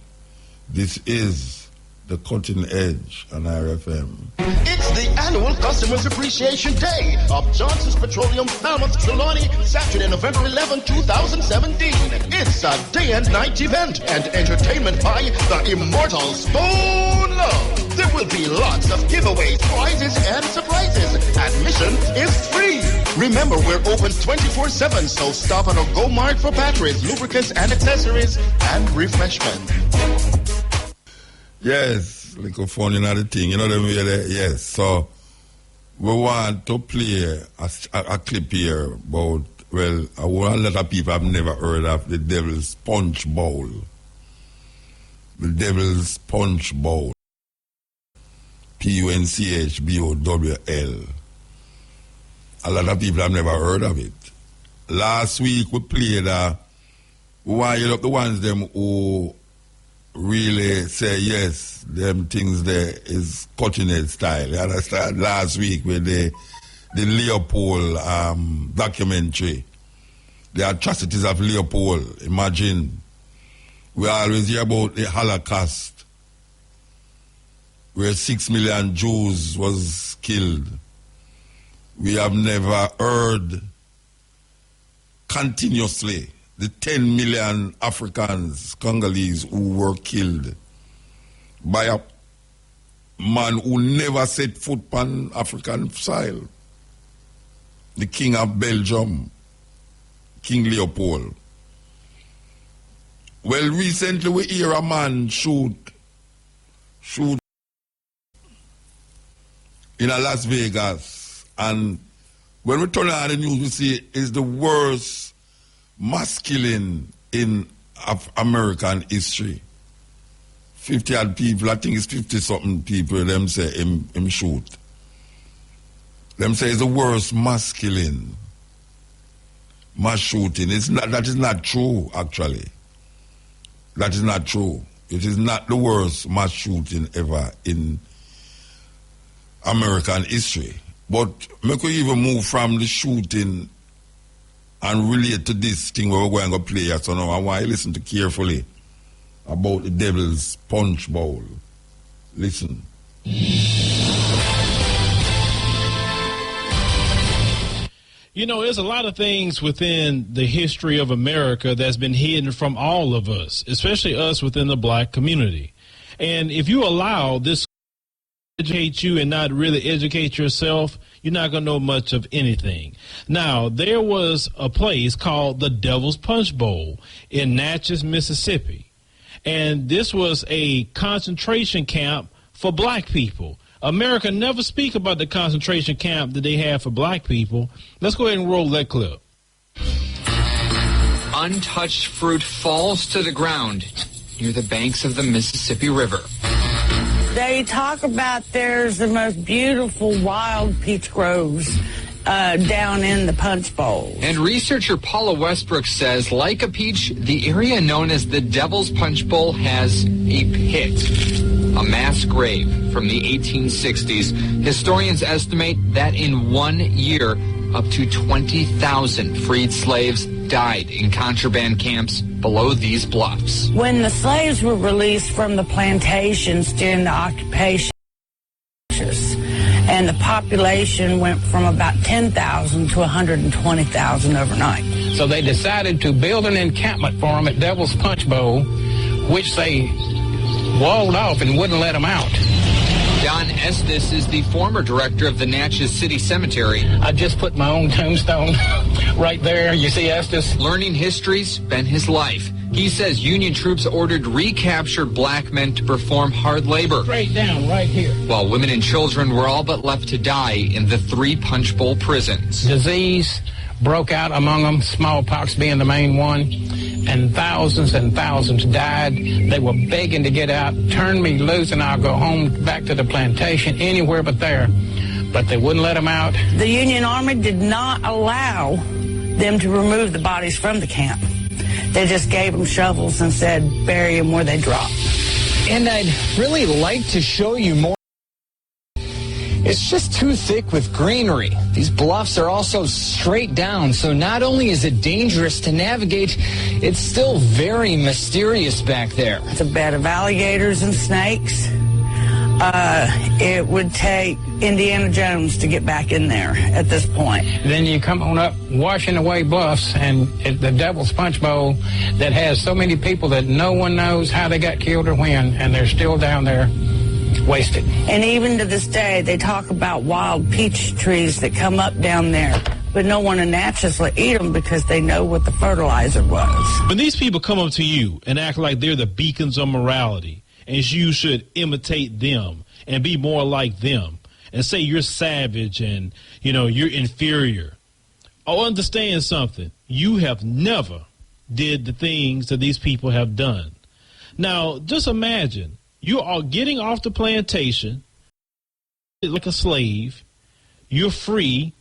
This is the Cutting Edge on RFM. It's the annual Customers Appreciation Day of Johnson's Petroleum Falmouth Trelawney, Saturday, November 11, 2017. It's a day and night event and entertainment by the immortal Stone Love. There will be lots of giveaways, prizes, and surprises. Admission is free. Remember, we're open 24/7, so stop at our Go Mart for batteries, lubricants, and accessories, and refreshment. Yes, little fun in the thing, you know what I mean? Yes, so we want to play a clip here about, well, a lot of people have never heard of the Devil's Punch Bowl. The Devil's Punch Bowl. Punchbowl. A lot of people have never heard of it. Last week we played, we wired up the ones them who really say, yes, them things there is cutting edge style. You understand? Last week with the Leopold documentary, the atrocities of Leopold. Imagine, we always hear about the Holocaust, where 6 million Jews was killed. We have never heard continuously the 10 million Africans, Congolese, who were killed by a man who never set foot on African soil. The King of Belgium, King Leopold. Well, recently we hear a man shoot in a Las Vegas, and when we turn on the news, we see it's the worst mass killing in American history. 50 odd people, I think it's 50-something people, them say him shoot. Them say it's the worst mass killing, mass shooting. That is not true, actually. That is not true. It is not the worst mass shooting ever in American history. But make we even move from the shooting and relate to this thing where we're going to play. So now I want you to listen to carefully about the Devil's Punch Bowl. Listen. You know, there's a lot of things within the history of America that's been hidden from all of us, especially us within the black community. And if you allow this to educate you and not really educate yourself, you're not going to know much of anything. Now, there was a place called the Devil's Punch Bowl in Natchez, Mississippi. And this was a concentration camp for black people. America never speak about the concentration camp that they have for black people. Let's go ahead and roll that clip. Untouched fruit falls to the ground near the banks of the Mississippi River. They talk about there's the most beautiful wild peach groves down in the Punch Bowl. And researcher Paula Westbrook says, like a peach, the area known as the Devil's Punch Bowl has a pit, a mass grave from the 1860s. Historians estimate that in 1 year, up to 20,000 freed slaves died in contraband camps below these bluffs. When the slaves were released from the plantations during the occupation, and the population went from about 10,000 to 120,000 overnight. So they decided to build an encampment for them at Devil's Punch Bowl, which they walled off and wouldn't let them out. Don Estes is the former director of the Natchez City Cemetery. I just put my own tombstone right there. You see Estes? Learning history's been his life. He says Union troops ordered recaptured black men to perform hard labor. Straight down right here. While women and children were all but left to die in the 3 Punch Bowl prisons. Disease broke out among them, smallpox being the main one, and thousands died. They were begging to get out. Turn me loose and I'll go home back to the plantation, anywhere but there. But they wouldn't let them out. The Union Army did not allow them to remove the bodies from the camp. They just gave them shovels and said, bury them where they drop. And I'd really like to show you more. It's just too thick with greenery. These bluffs are also straight down, so not only is it dangerous to navigate, it's still very mysterious back there. It's a bed of alligators and snakes. It would take Indiana Jones to get back in there at this point. Then you come on up washing away bluffs and at the Devil's Punch Bowl that has so many people that no one knows how they got killed or when, and they're still down there wasted. And even to this day, they talk about wild peach trees that come up down there, but no one in Natchez will eat them because they know what the fertilizer was. When these people come up to you and act like they're the beacons of morality, and you should imitate them and be more like them, and say you're savage and, you know, you're inferior. Oh, understand something. You have never did the things that these people have done. Now, just imagine you are getting off the plantation like a slave. You're free.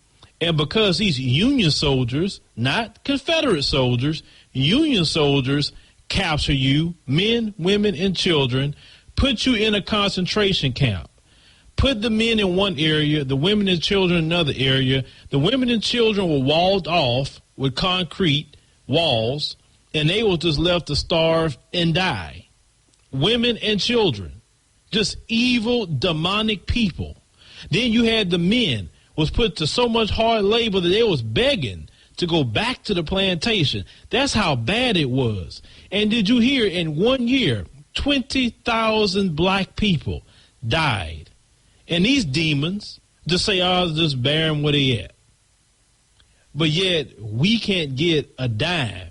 And because these Union soldiers, not Confederate soldiers, Union soldiers capture you, men, women, and children, put you in a concentration camp. Put the men in one area, the women and children in another area. The women and children were walled off with concrete walls, and they were just left to starve and die. Women and children, just evil, demonic people. Then you had the men was put to so much hard labor that they was begging to go back to the plantation. That's how bad it was. And did you hear in 1 year, 20,000 black people died. And these demons just say, oh, just bear them where they at. But yet we can't get a dime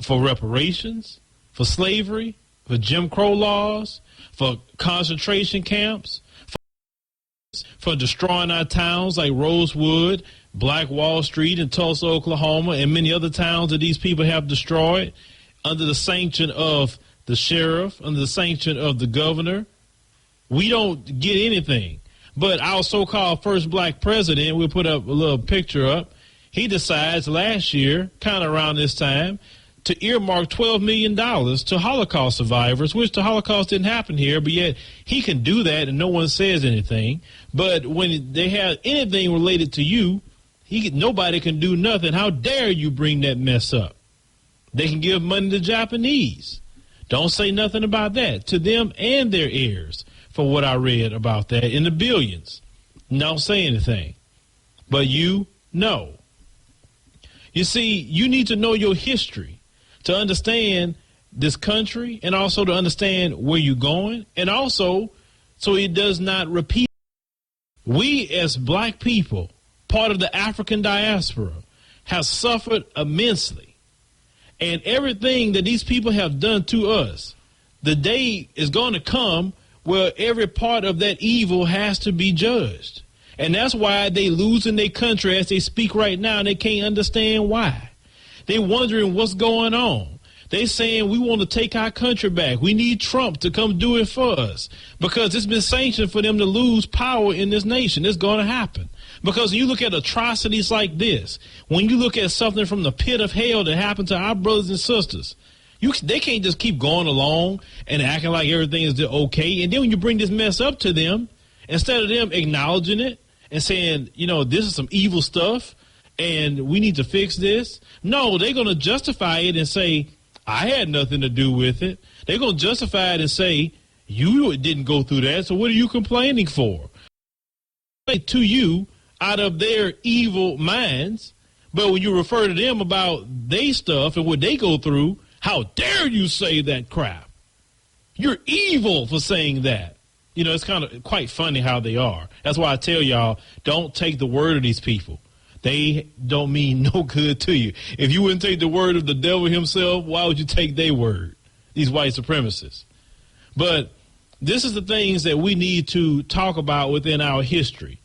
for reparations, for slavery, for Jim Crow laws, for concentration camps, for destroying our towns like Rosewood, Black Wall Street, and Tulsa, Oklahoma, and many other towns that these people have destroyed under the sanction of the sheriff, under the sanction of the governor. We don't get anything. But our so-called first black president, we'll put up a little picture up, he decides last year, kind of around this time, to earmark $12 million to Holocaust survivors, which the Holocaust didn't happen here, but yet he can do that and no one says anything. But when they have anything related to you, nobody can do nothing. How dare you bring that mess up? They can give money to Japanese. Don't say nothing about that to them and their heirs, for what I read about that, in the billions. Don't say anything. But you know. You see, you need to know your history to understand this country, and also to understand where you're going, and also so it does not repeat. We as black people, part of the African diaspora, have suffered immensely. And everything that these people have done to us, the day is going to come where every part of that evil has to be judged. And that's why they lose in their country as they speak right now, and they can't understand why. They wondering what's going on. They saying we want to take our country back. We need Trump to come do it for us because it's been sanctioned for them to lose power in this nation. It's going to happen. Because when you look at atrocities like this, when you look at something from the pit of hell that happened to our brothers and sisters, they can't just keep going along and acting like everything is okay. And then when you bring this mess up to them, instead of them acknowledging it and saying, you know, this is some evil stuff, and we need to fix this. No, they're going to justify it and say, I had nothing to do with it. They're going to justify it and say, you didn't go through that, so what are you complaining for? To you out of their evil minds, but when you refer to them about their stuff and what they go through, how dare you say that crap? You're evil for saying that. You know, it's kind of quite funny how they are. That's why I tell y'all, don't take the word of these people. They don't mean no good to you. If you wouldn't take the word of the devil himself, why would you take their word? These white supremacists. But this is the things that we need to talk about within our history.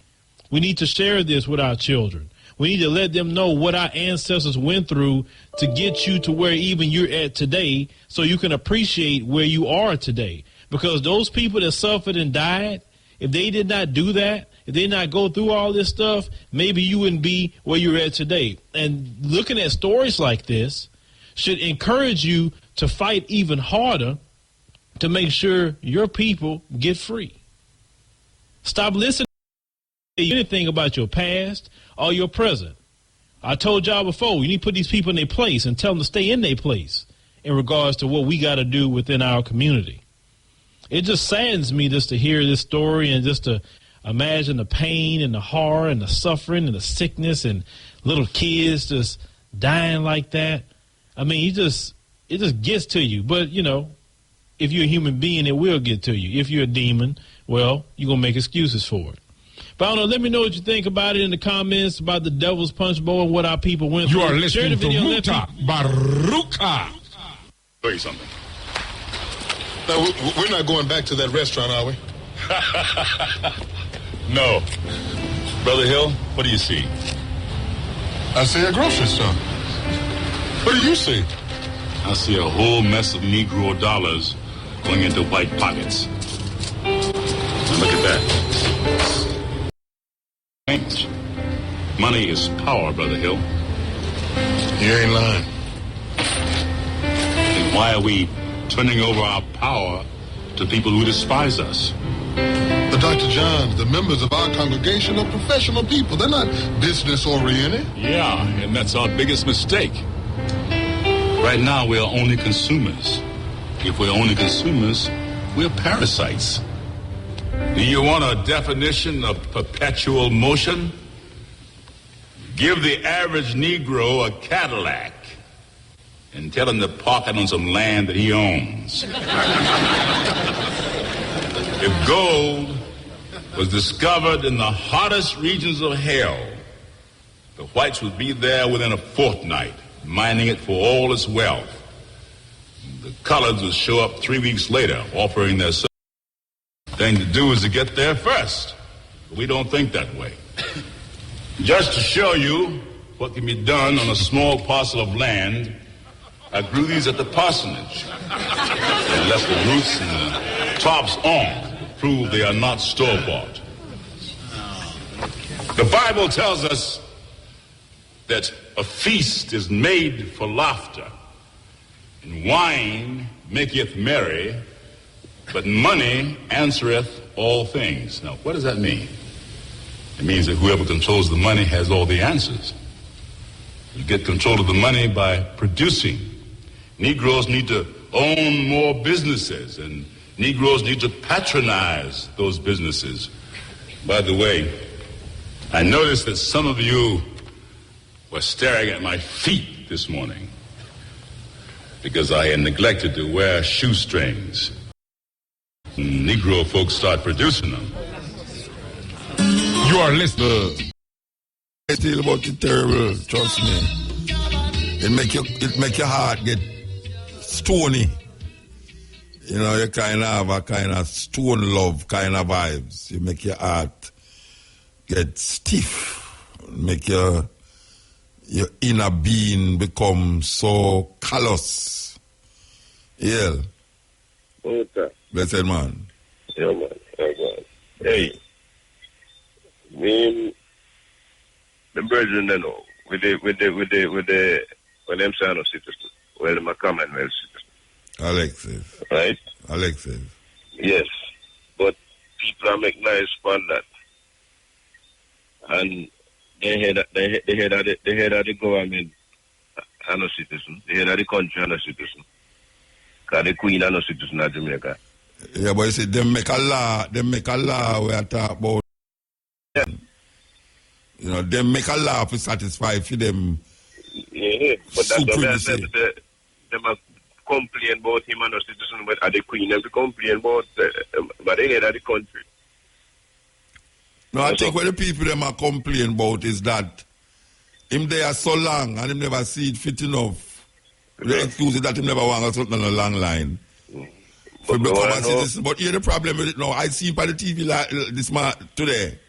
We need to share this with our children. We need to let them know what our ancestors went through to get you to where even you're at today, so you can appreciate where you are today. Because those people that suffered and died, if they did not do that, if they did not go through all this stuff, maybe you wouldn't be where you're at today. And looking at stories like this should encourage you to fight even harder to make sure your people get free. Stop listening to anything about your past or your present. I told y'all before, you need to put these people in their place and tell them to stay in their place in regards to what we got to do within our community. It just saddens me just to hear this story and just to imagine the pain and the horror and the suffering and the sickness and little kids just dying like that. I mean, it just gets to you. But, you know, if you're a human being, it will get to you. If you're a demon, well, you're going to make excuses for it. But I don't know, let me know what you think about it in the comments about the Devil's Punch Bowl and what our people went through. You are listening to Mutabaruka. Tell you something. Now, we're not going back to that restaurant, are we? No. Brother Hill, what do you see? I see a grocery store. What do you see? I see a whole mess of Negro dollars going into white pockets. Now look at that. Money is power, Brother Hill. You ain't lying. Think Why are we turning over our power to people who despise us? But Dr. John, the members of our congregation are professional people. They're not business-oriented. Yeah, and that's our biggest mistake. Right now, we are only consumers. If we're only consumers, we're parasites. Do you want a definition of perpetual motion? Give the average Negro a Cadillac and tell him to park it on some land that he owns. If gold was discovered in the hottest regions of hell, the whites would be there within a fortnight, mining it for all its wealth. The coloreds would show up 3 weeks later, offering their service. The thing to do is to get there first. But we don't think that way. Just to show you what can be done on a small parcel of land, I grew these at the parsonage. And left the roots and the tops on to prove they are not store-bought. The Bible tells us that a feast is made for laughter, and wine maketh merry, but money answereth all things. Now, what does that mean? It means that whoever controls the money has all the answers. You get control of the money by producing. Negroes need to own more businesses, and Negroes need to patronize those businesses. By the way, I noticed that some of you were staring at my feet this morning because I had neglected to wear shoestrings. Negro folks start producing them. You are listening. I tell about the terrible, trust me. It make your heart get stony. You know, you kind of have a kind of stone love kind of vibes. You make your heart get stiff. Make your inner being become so callous. Yeah. What's that? Blessed man. Yeah, man. Hey. Me, the brethren, you know, with the when them sign of citizens, well, them a Commonwealth citizen. Alexis. Right? Alexis. Yes. But people are making nice fun that. And they head of the government and a citizen. The head of the country and a citizen. Because the queen and a citizen of Jamaica. Yeah, but you see, they make a law where I talk about. Yeah. You know, they make a law to satisfy for them. Yeah, but that's what I said. Supremacy. They must complain about him and a citizen, but are the queen and to complain about but the head of the country. No, I think what the people them are complaining about is that him there so long and him never see it fit enough. The excuse is that him never want something on a long line. For become a citizen. But here the problem with it now, I see by the TV this man today.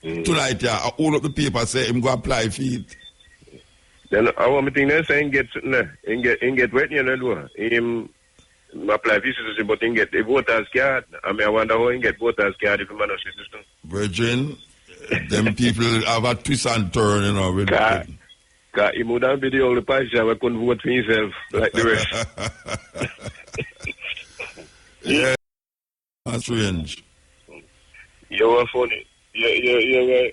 Tonight, yeah, all of the paper say him go apply for it. Then I want me think they say get something there. He get wet in the door. Him apply for citizenship, but he get the voter's card. I mean, I wonder how he get voter's card if he's not a citizen. Virgin, them people have a twist and turn, you know. Because he wouldn't be the only person who couldn't vote for himself like the rest. Yeah, that's strange. You were funny. You hit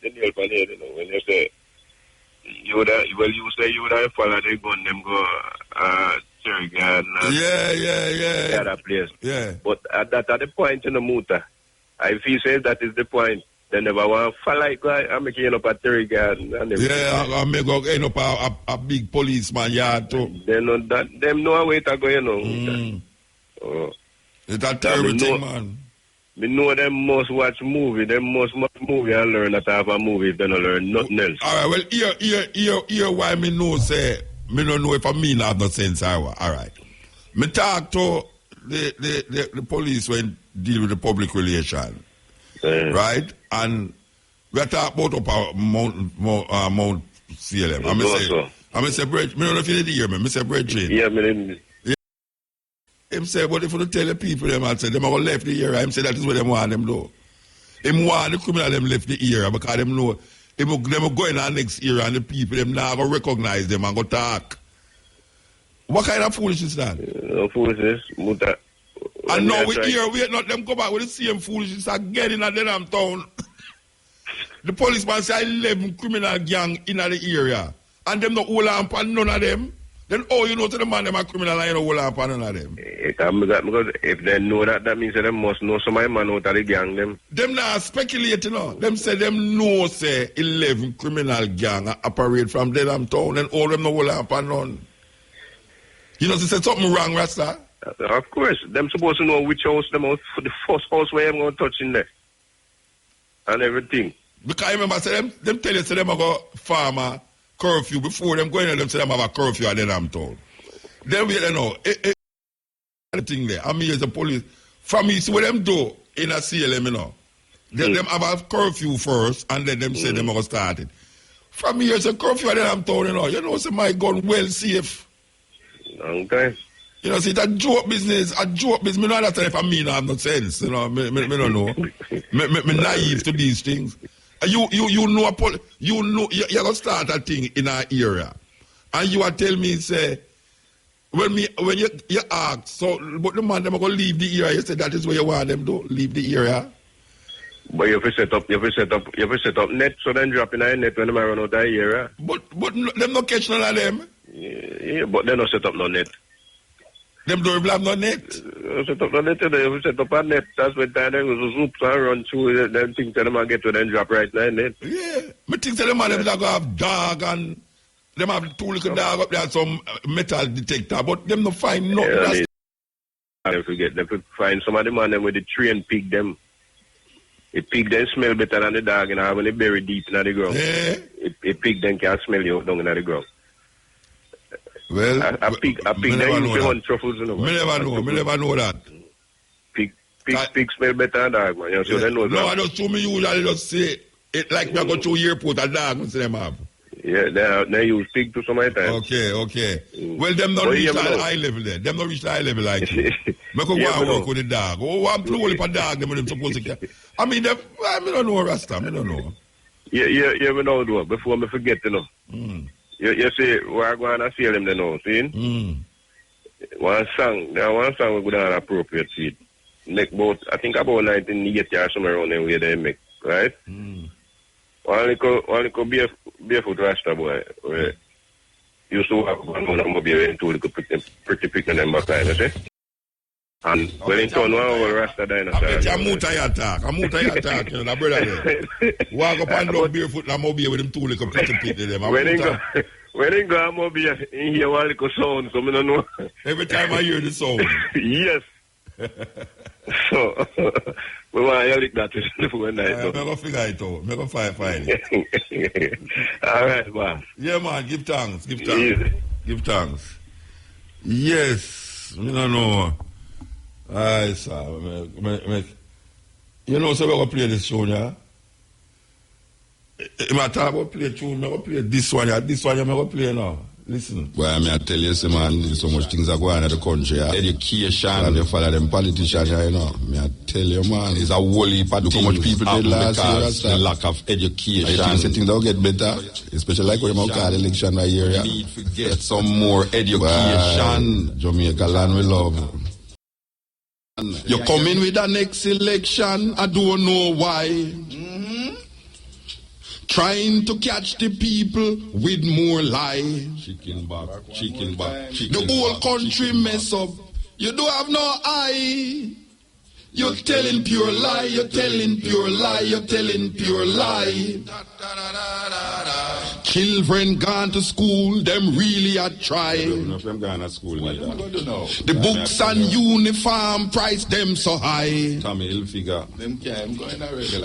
the nail on the head, you know, when you say, you say you would have followed the gun, them go, Cherry Garden. Yeah. Other place. Yeah. But at the point in the Muta, I feel say that is the point. They never want to follow it, I'm making up a Cherry Garden. Yeah, I may go end up a big policeman yard too. They know that, them know a way to go, you know. Oh. It's a terrible thing, man. Me know them must watch movie. Them must watch movie and learn that I have a movie if they don't learn nothing else. All right, well, here why me know say, me don't know if I mean have no sense. All right. Me talk to the police when deal with the public relation, right? And we talk about up Mount CLM. I'm say, Bridge, me don't know if you did hear me. Me say, Bridge. Yeah, me didn't. Him say, but if you don't tell the people, them I say, them are going to left the area. Him say, that is what them want them do. Him want the criminal them left the area because them know, them go in our next area and the people, them now go recognize them and go talk. What kind of foolishness is that? Foolishness. And now we hear, wait, not them go back with the same foolishness again in the damn town. The policeman say 11 criminal gang in the area. And them not hold on for none of them. Then you know to the man them are criminal and you don't hold on for none of them. Because if they know that, that means that they must know some man out of the gang them. Them not speculate, you know. Them say them know say 11 criminal gang operate from the damn town and all them not hold on for none. You know, they said something wrong, Rasta? Of course. Them supposed to know which house them out for the first house where I'm going to touch in there. And everything. Because I remember say them tell you say them have a farmer curfew before them going in them say them have a curfew at the damn town. Then we know thing there. I mean as the police from me see what them do in a CLM, you know. Them have a curfew first and then them say them have started. From me as a curfew at the damn town, you know. You know, say my gun well safe. Okay. You know, see, it's a joke business. Me don't understand if I mean I have no sense. You know, me don't know. me naive to these things. You know you're gonna start a thing in our area, and you are tell me say when you ask so, but the man them gonna leave the area. You say that is where you want them to leave the area. But you have to set up net so then drop in a net when them run out of the area. But them not catch none of them. Yeah, but they not set up no net. Them don't have no net. Set up no net, they set up a net. That's when time they go zoop and run through them things that them get to then drop right now in net. Yeah. Me think that them man them go have dog and them have two little dog up there and some metal detector, but them no find nothing. They forget, they find some of the man them with the train pig them. A pig then smell better than the dog, you know, when they bury deep in the ground. Yeah. A pig then can smell you down in the ground. Well, a pig then you hunt truffles, you know. Me never know that. Pig smell better than dog, man. You know, so they know that. No, I just me usually just say it like me I go to airport a dog and say them have. Yeah, they use pig to some time. Okay. Well, them not reach that high level there. Them not reach that high level like you. Me go and work with the dog. Oh, I'm too old for dog. Them supposed to get. I mean, I don't know, Rasta. I don't know. Yeah, we know though. Before me forget, you know. You see, we're going to see them, you know, see? One song we go down appropriate seed. Make about, I think about 1980 or somewhere around there where they make, right? One little barefoot Rasta boy, where used to have one automobile and two little pretty picking them back, you see? And Wellington, one over Rasta dinosaur. I bet you I'm attack, you know, that brother there. Walk up and down barefoot and mobile with them two little pretty picking them. When they go I'm mobile, in here one little sound, so I don't know. Every time I hear the sound. Yes. So, we want to lick that one night. I'm going to figure it out. I'm going to find it. All right, man. Yeah, man. Give thanks. Give thanks. Yes. I don't know. Alright, sir. You know, so we're going to play this tune, yeah? If I talk about play tune, I'm going to play this one, yeah? This one, I'm going to play now. Listen. Well, I tell you, man, so much things are going on in the country. Yeah? Education, and you follow them politicians, you know. I tell you, man, it's a whole heap of things. Look how much people did last year. The lack of education. I think things will get better, especially like when you call the election right here. Yeah? Need to get some more education. Well, Jamaica land we love. You come in with the next election, I don't know why. Trying to catch the people with more lie. Chicken back. The whole country mess up. You don't have no eye. You're telling pure lie. You're telling pure lie. Children gone to school, them really a try. The books and uniform price them so high. Tommy figure.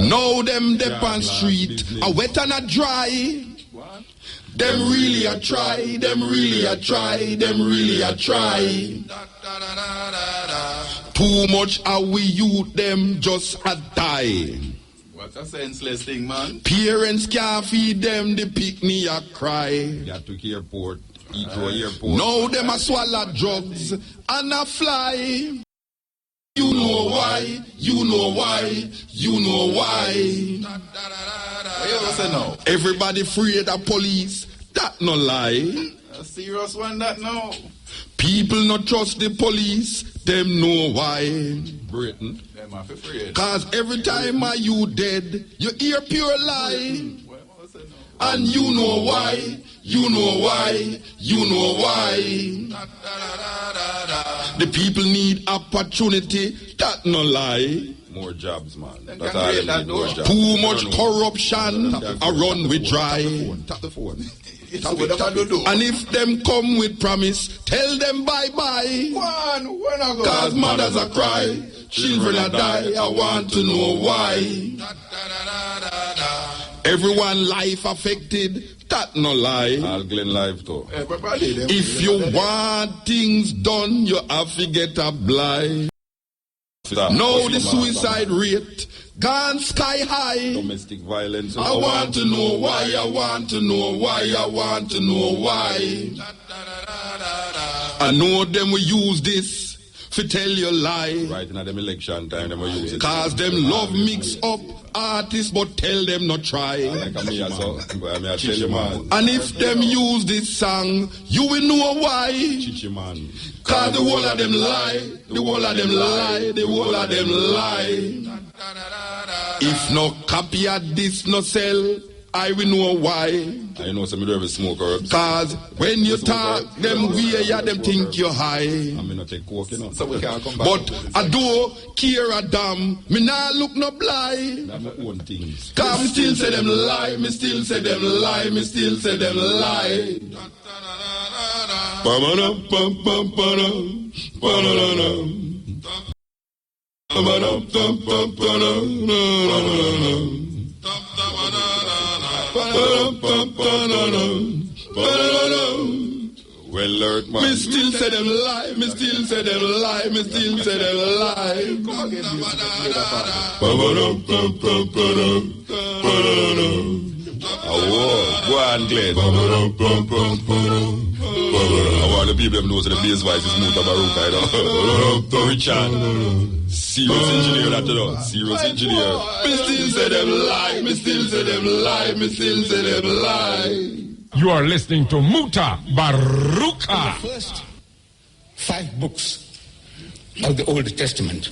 Now them dep on street, a wet and a dry. Them really a try. Too much are we youth them just a die. What's a senseless thing, man? Parents can't feed them, the picnic a cry. Got to airport, airport. Now them a swallow drugs and a fly. You know why. What you say now? Everybody afraid of police, that no lie. A serious one that now. People not trust the police, them know why. Britain, them are afraid. Cause every time you dead, you hear pure lie. And you know why, you know why, you know why. The people need opportunity, that no lie. More jobs, man. That's all they need, more jobs. Too much corruption, a run with dry. Tap the phone. And if them come with promise, tell them bye-bye. Cause mothers are cry, children are die, I want to know why. Everyone life affected, that no lie. All Glen life too. If you want things done, you have to get a blind. Now the suicide rate gone sky high. Domestic violence. I want to know why, I want to know why, I want to know why. I know them will use this to tell you lie. Right in them election time, them will use it. Cause them love mix up artists, but tell them not try. I tell you, man. And if them use this song, you will know why. Man. Cause the whole of them lie, the whole of them lie, the whole of them lie. If no copy of this no sell, I will know why. I know some of smoke herbs. Cause when you talk, them way ya them think you're high. I mean, not take coke, you know. So we can't come back. But I do care a damn. Me nah look no blind. That's my own things. Cause me still say them lie. Me still say them lie. Me still say them lie. Well learned, man. Me still say them lie, me still say them lie, me still say them lie. Go on, Glenn. I want the people to know that the bass voice is Mutabaruka, you know. Richard. Serious engineer, that you know. Serious engineer. Me still say them lie, me still say them lie, me still say them lie. You are listening to Mutabaruka. The first 5 books of the Old Testament: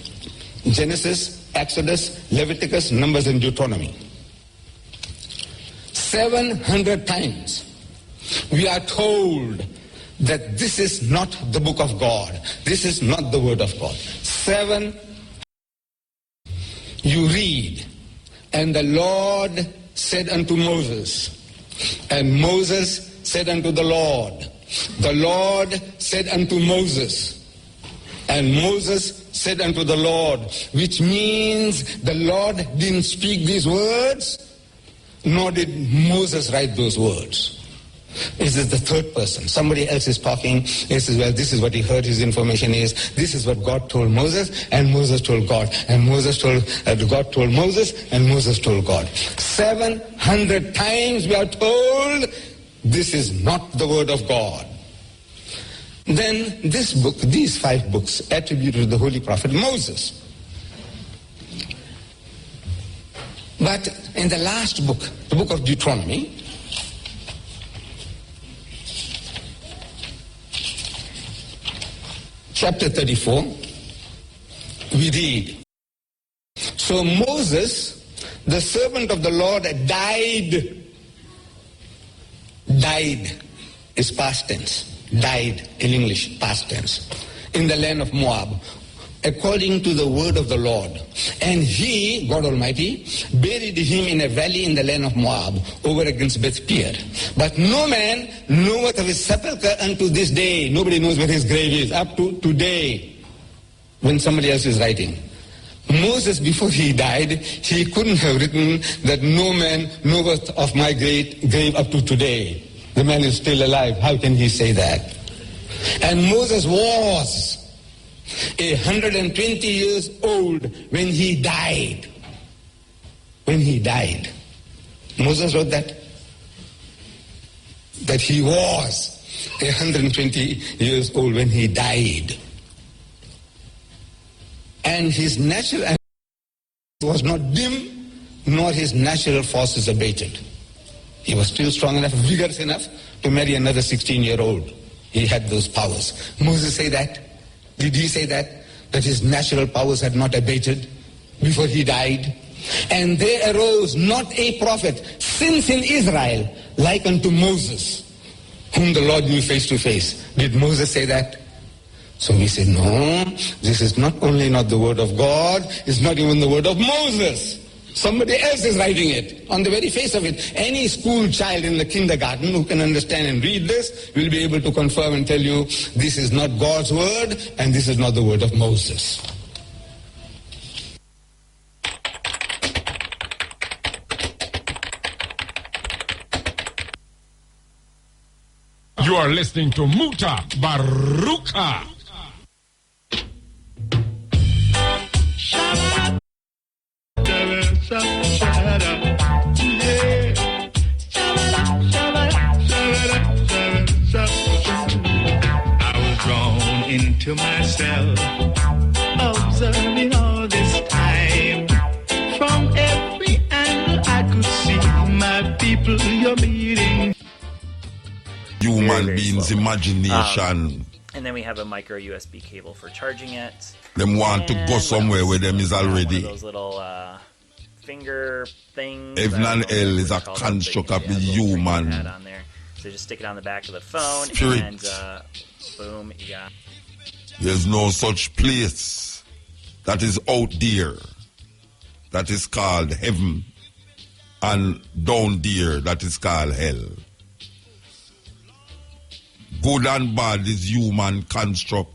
Genesis, Exodus, Leviticus, Numbers, and Deuteronomy. 700 times we are told that this is not the book of God. This is not the word of God. 7. You read, and the Lord said unto Moses, and Moses said unto the Lord said unto Moses, and Moses said unto the Lord, which means the Lord didn't speak these words, nor did Moses write those words. This is the third person. Somebody else is talking. This is, well, this is what he heard, his information is. This is what God told Moses, and Moses told God. And Moses told, God told Moses, and Moses told God. 700 times we are told this is not the word of God. Then this book, these 5 books, attributed to the holy prophet Moses. But in the last book, the book of Deuteronomy, chapter 34, we read, so Moses, the servant of the Lord, died. Died is past tense. Died in English, past tense. In the land of Moab, according to the word of the Lord. And he, God Almighty, buried him in a valley in the land of Moab, over against Beth-peor. But no man knoweth of his sepulchre unto this day. Nobody knows where his grave is, up to today, when somebody else is writing. Moses, before he died, he couldn't have written that no man knoweth of my great grave up to today. The man is still alive. How can he say that? And Moses was 120 years old when he died. When he died. Moses wrote that he was 120 years old when he died. And his natural was not dim, nor his natural forces abated. He was still strong enough, vigorous enough to marry another 16-year-old. he had those powers. Moses say that? Did he say that? That his natural powers had not abated before he died? And there arose not a prophet since in Israel like unto Moses, whom the Lord knew face to face. Did Moses say that? So we say, no, this is not only not the word of God, it's not even the word of Moses. Somebody else is writing it on the very face of it. Any school child in the kindergarten who can understand and read this will be able to confirm and tell you this is not God's word and this is not the word of Moses. You are listening to Mutabaruka. I was drawn into myself, observing all this time. From every angle I could see my people you're meeting. Human beings' imagination. And then we have a micro USB cable for charging it. Them want to go somewhere where them is already. Those little finger things. Evelyn L is a construct of the human. On there. So just stick it on the back of the phone Spirit. and boom, you got. There's no such place that is out there that is called heaven, and down there that is called hell. Good and bad is human construct.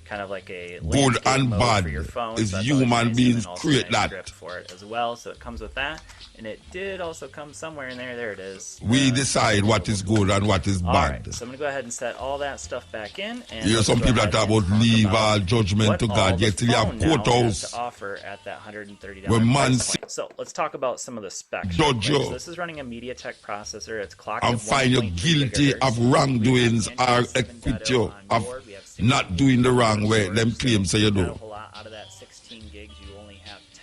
Kind of like a good and bad for your phone, is so human beings create that. Script for it as well, so it comes with that, and it did also come somewhere in there. There it is. We decide what is good and what is bad. Right, so I'm gonna go ahead and set all that stuff back in. And you know, some people that talk about leave all judgment to God, yet you have courthouse. To offer at that $130 when man price point. So let's talk about some of the specs. Judge you. So this is running a MediaTek processor. It's clocked and at find you guilty of wrongdoings or acquit you of not doing the wrong way. Them claims say you do.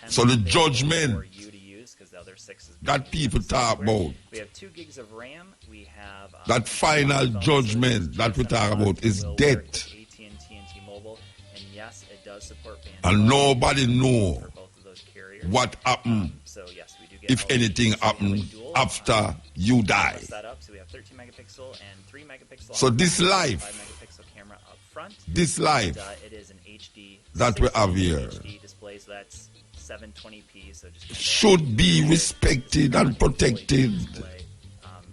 So the judgment that people talk about, we have 2 gigs of RAM. We have that final judgment that we talk about is dead. AT&T and T-Mobile, and yes, it does support band. And nobody know what happened, so yes, we do get if anything happened after you die. So we have 13 megapixel and 3 megapixel. So this life, 5 megapixel camera up front. This life it is an HD that we have here HD display, so that's 720p. So just should be respected and protected,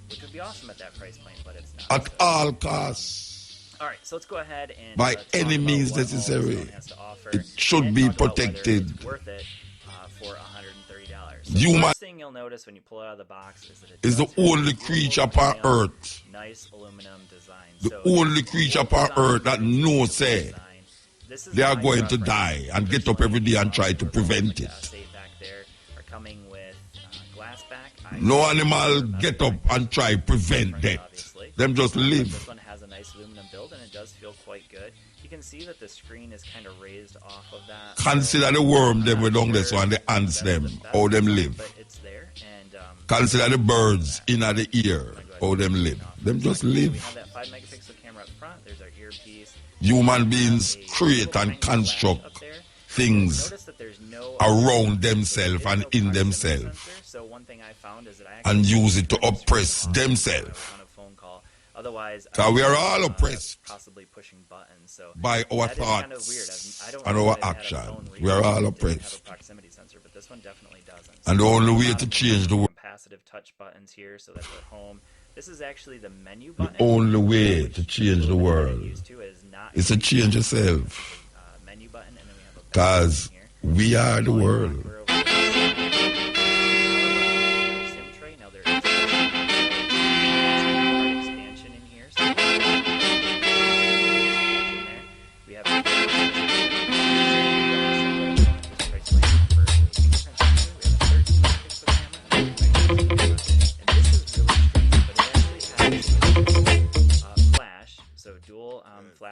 which would be awesome at that price point, but it's not. At all costs. All right, so let's go ahead and by any means necessary. It should be protected. It's worth it for $130. So Human the first thing you'll notice when you pull it out of the box is that it is the only creature upon earth. Nice aluminum design. The only creature upon earth that knows say they are going to die and get up every day and try to prevent it. No animal get up and try prevent death. Them just live. This one has a nice aluminum build and it does feel quite good. You can see that the screen is kind of raised off of that. Consider the worm them with down there and the ants them, how them live. Consider the birds in the ear, how them live. Them just live. We have that 5 megapixel camera up front. There's our earpiece. Human beings create and construct things around themselves and in themselves, and use it to oppress themselves. Otherwise, we are all oppressed possibly pushing buttons. So by our thoughts and our actions. We are all oppressed. Proximity sensor, but this one definitely doesn't. And the only way to change the world. Capacitive touch buttons here, so that's our home. This is actually the menu button. The only way to change the world is to change yourself. Menu button, and then we have a because we are the world.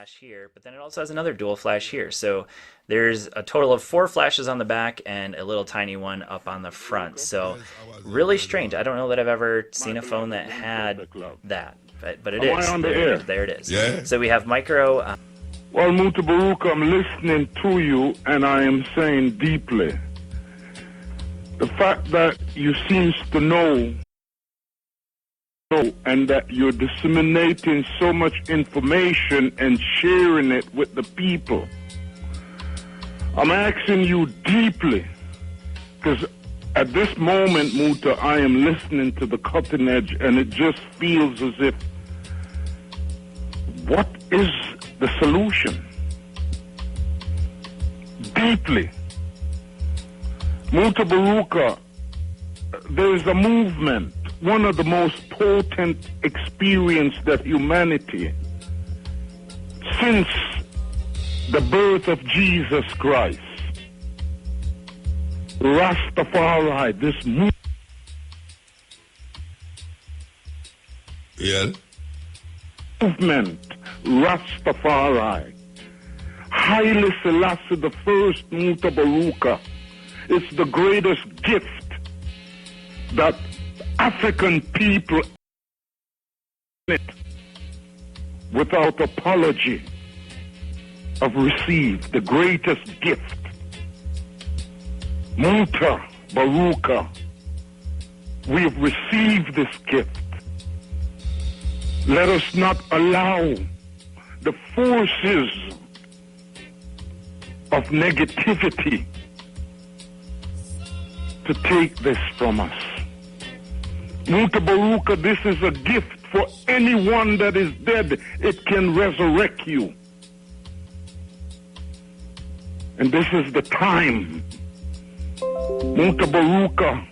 flash here, but then it also has another dual flash here. So there's a total of 4 flashes on the back and a little tiny one up on the front. So really strange. I don't know that I've ever seen a phone that had that but it Am is. I on the there, air? there it is. Yeah. So we have Micro. Well, Mutabaruka, I'm listening to you, and I am saying deeply. The fact that you seems to know, and that you're disseminating so much information and sharing it with the people. I'm asking you deeply, because at this moment, Muta, I am listening to the cutting edge, and it just feels as if, what is the solution? Deeply. Mutabaruka, there is a movement, one of the most potent experience that humanity, since the birth of Jesus Christ, Rastafari, this movement. Yeah. Movement, Rastafari, Haile Selassie the first, Mutabaruka. It's the greatest gift that African people without apology have received. The greatest gift. Mutabaruka. We have received this gift. Let us not allow the forces of negativity to take this from us. Mutabaruka, this is a gift for anyone that is dead. It can resurrect you. And this is the time. Mutabaruka,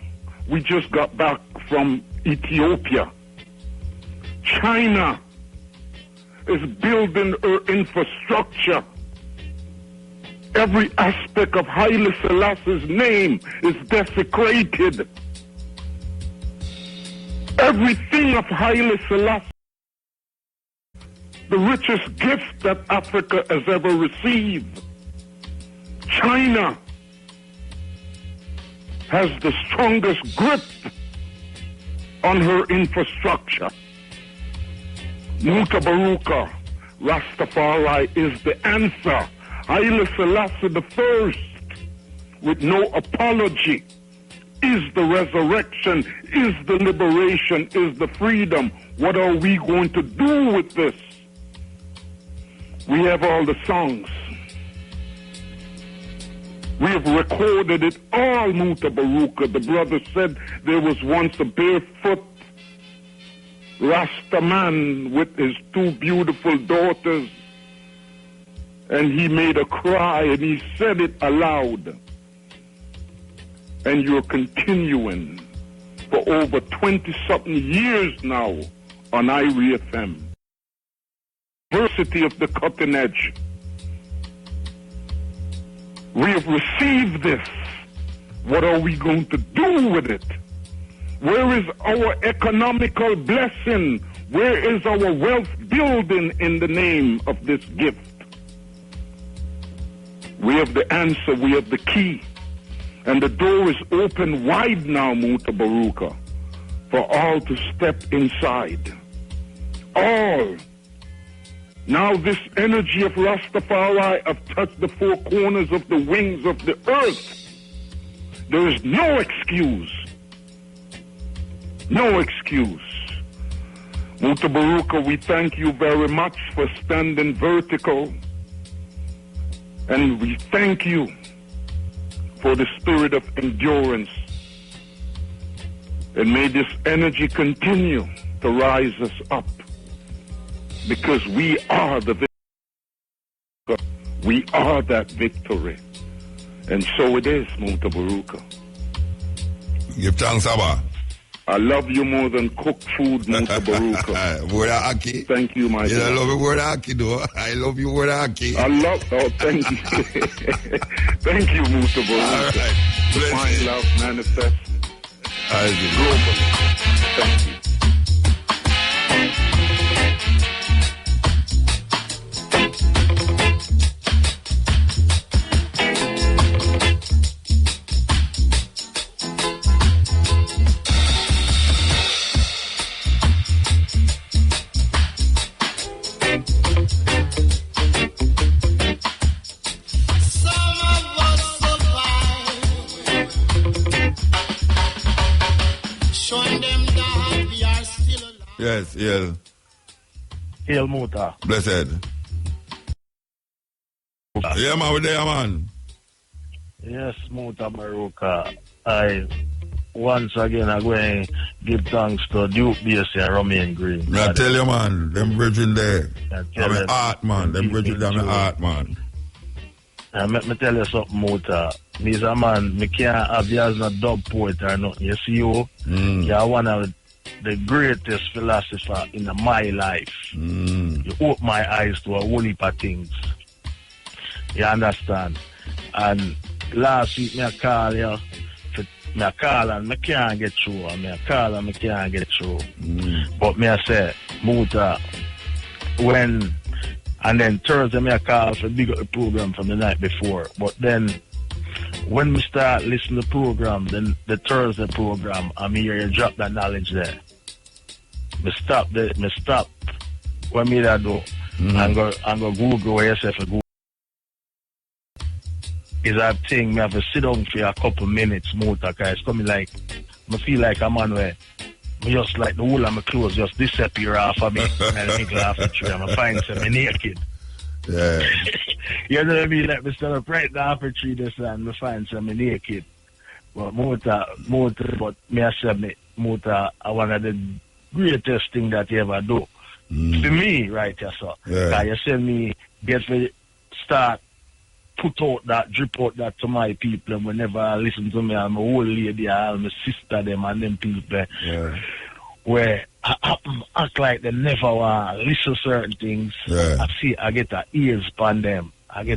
we just got back from Ethiopia. China is building her infrastructure. Every aspect of Haile Selassie's name is desecrated. Everything of Haile Selassie, the richest gift that Africa has ever received. China has the strongest grip on her infrastructure. Mutabaruka, Rastafari is the answer. Haile Selassie the first, with no apology, is the resurrection, is the liberation, is the freedom. What are we going to do with this? We have all the songs. We have recorded it all, Mutabaruka. The brother said there was once a barefoot Rasta man with his two beautiful daughters, and he made a cry, and he said it aloud. And you're continuing for over 20-something years now on IRI FM. Diversity of the cutting edge. We have received this. What are we going to do with it? Where is our economical blessing? Where is our wealth building in the name of this gift? We have the answer, we have the key. And the door is open wide now, Mutabaruka, for all to step inside. All. Now this energy of Rastafari have touched the four corners of the wings of the earth. There is no excuse. No excuse. Mutabaruka, we thank you very much for standing vertical. And we thank you for the spirit of endurance. And may this energy continue to rise us up. Because we are the victor. We are that victory. And so it is, Mutabaruka. Give thanks, Abba. I love you more than cooked food, Mutabaruka. Word Aki. Thank you, my friend. I love you, Word Aki, though. I love you, Word Aki. Thank you. Thank you, Mutabaruka. All right. Divine love manifest globally. Thank you. Yes, Hail. Hail Muta. Blessed. Yeah, man, we're there, man. Yes, Mutabaruka. I once again I'm going to give thanks to Duke Basie and Romain Green. I tell you, man, them bridging there. I'm an art, man. Them bridging there, I'm an art, man. And let me tell you something, Muta. Me's a man, me can't have you as a dub poet or nothing. You see you? You're one of the greatest philosophers in my life. You open my eyes to a whole heap of things. You understand? And last week, me call you. Me call and me can't get through. Me call and me can't get through. But me I say, Muta, when... And then Thursday, me I call for big up the program from the night before. But then, when we start listening to the program, then the Thursday program, I'm here, you drop that knowledge there. Me stop. What me that do? And go Google where yourself a Google. Is that thing, me have to sit down for a couple minutes, Muta, because it's coming like, I feel like a man where, me just like the whole of my clothes just disappear off of me and I think off the tree and I find some naked. Yeah. You know what I mean? Like me stand up right now off the tree this and I find some naked. But Muta, but me I say Muta are one of the greatest thing that you ever do. For me, right here, so. Yeah. You send me get ready, start put out that, drip out that to my people, and whenever I listen to me, I'm a old lady, I'm a sister, them and them people, where I act like they never want to listen to certain things. Yeah. I get the ears upon them. You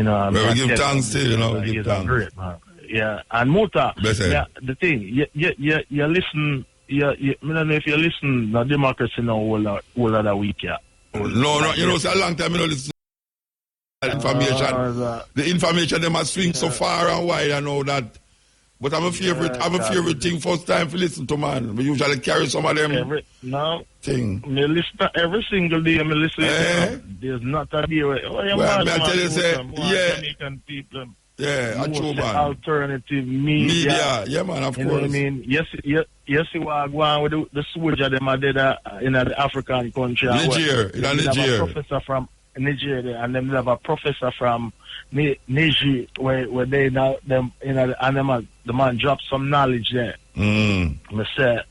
know, well, we give thanks to you, know, we give thanks. Great, man. Yeah, and Muta, yeah, the thing, you listen, I don't know if you listen to Democracy now all other week, yeah. No, you know, it's a long time, you know, listen. Information. The information they must swing so far and wide and all that. But I'm a favorite thing first time to listen to, man. We usually carry some of them thing. Me listen to every single day. Me listen. There's not a day where I tell you, say, Jamaican people. Yeah, a true man. Alternative media. Yeah, man, of you course. Know what I mean? Yes, see what I go on with the soldier them I did in the African country. Niger. A professor from Nigeria, and them have a professor from Niger where they now them and them the man dropped some knowledge there. Me say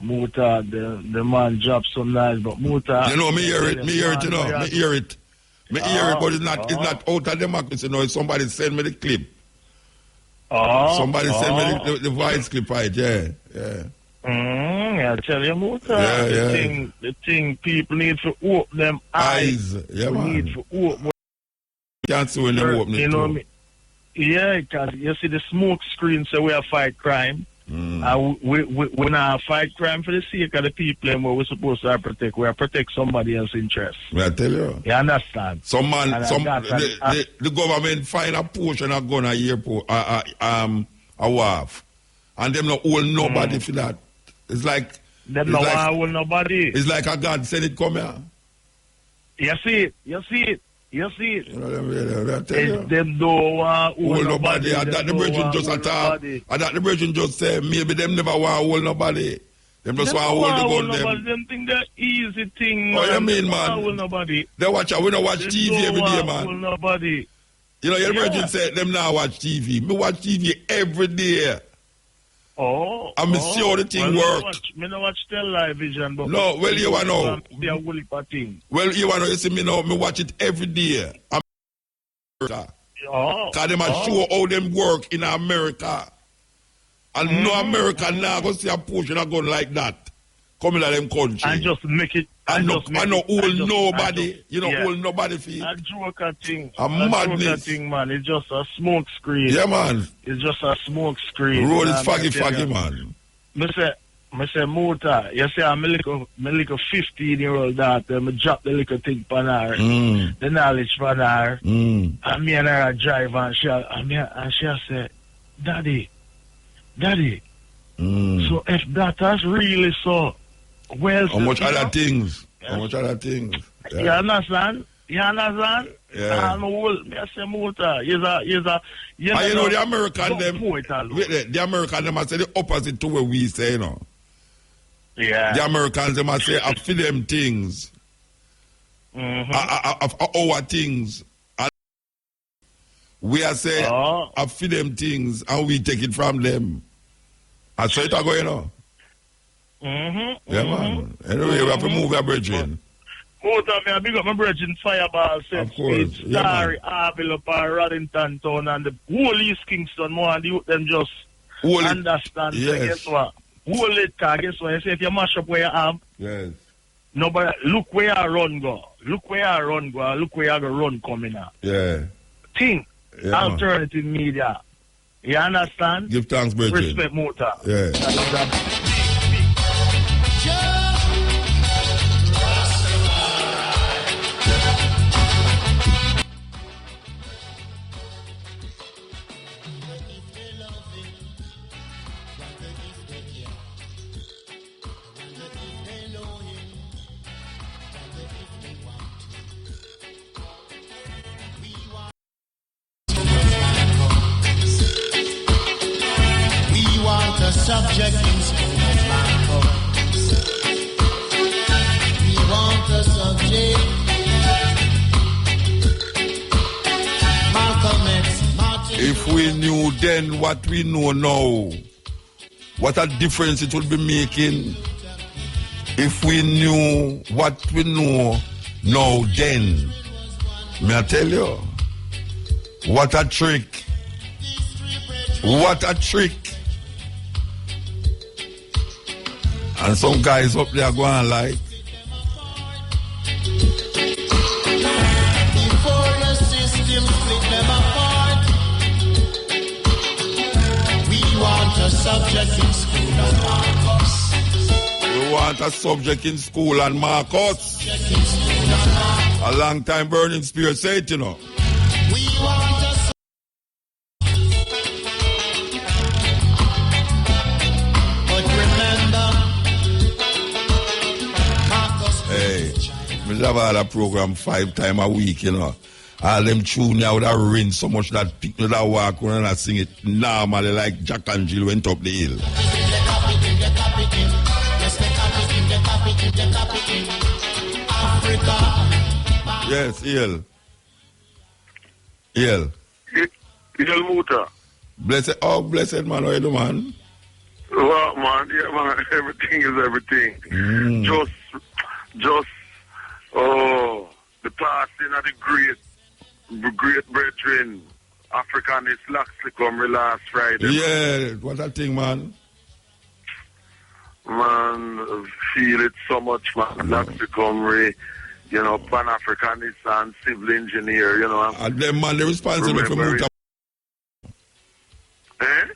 Muta the man dropped some knowledge, but Muta, you know, me hear it, you know, me hear it, but it's not out of democracy. You know, somebody send me the clip. Somebody send me the voice clip, right? Yeah. I tell you, Muta, the thing people need to open them eyes. Yeah, man. Need to open. Can't see when they open it. You know what I mean? Yeah, because you see the smoke screen say we fight crime. We not fight crime for the sake of the people and what we're supposed to protect. We protect somebody else's interest. I tell you. You understand? The government find a portion of gun at airport, a wharf, and them not hold nobody for that. It's like them not hold nobody. It's like a God send it come here. You see it. You know, them don't want to hold nobody. And that the Virgin just attack. And that the Virgin just say maybe them never want to hold nobody. Them just want to hold the gun. Them think that easy thing. Oh, you mean, man? Hold nobody. We don't watch TV every day, man. Hold nobody. You know, your Virgin said them now watch TV. Me watch TV every day. And see how the thing work. Me not watch television, but no, well, you want to know. Well, you want to know, you see me now, me watch it every day. Because them show how them work in America. And no American now go see a portion of gun like that coming out of them country. And just make it. I know hold nobody. You know, hold nobody for it. A joker thing. A madness thing, man. It's just a smoke screen. Yeah, man. It's just a smoke screen. Road is foggy, man. I say, Muta, you see, I'm a little 15-year-old daughter. I drop the little thing on her, the knowledge on her. And me and her drive, and she say, Daddy. So if that is really so, well, how much other things? Yeah. You understand? Yeah. I say, Muta, you know the American them. The American them I say the opposite to what we say, you know. Yeah. The Americans, they must say, I feel them things. Our things. And we are saying, I feel them things, and we take it from them. I saw it going on. Yeah, man. Anyway, we have to move our brethren. I big up my brethren, Fireball, St. Speed, Starry, Arville, up Roddington Town, and the whole East Kingston, more, and the youth them just understand. Yes. So guess what? Whole it, guess what? You say if you mash up where you am, yes. Nobody, look where I run go. Look where I run go. Look where I go run coming out. Yeah. Think. Yeah, alternative media. You understand? Give thanks, brethren. Respect motor. Yeah. Subject in school, we want a subject. Malcolm X, Martin. If we knew then what we know now, what a difference it would be making. If we knew what we know now then, may I tell you, what a trick. What a trick. And some guys up there going like, Before your system split them apart, we want a subject in school and Marcus. we want a subject in school and Marcus. A long time burning spirit say it, you know. We want a We have all a program 5 times a week, you know. All them tune now would have rinse so much that people that walk around and sing it normally like Jack and Jill went up the hill. Yes, Hill. Hill. Hill Muta. Blessed man, how you do, man? Well, man, yeah, man, everything is everything. Just the passing of the great brethren, Africanist Laxley Comrie last Friday. Yeah, what a thing, man. Man, feel it so much, man. Laxley Comrie, you know, Pan-Africanist and civil engineer, you know. And them man, they're responsible for Mutabaruka.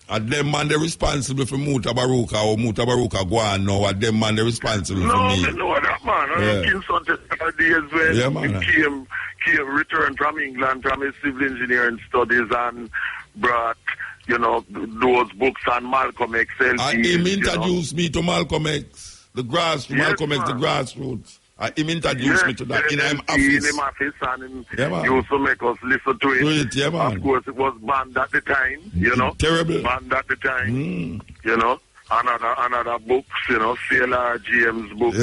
And them man, they're responsible for Mutabaruka or Mutabaruka go on now. And them man, they're responsible for me. No, know that, man. I think something days when he came returned from England from his civil engineering studies and brought, you know, those books on Malcolm X. And him introduced me to Malcolm X, the grassroots, Malcolm X, the grassroots. Him introduced me to that in his office. And him used to make us listen to it. Yeah, man. Of course, it was banned at the time, you know. Terrible. Banned at the time, you know. Another books, you know, CLR James books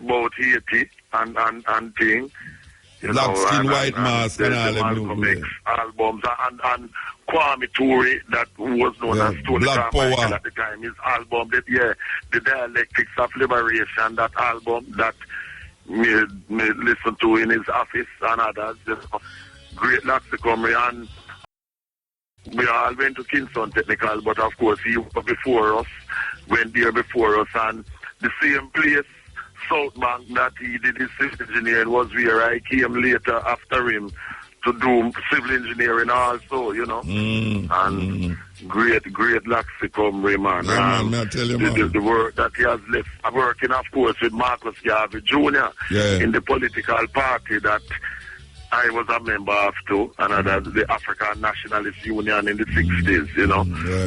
about Haiti and thing. Black Skin, White Mask, and all them Malcolm X albums and Kwame Ture, that was known as Tony Black Power at the time. His album, the Dialectics of Liberation, that album that me listen to in his office and others. You know, great Laxicomry, and we all went to Kingston Technical, but of course he was before us, went there before us, and the same place, South Bank, that he did his civil engineering was where I came later after him to do civil engineering also, you know. And great Laxicomry, man. Man, I tell you, man. The work that he has left, working, of course, with Marcus Garvey Jr. In the political party that I was a member of too, and the African Nationalist Union in the 60s, you know.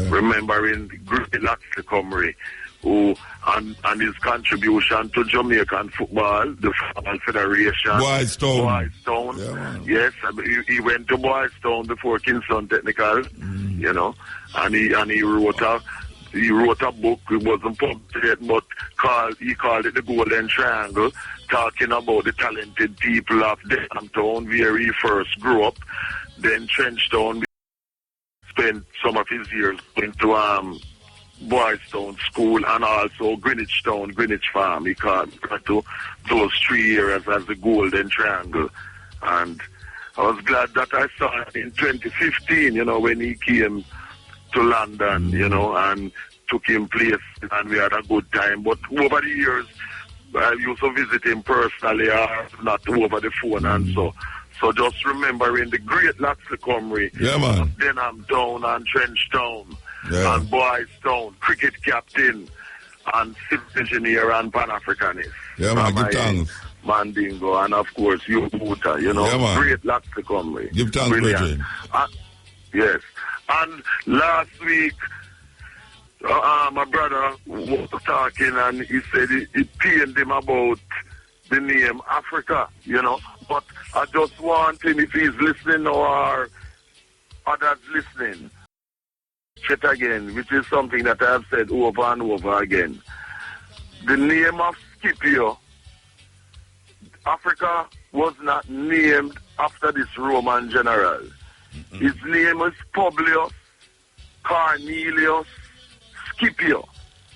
Remembering great Laxicomry, who and his contribution to Jamaican football, the Football Federation. Boys Town. Yes, he went to Boys Town before Kingston Technical, you know, and he wrote he wrote a book. It wasn't published yet, but he called it the Golden Triangle, talking about the talented people of Denhamtown, where he first grew up. Then Trenchtown, spent some of his years going to Boys Town School, and also Greenwich Town, Greenwich Farm. He called to those 3 areas as the Golden Triangle. And I was glad that I saw it in 2015, you know, when he came to London, you know, and took him place, and we had a good time. But over the years, I used to visit him personally, or not over the phone, and so just remembering the great Laxicomrie, Denhamtown and Trenchtown, and Boys Town, cricket captain, and civil engineer and Pan-Africanist. Yeah, man, give thanks. Mandingo, and of course, you Buta, you know, great Laxicomrie. Give thanks, Bridget. Yes. And last week, my brother was talking, and he said it pained him about the name Africa, you know. But I just want him, if he's listening or others listening, it again, which is something that I have said over and over again. The name of Scipio, Africa was not named after this Roman general. His name is Publius Cornelius Scipio.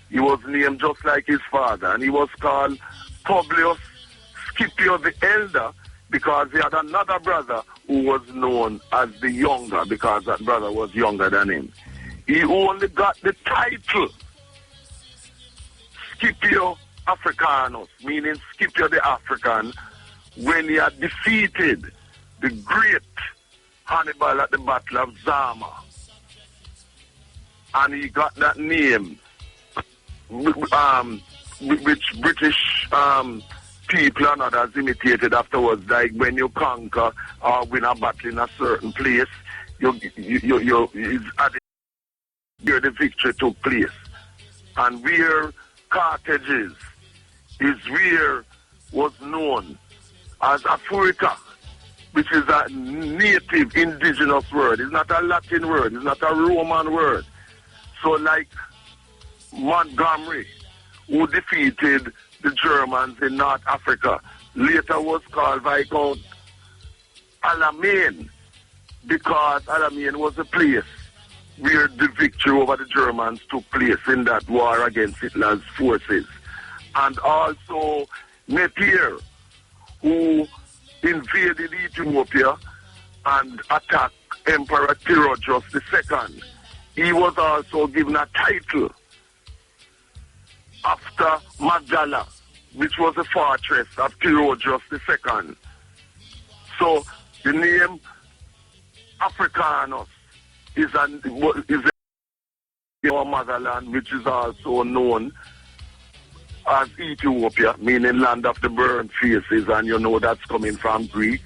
He was named just like his father, and he was called Publius Scipio the Elder because he had another brother who was known as the Younger, because that brother was younger than him. He only got the title Scipio Africanus, meaning Scipio the African, when he had defeated the great Hannibal at the Battle of Zama. And he got that name, which British people and others imitated afterwards. Like when you conquer or win a battle in a certain place, where the victory took place. And where Carthage is where was known as Africa, which is a native indigenous word. It's not a Latin word. It's not a Roman word. So like Montgomery, who defeated the Germans in North Africa, later was called Viscount Alamein, because Alamein was a place where the victory over the Germans took place in that war against Hitler's forces. And also Napier, who invaded Ethiopia and attacked Emperor Theodosius II. He was also given a title after Magdala, which was a fortress of Theodosius II. So the name Africanus is our motherland, which is also known as Ethiopia, meaning land of the burnt faces, and you know that's coming from Greek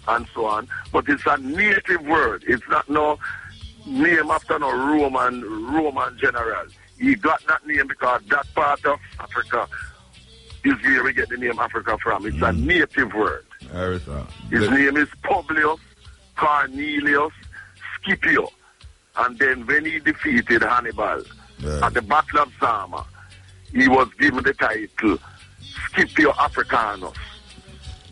and so on. But it's a native word. It's not no name after no Roman general. He got that name because that part of Africa is where we get the name Africa from. It's a native word. His name is Publius Cornelius Scipio. And then when he defeated Hannibal at the Battle of Zama, he was given the title Scipio Africanus,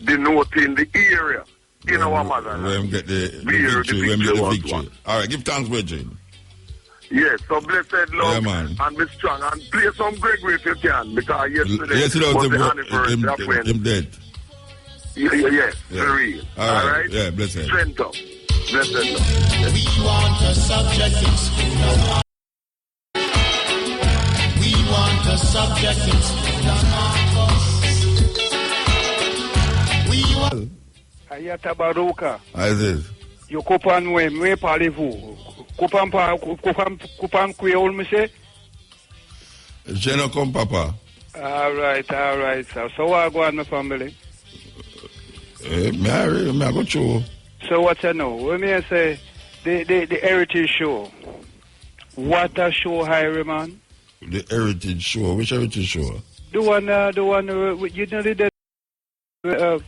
denoting the area in our motherland. When we get the victory. All right, give thanks, Virgin. Yes, so blessed love and be strong. And play some Gregory if you can, because yesterday was the anniversary of when him dead. Yes, for real. All right? Yeah, blessed. Strength up. Blessed love. We want a subject in school. We want a subject in school. We want. Mutabaruka. As is. You coupan me parlez-vous? Coupan Creole, monsieur? Je ne come, papa. All right, sir. So what go on, my family? Me I go through. So what you know? When me say the heritage show, what a show, Harry, man? The heritage show? Which heritage show? The one you know the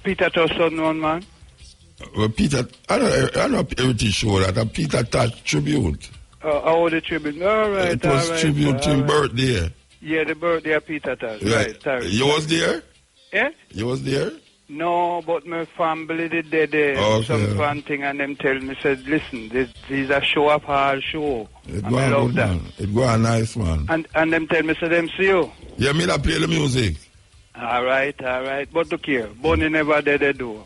Peter Tosson one, man? Peter, I know heritage show that a Peter Touch tribute. Oh, the tribute. All right, It was all right, tribute to his right. birthday. Yeah, the birthday of Peter Tosh. Right. Sorry. You was there? Yeah? You was there? No, but my family did some fun thing, and them tell me, said, listen, this is a show up hard show. It And go I on love good, that. man. It go on nice, man. And them tell me, say, them see you. Yeah, me that play the music. All right. But look here, Bonnie never did they do.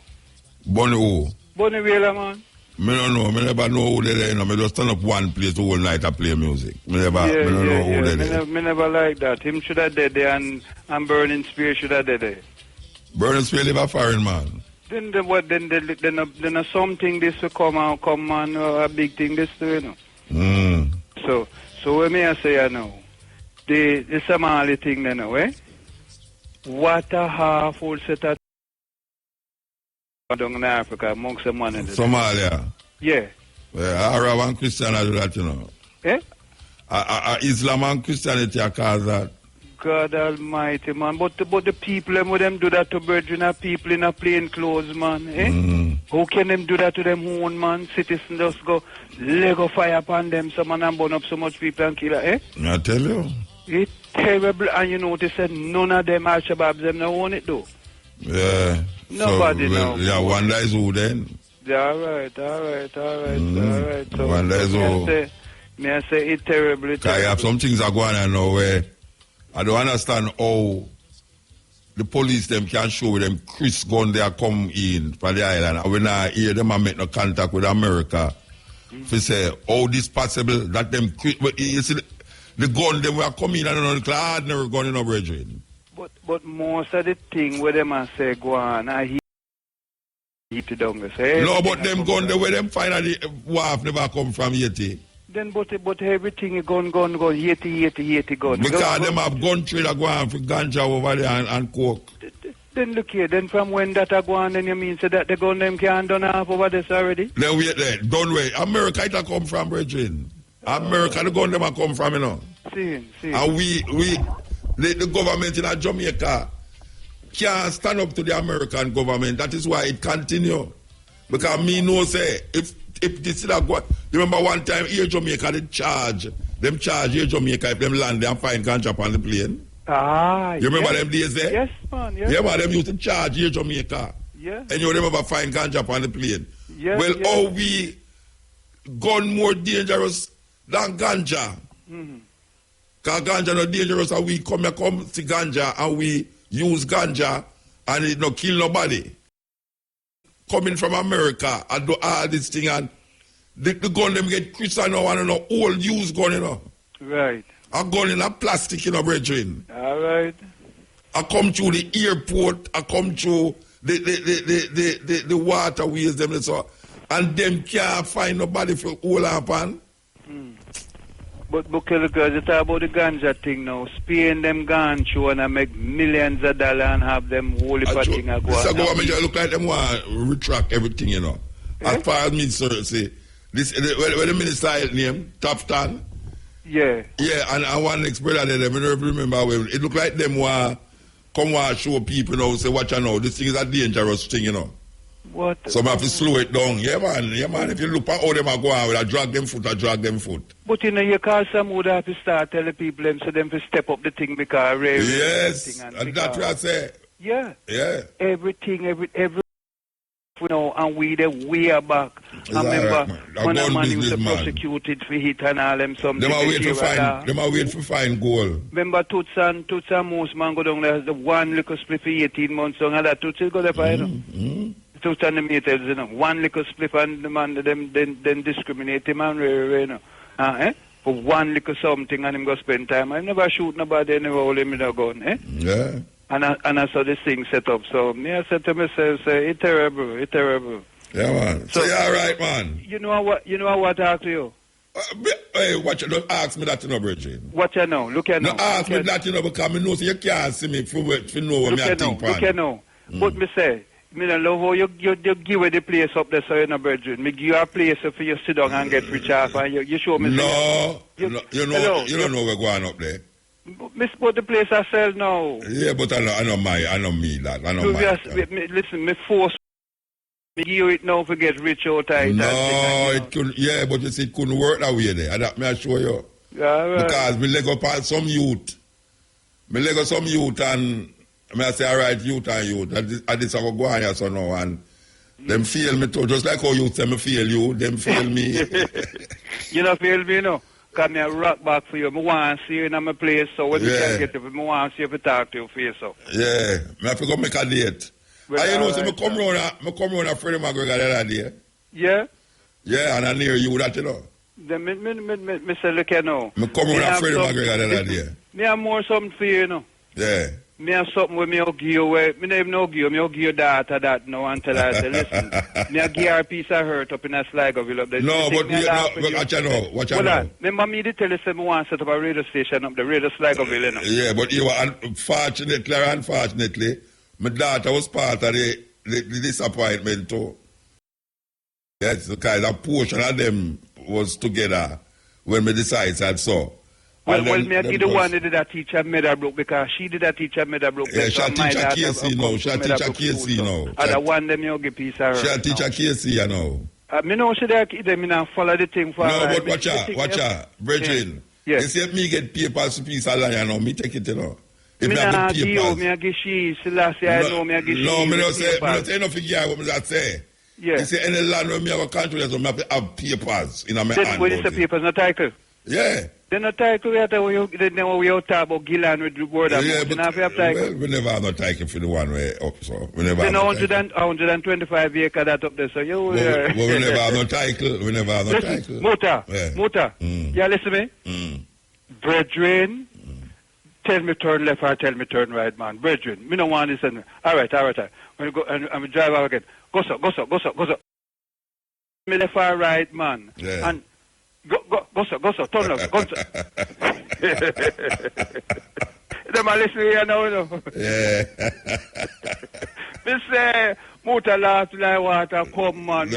Bonnie who? Bonnie Wheeler, man. Me don't know. Me never know who they there. You know. Me just stand up one place the whole night and play music. Me don't know who they there. Me never like that. Him should have did there, and Burning Spear should have did there. Burning Spear live a foreign man. Then something this will come on, a big thing this too, you know. So when me I say, you know, the Somali thing, you know, eh? What a half full set of down in Africa amongst the money. Somalia. Yeah. Arab and Christian do that, you know. Eh? Islam and Christianity are cause that. God Almighty, man. But the people, them do that to brethren of people in a plain clothes, man. Eh? How can them do that to them own, man? Citizens just go Lego fire upon them, some man, and burn up so much people and kill, eh? I tell you. It's terrible, and you notice that none of them Al-Shabaab, them don't own it, though. Yeah. Nobody knows. Yeah, one is who then? Yeah, all right. So, one is who. May I say it's terrible. I have some things that go on and know where I don't understand how the police them can show them Chris gun they come in for the island. And when I hear them I make no contact with America, they say, how this possible that them you see the gun them were coming and on the ordinary gun in our brethren. But most of the thing where them I say go on, I hear it down. Say, no, but them gun the way them finally WAF never come from Haiti. Then but everything is gone, Haiti gun. Because them have gun trade that go on for ganja over there and coke. Then look here, then from when that are go on, then you mean so that the gun them can't done half over this already? Then wait there, don't wait. America it a come from, brethren. America the gun them a come from, you know. See. And the government in Jamaica can't stand up to the American government. That is why it continue. Because me know say if this is a go, remember one time here Jamaica they charge here Jamaica if them land there and find ganja on the plane. You remember them days there? Yes, man. Yes. Yeah, man, them used to charge here Jamaica. Yeah. And you remember find ganja on the plane. Yes, well, how we gun more dangerous than ganja? Because ganja not dangerous and we come see ganja and we use ganja and it not kill nobody. Coming from America and do all this thing and the gun them get Christian now and no old used gun, you know. Right. A gun in a plastic, you know, brethren. All right. I come through the airport, I come through the waterways, them so, and them can't find nobody for hold up on. But because you talk about the ganja thing now, Spain them gone through and I make millions of dollars and have them whole thing go This on. government look like them want to retract everything, you know. As far as me say, this when the minister name, Taftan. Yeah. Yeah, and one next brother there, I don't remember when it look like them want come and show people, you know, say watch out now, this thing is a dangerous thing, you know. What? So I have to slow it down. Yeah, man. If you look at how them are going, I drag them foot. But you know, you call some would have to start telling people them so them to step up the thing because yes, and that's what I say. Yeah. Yeah. Everything, you know, and we the way back. I remember when a man used to prosecute it for hit and all them something. Them are wait for find gold. Remember Toots and Moose man go down there, the one little split for 18 months long and that Toots is go there for, you know. Toots and the meters, you know, one little split and the man then discriminate him and you know. For one little something and him go spend time. I never shoot nobody, I never hold him in a gun, Yeah. And I saw this thing set up. So me I said to myself, say, it's terrible. Yeah, man. So you're all right, man. You know what I ask you? Hey, watch it. Don't ask me that, you know, Bridget. What you know? Look at now. Don't ask me that, you know, because I know so you can't see me for know what I think. Look at now. But me say, me don't love how you give away the place up there, so you know, Bridget. Me give you a place for you sit down and get rich off, and you show me. No, you don't know we're going up there. Miss, but the place I sell now. Yeah, but I know me that. Listen, me force Me give you it now to get rich out of it. No, it couldn't. Yeah, but you see, it couldn't work that way there. That may I show you. Yeah, right. Because me leg up on some youth. Me leg up some youth and I say, all right, youth and youth. I this I go on here so now and them feel me too. Just like how you say me feel you, them feel me. You know feel me, you know? Because me a rock back for you. I want to see you in my place, so when you can get to me, I want to see you to talk to you face so. Yeah, I have to go make a date. Well, and you know, right, so I come round a Freddie McGregor the other day. Yeah? Yeah, and I near you that, you know. Then me say, look here now. I come round a Freddie McGregor the other day. Me have more something for you, you know. Yeah. Me have something with me, I'll give you away. Me don't even know give you. Me will give you daughter that now until I say, listen, me will give her a piece of hurt up in a Sligoville up there. No, but watch out now. Watch out now. Remember me to tell you, say, me want to set up a radio station up the radio Sligoville, you know. Yeah, but you were unfortunately or unfortunately, my daughter was part of the disappointment too. Yes, because a portion of them was together when we decided and so. Well, me I give the one that did that teacher Meadowbrook because she did that teacher Meadowbrook. Yeah, she'll teach a KC now. She'll teach a KC now. And the one them you give piece of her. She'll teach a KC now. Me know she there keep them in follow the thing for no, but watch out. Brethren. Yeah. You see if me get papers to piece of land now, me take it, you know. If me not give you, me give she, Selassie, I know, me give she. No, me not say nothing here, what me that say. Yeah. You see any land where me have a country, so me have to have papers in my hand. When you say papers, no title? Yeah. They're not title yet, when we talk about Gillan with the word of yeah, but well, we never have no title for the one way up, so we never have no 125 acres that up there, so you we never have no title, we never have no title. Muta, yeah, listen to me. Brethren, tell me turn left or tell me turn right, man. Brethren, me no want this. All right. When you go, I'm drive out again. Go so. Me left or right, man. Yeah. And go so, turn left, go so. Them are listening here now, you know. Yeah. Me say, Muta laugh like water, come man.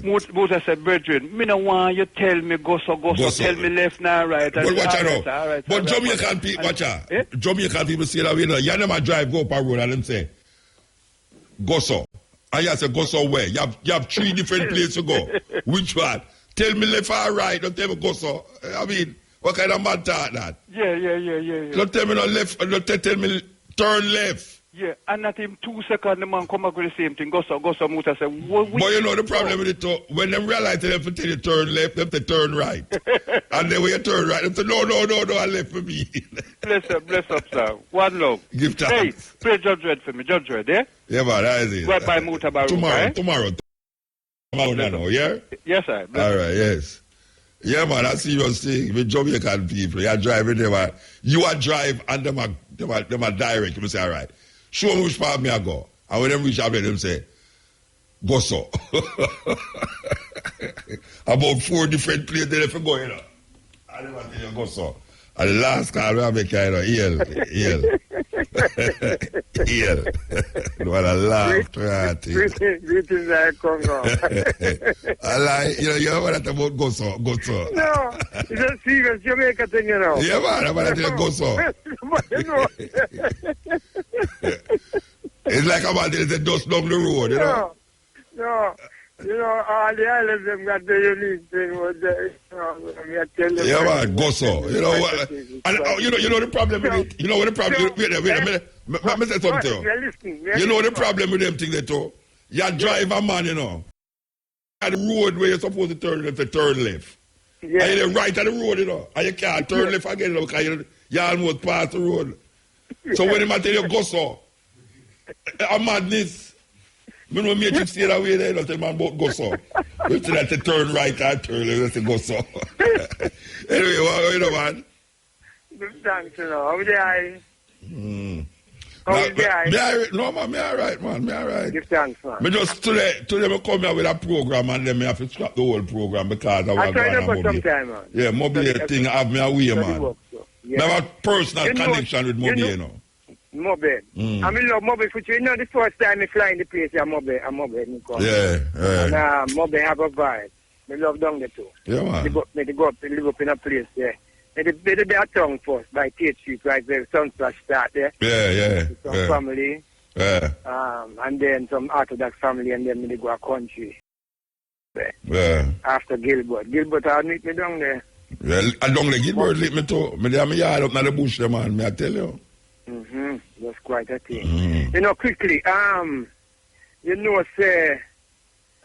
Muta said, brethren, me no want you tell me go so, tell me left now right. But watch out now. But Jamaican people, watch out. Jamaican people say that way, you never drive, go up a road and them say, go so. And you say, go so where? You have 3 different places to go. Which one? Tell me left or right, don't tell me go so. I mean, what kind of mad talk that? Yeah. Don't tell me no left, don't tell me turn left. Yeah, and not in 2 seconds the man come up with the same thing. Go so, Muta say, but you know the problem with it too, when them realize they have to tell you turn left, they have to turn right. And then when you turn right, they say, no, I left for me. Bless up, sir. One love. Give thanks. Hey, play Judge Red for me. Judge Red, yeah? Yeah, man, that is it. Right by Mutabaruka, Tomorrow, yeah? Yes, sir. All right, yes. Yeah, man, that's serious thing. With Jamaican people, you are driving them, you are drive and them are direct. You say, all right, show me which part me I go. And when them reach out there, them say, go so. About 4 different places they have go, you know. And them tell you, go so. And the last call, we have a kind of Eel. You want to laugh, Greetings, Congo. I like, you know what about go so. No, it's a serious Jamaica thing, you know. Yeah, man, I'm going to tell you go so. It's like about there's a dust down the road, you know. No. You know, all the islands them got the unique thing with the, yeah, man, go so. You know what? And you know the problem with it. You know what the problem? Wait a minute. Let me say something to you. You know the problem with them things that too. You drive a man, you know, at the road where you're supposed to turn left, turn left. Yeah. And you're right at the road, you know, and you can't turn left again, you know, because you almost pass the road. So when the man tell you go so, a madness. Me know me just stay that way there, don't tell man about go so. You say that to turn right and turn left, you go so. Anyway, what you know, man? Good thanks, you know. How are I? No, man, me all right, man. Me all right. Give thanks, man. Me just today me come here with a program and then me have to scrap the whole program because I was going on sometime, man. Yeah, mobile thing have me away, man. Yeah. I have a personal connection with mobile, you know. Mobile. I mean, love mobile for you. You know, the first time I fly in the place, I'm mobile. Yeah. And mobile have a vibe. I love down there too. Yeah, man. They go up, live up in a place there. They be a town first by Tate Street, right there. Sunsplash start there. Yeah. Some family. Yeah. And then some Orthodox family, and then they go a country. Yeah. After Gilbert. Gilbert, I meet me down there. Well, I don't like Gilbert, let me too. Me there, me yard up in the bush, there, man, me I tell you. That's quite a thing. You know, quickly, you know, say,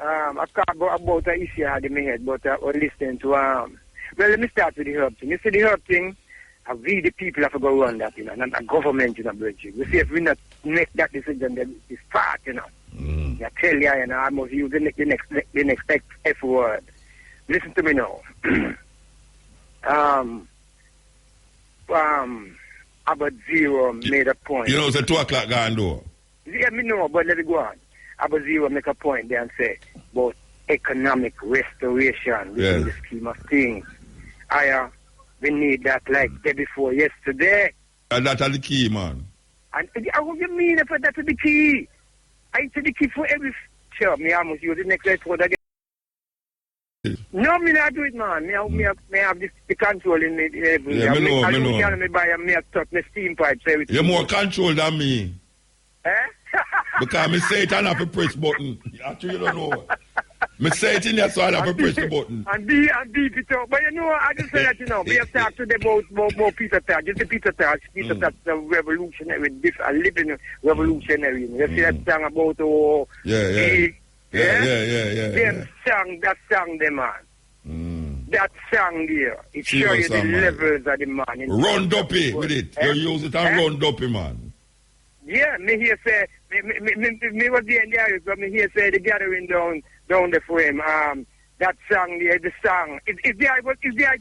I talk about an issue I had in my head, but I was listening to, well, let me start with the herb thing. You see, the herb thing, we the people have to go run that, you know, and the government, you know, bridging. You see, if we not make that decision, then it's part, you know. I tell you, you know, I must use the next F word. Listen to me now. About Zero made a point. You know, it's a 2 o'clock gone though. Yeah, me know, but let it go on. About Zero make a point there and say about economic restoration within the scheme of things. We need that like day before yesterday. And that's the key, man. And what do you mean if that's the key? I say the key for every sure, me almost use the next word again. No, me not do it, man. Me have the control in me. Yeah, me know. Me buy me a top, me steam pipes, everything. You're more control than me. Eh? Because me say it and have to press button. Actually, you don't know. Me say it in there so I have to press the button. And beep it up. But you know, I just say that, you know, we have talked today about Peter Tosh. Just the Peter Tosh. Peter Tosh is a revolutionary, a living revolutionary. You see that song about, that song there, man. That song there, it shows you the levels of the man. Run dopey with it. You use it and run dopey, man. Yeah, me here say, me was there in the area, but me here say the gathering down the frame. That song there, the song. Is there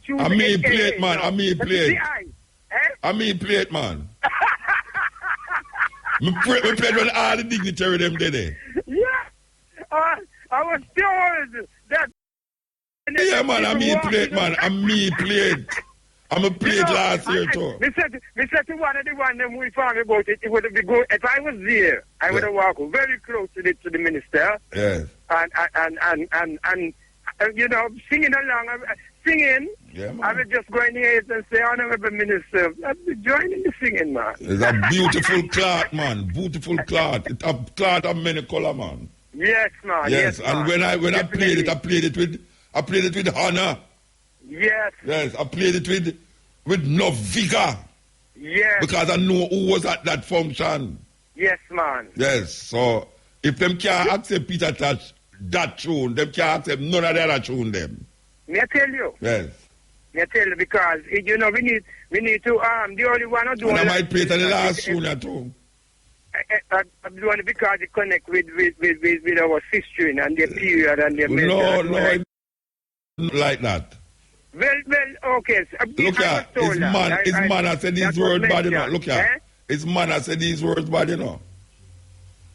tune? I mean play it, man. I mean play it. I mean play it, man. Me play when all the dignitary them there. Yeah. I was told that. Yeah, man, I mean play it, man. I mean play it. I'm a play it last year, too. Me said to one of the one them we found about it, it would be good. If I was there, I would have walked very close to the minister. Yes. And you know, singing along, singing. Yeah, man. I would just go in here and say, Honorable Minister, I'd be joining the singing, man. It's a beautiful cloth, man. Beautiful cloth. It's a cloth of many color, man. Yes, man. Yes, and man. when I played it, I played it with honor. Yes. Yes, I played it with no vigor. Yes. Because I know who was at that function. Yes, man. Yes, so if them can't accept Peter Tosh, that tune, them can't accept none of the other tune them. May I tell you? Yes. May I tell you, because, you know, we need to, the only one who do and I might play it on the last tune too. I'm doing it because it connect with our history and the period and the No, like that. Well, okay. Look at his man I said these words bad, you know. Look at his man I said these words bad, you know.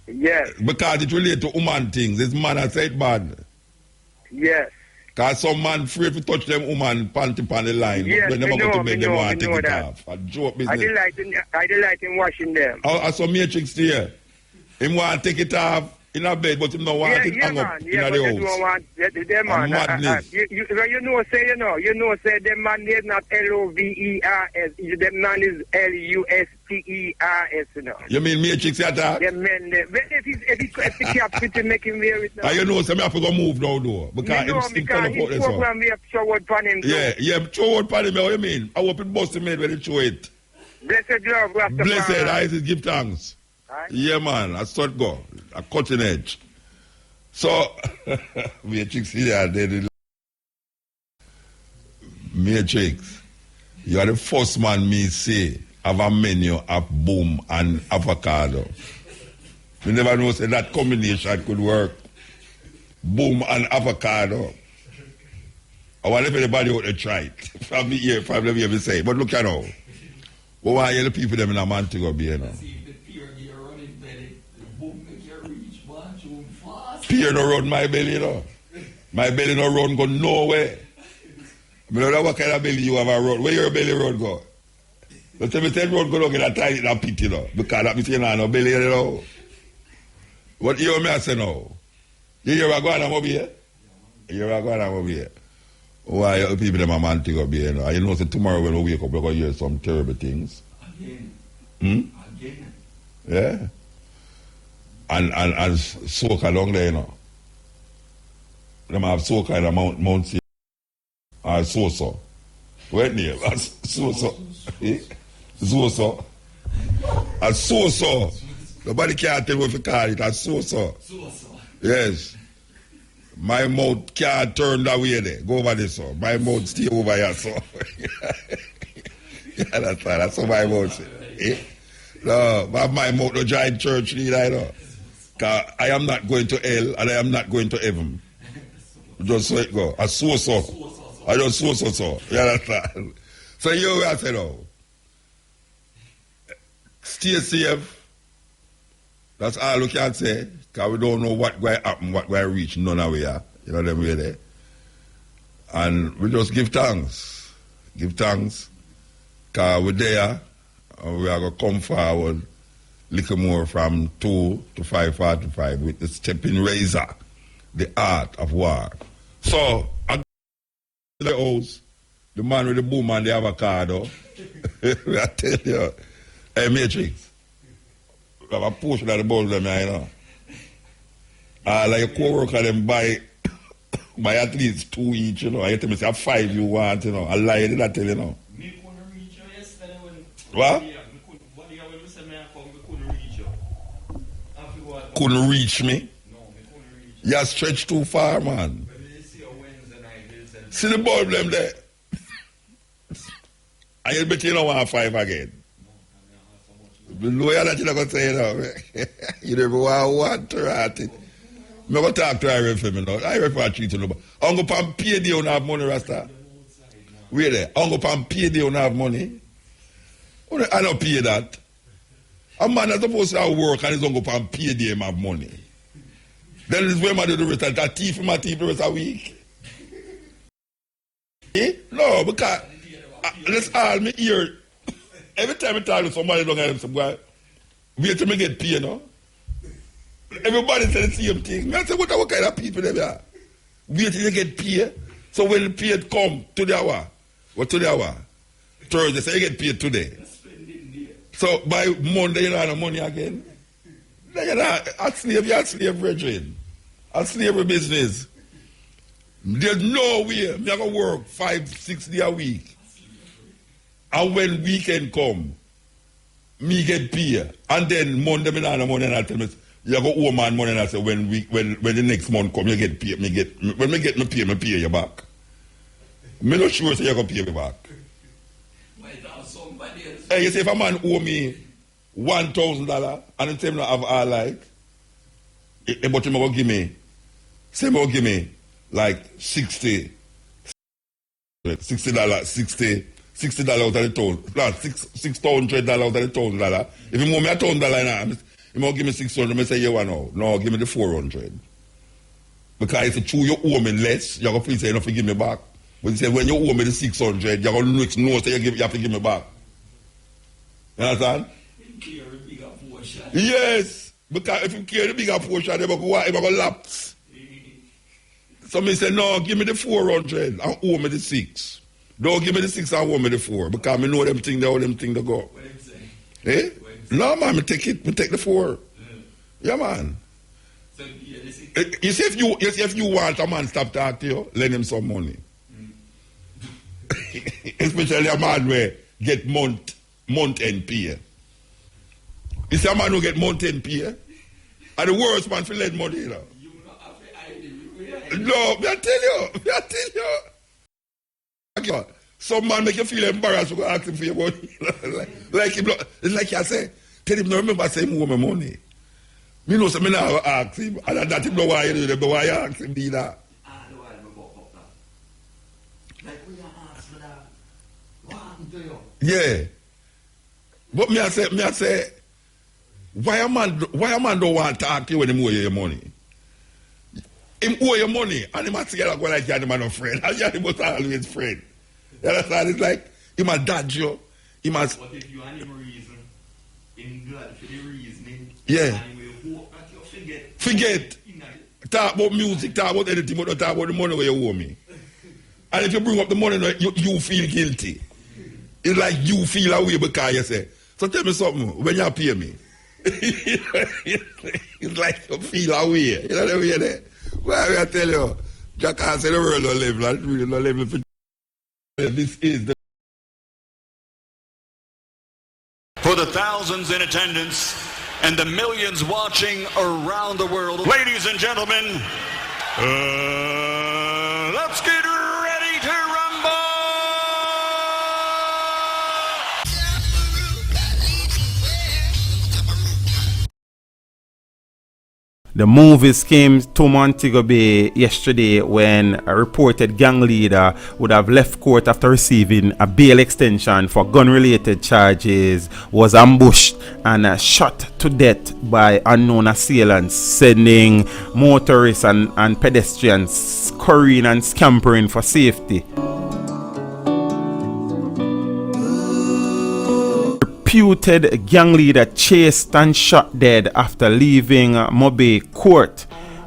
Yes. Because it relate to woman things. His man I said bad. Yes. Because some man afraid to touch them woman panty on the line. Yes, when they go to bed, they want to take it off. A joke business. I delight in washing them. I saw Matrix there. Him want to take it off in a bed, but him don't want it hang up in the house. Don't want them, man. Madness. You know, say them man is not Lovers. Them man is Lusters, you know. You mean Matrix at that? Them men, if he can't fit to make him wear it now. You know, so me have to go move now, though. Because him come up out this one. Program we have showed upon him. Yeah, showed upon him, what you mean? I hope it bust him head when it show it. Blessed love, Rastafari. Blessed, I say give thanks. Right. Yeah, man, I start go. A cutting edge. So, Matrix here, Matrix, you are the first man me say have a menu of boom and avocado. You never know say that combination could work. Boom and avocado. I wonder if anybody ought to try it. Probably ever say. But look at now. Well, why are the people them in a man to go be, you know? Peer no run my belly, you know. My belly no run go nowhere. I don't know what kind of belly you have a run. Where your belly run go? But tell me, run go down in a tiny little pit, you know. Because that means you know, no belly, you know. What you hear me say now? You hear what going on over here? You hear what going on over here? Why the people them a man to go be, you know? You know, so tomorrow when we wake up, we're going to hear some terrible things. Again. Yeah? and soca along there, you know. Them have soca in the Mount Sea. So. What name? So. So. So. Nobody can't tell what to call it. So. Yes. My mouth can't turn that way there. Go over this one. My mouth stay over here, so. Yeah, that's what my mouth say. No, my mouth no join church neither, you know. Because I am not going to hell and I am not going to heaven. Just so it go. I so. I just so. You understand? So you I say no. Stay safe. That's all we can say. Because we don't know what going to happen, what going to reach none of we are. You know them way there. And we just give thanks. Give thanks. Because we're there. And we are going to come forward a little more from 2 to 5:45 with the stepping razor. The art of war. So, I the house, the man with the boom and the avocado. I tell you, hey, Matrix, we have a portion of the balls them here, you know. Like a co-worker, them buy at least 2 each, you know. I tell me, say, 5 you want, you know. I lie, did I tell you, know? What? Couldn't reach me? You stretched too far, man. See the bulb them there. And you bet you don't want 5 again. The lawyer that you're not going to say, you know. You never want to write it. I'm going to talk to IRF for me now. IRF for a treat to nobody. I'm going to pay they don't have money, Rasta. Wait there. I'm going to pay they don't have money. I don't pay that. A man is supposed to have work and he's going to pay them have money. Then this way man do the rest of the thief my thief the rest of the week. Eh? No, because that's all me hear. Every time I talk to somebody don't have them, boy, wait till me get paid, no? Everybody say the same thing. I say, what kind of people they are? Wait till you get paid. So when the paid come to the hour, what to the hour? Thursday, so you get paid today. So by Monday you don't have no money again. Then you're not a slave brethren. A slave business. There's no way I'm going to work 5-6 days a week. And when weekend come, me get paid. And then Monday me don't have no money and I tell me, you go owe man money and I say when the next month come you get paid. When me get me pay you back. Me not sure say you going to pay me back. Hey, you say if a man owe me $1,000 and he say him not have all like, but him will give me, say him will give me like $60 out of the $1,000, $600 out of the $1,000. If he owe me $1,000 now, he will give me $600. I say, you want now? No, give me the $400. Because if it's true you owe me less, you're going to feel say you don't give me back. But you say when you owe me the $600, you're going to know say you have to give me back. You understand? Yes, because if you carry the bigger portion, they're going to lapse. So me say, no, give me the 400 and owe me the 6. Don't give me the 6 and owe me the 4. Because I know them thing, they owe them thing to go. Eh? No, man, me take the 4. Yeah, man. So, you see, if you want a man stop talking to you, lend him some money. Especially a man where get month-end pay. You see a man who get month-end pay? And the worst man for lend money, you know. No, I tell you. Some man make you feel embarrassed to go ask him for your money. It's like you say, tell him no remember say him owe me money. Me know say me now ask him, and that him know why you do that, but why you ask him do that? Yeah. But me I say, why a man don't want to talk to you when he owe you your money? Him owe you money, and he must say like you're the man of friend. And you're the most always friend. You understand? It's like, he must dodge you. He must... But if you have any reason, in glad for the reasoning, yeah. And you hope that you forget. Talk about music, talk about anything, but don't talk about the money where you owe me. And if you bring up the money, you feel guilty. It's like you feel away because you say, so tell me something, when you pay me, It's like you feel away. You know the way there? Well, I tell you, Jack can't say the world don't live, like, really don't live for this is the For the thousands in attendance and the millions watching around the world, ladies and gentlemen, let's get ready to rumble! The movies came to Montego Bay yesterday when a reported gang leader would have left court after receiving a bail extension for gun-related charges, was ambushed and shot to death by unknown assailants, sending motorists and pedestrians scurrying and scampering for safety. Reputed gang leader chased and shot dead after leaving Mobe court.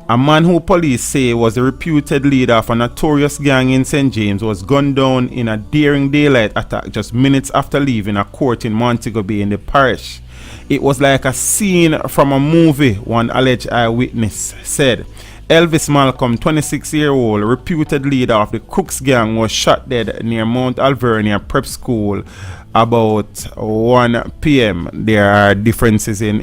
A man who police say was the reputed leader of a notorious gang in St. James was gunned down in a daring daylight attack just minutes after leaving a court in Montego Bay in the parish. It was like a scene from a movie, one alleged eyewitness said. Elvis Malcolm, 26-year-old, reputed leader of the Crooks gang, was shot dead near Mount Alvernia Prep School about 1 p.m. There are differences in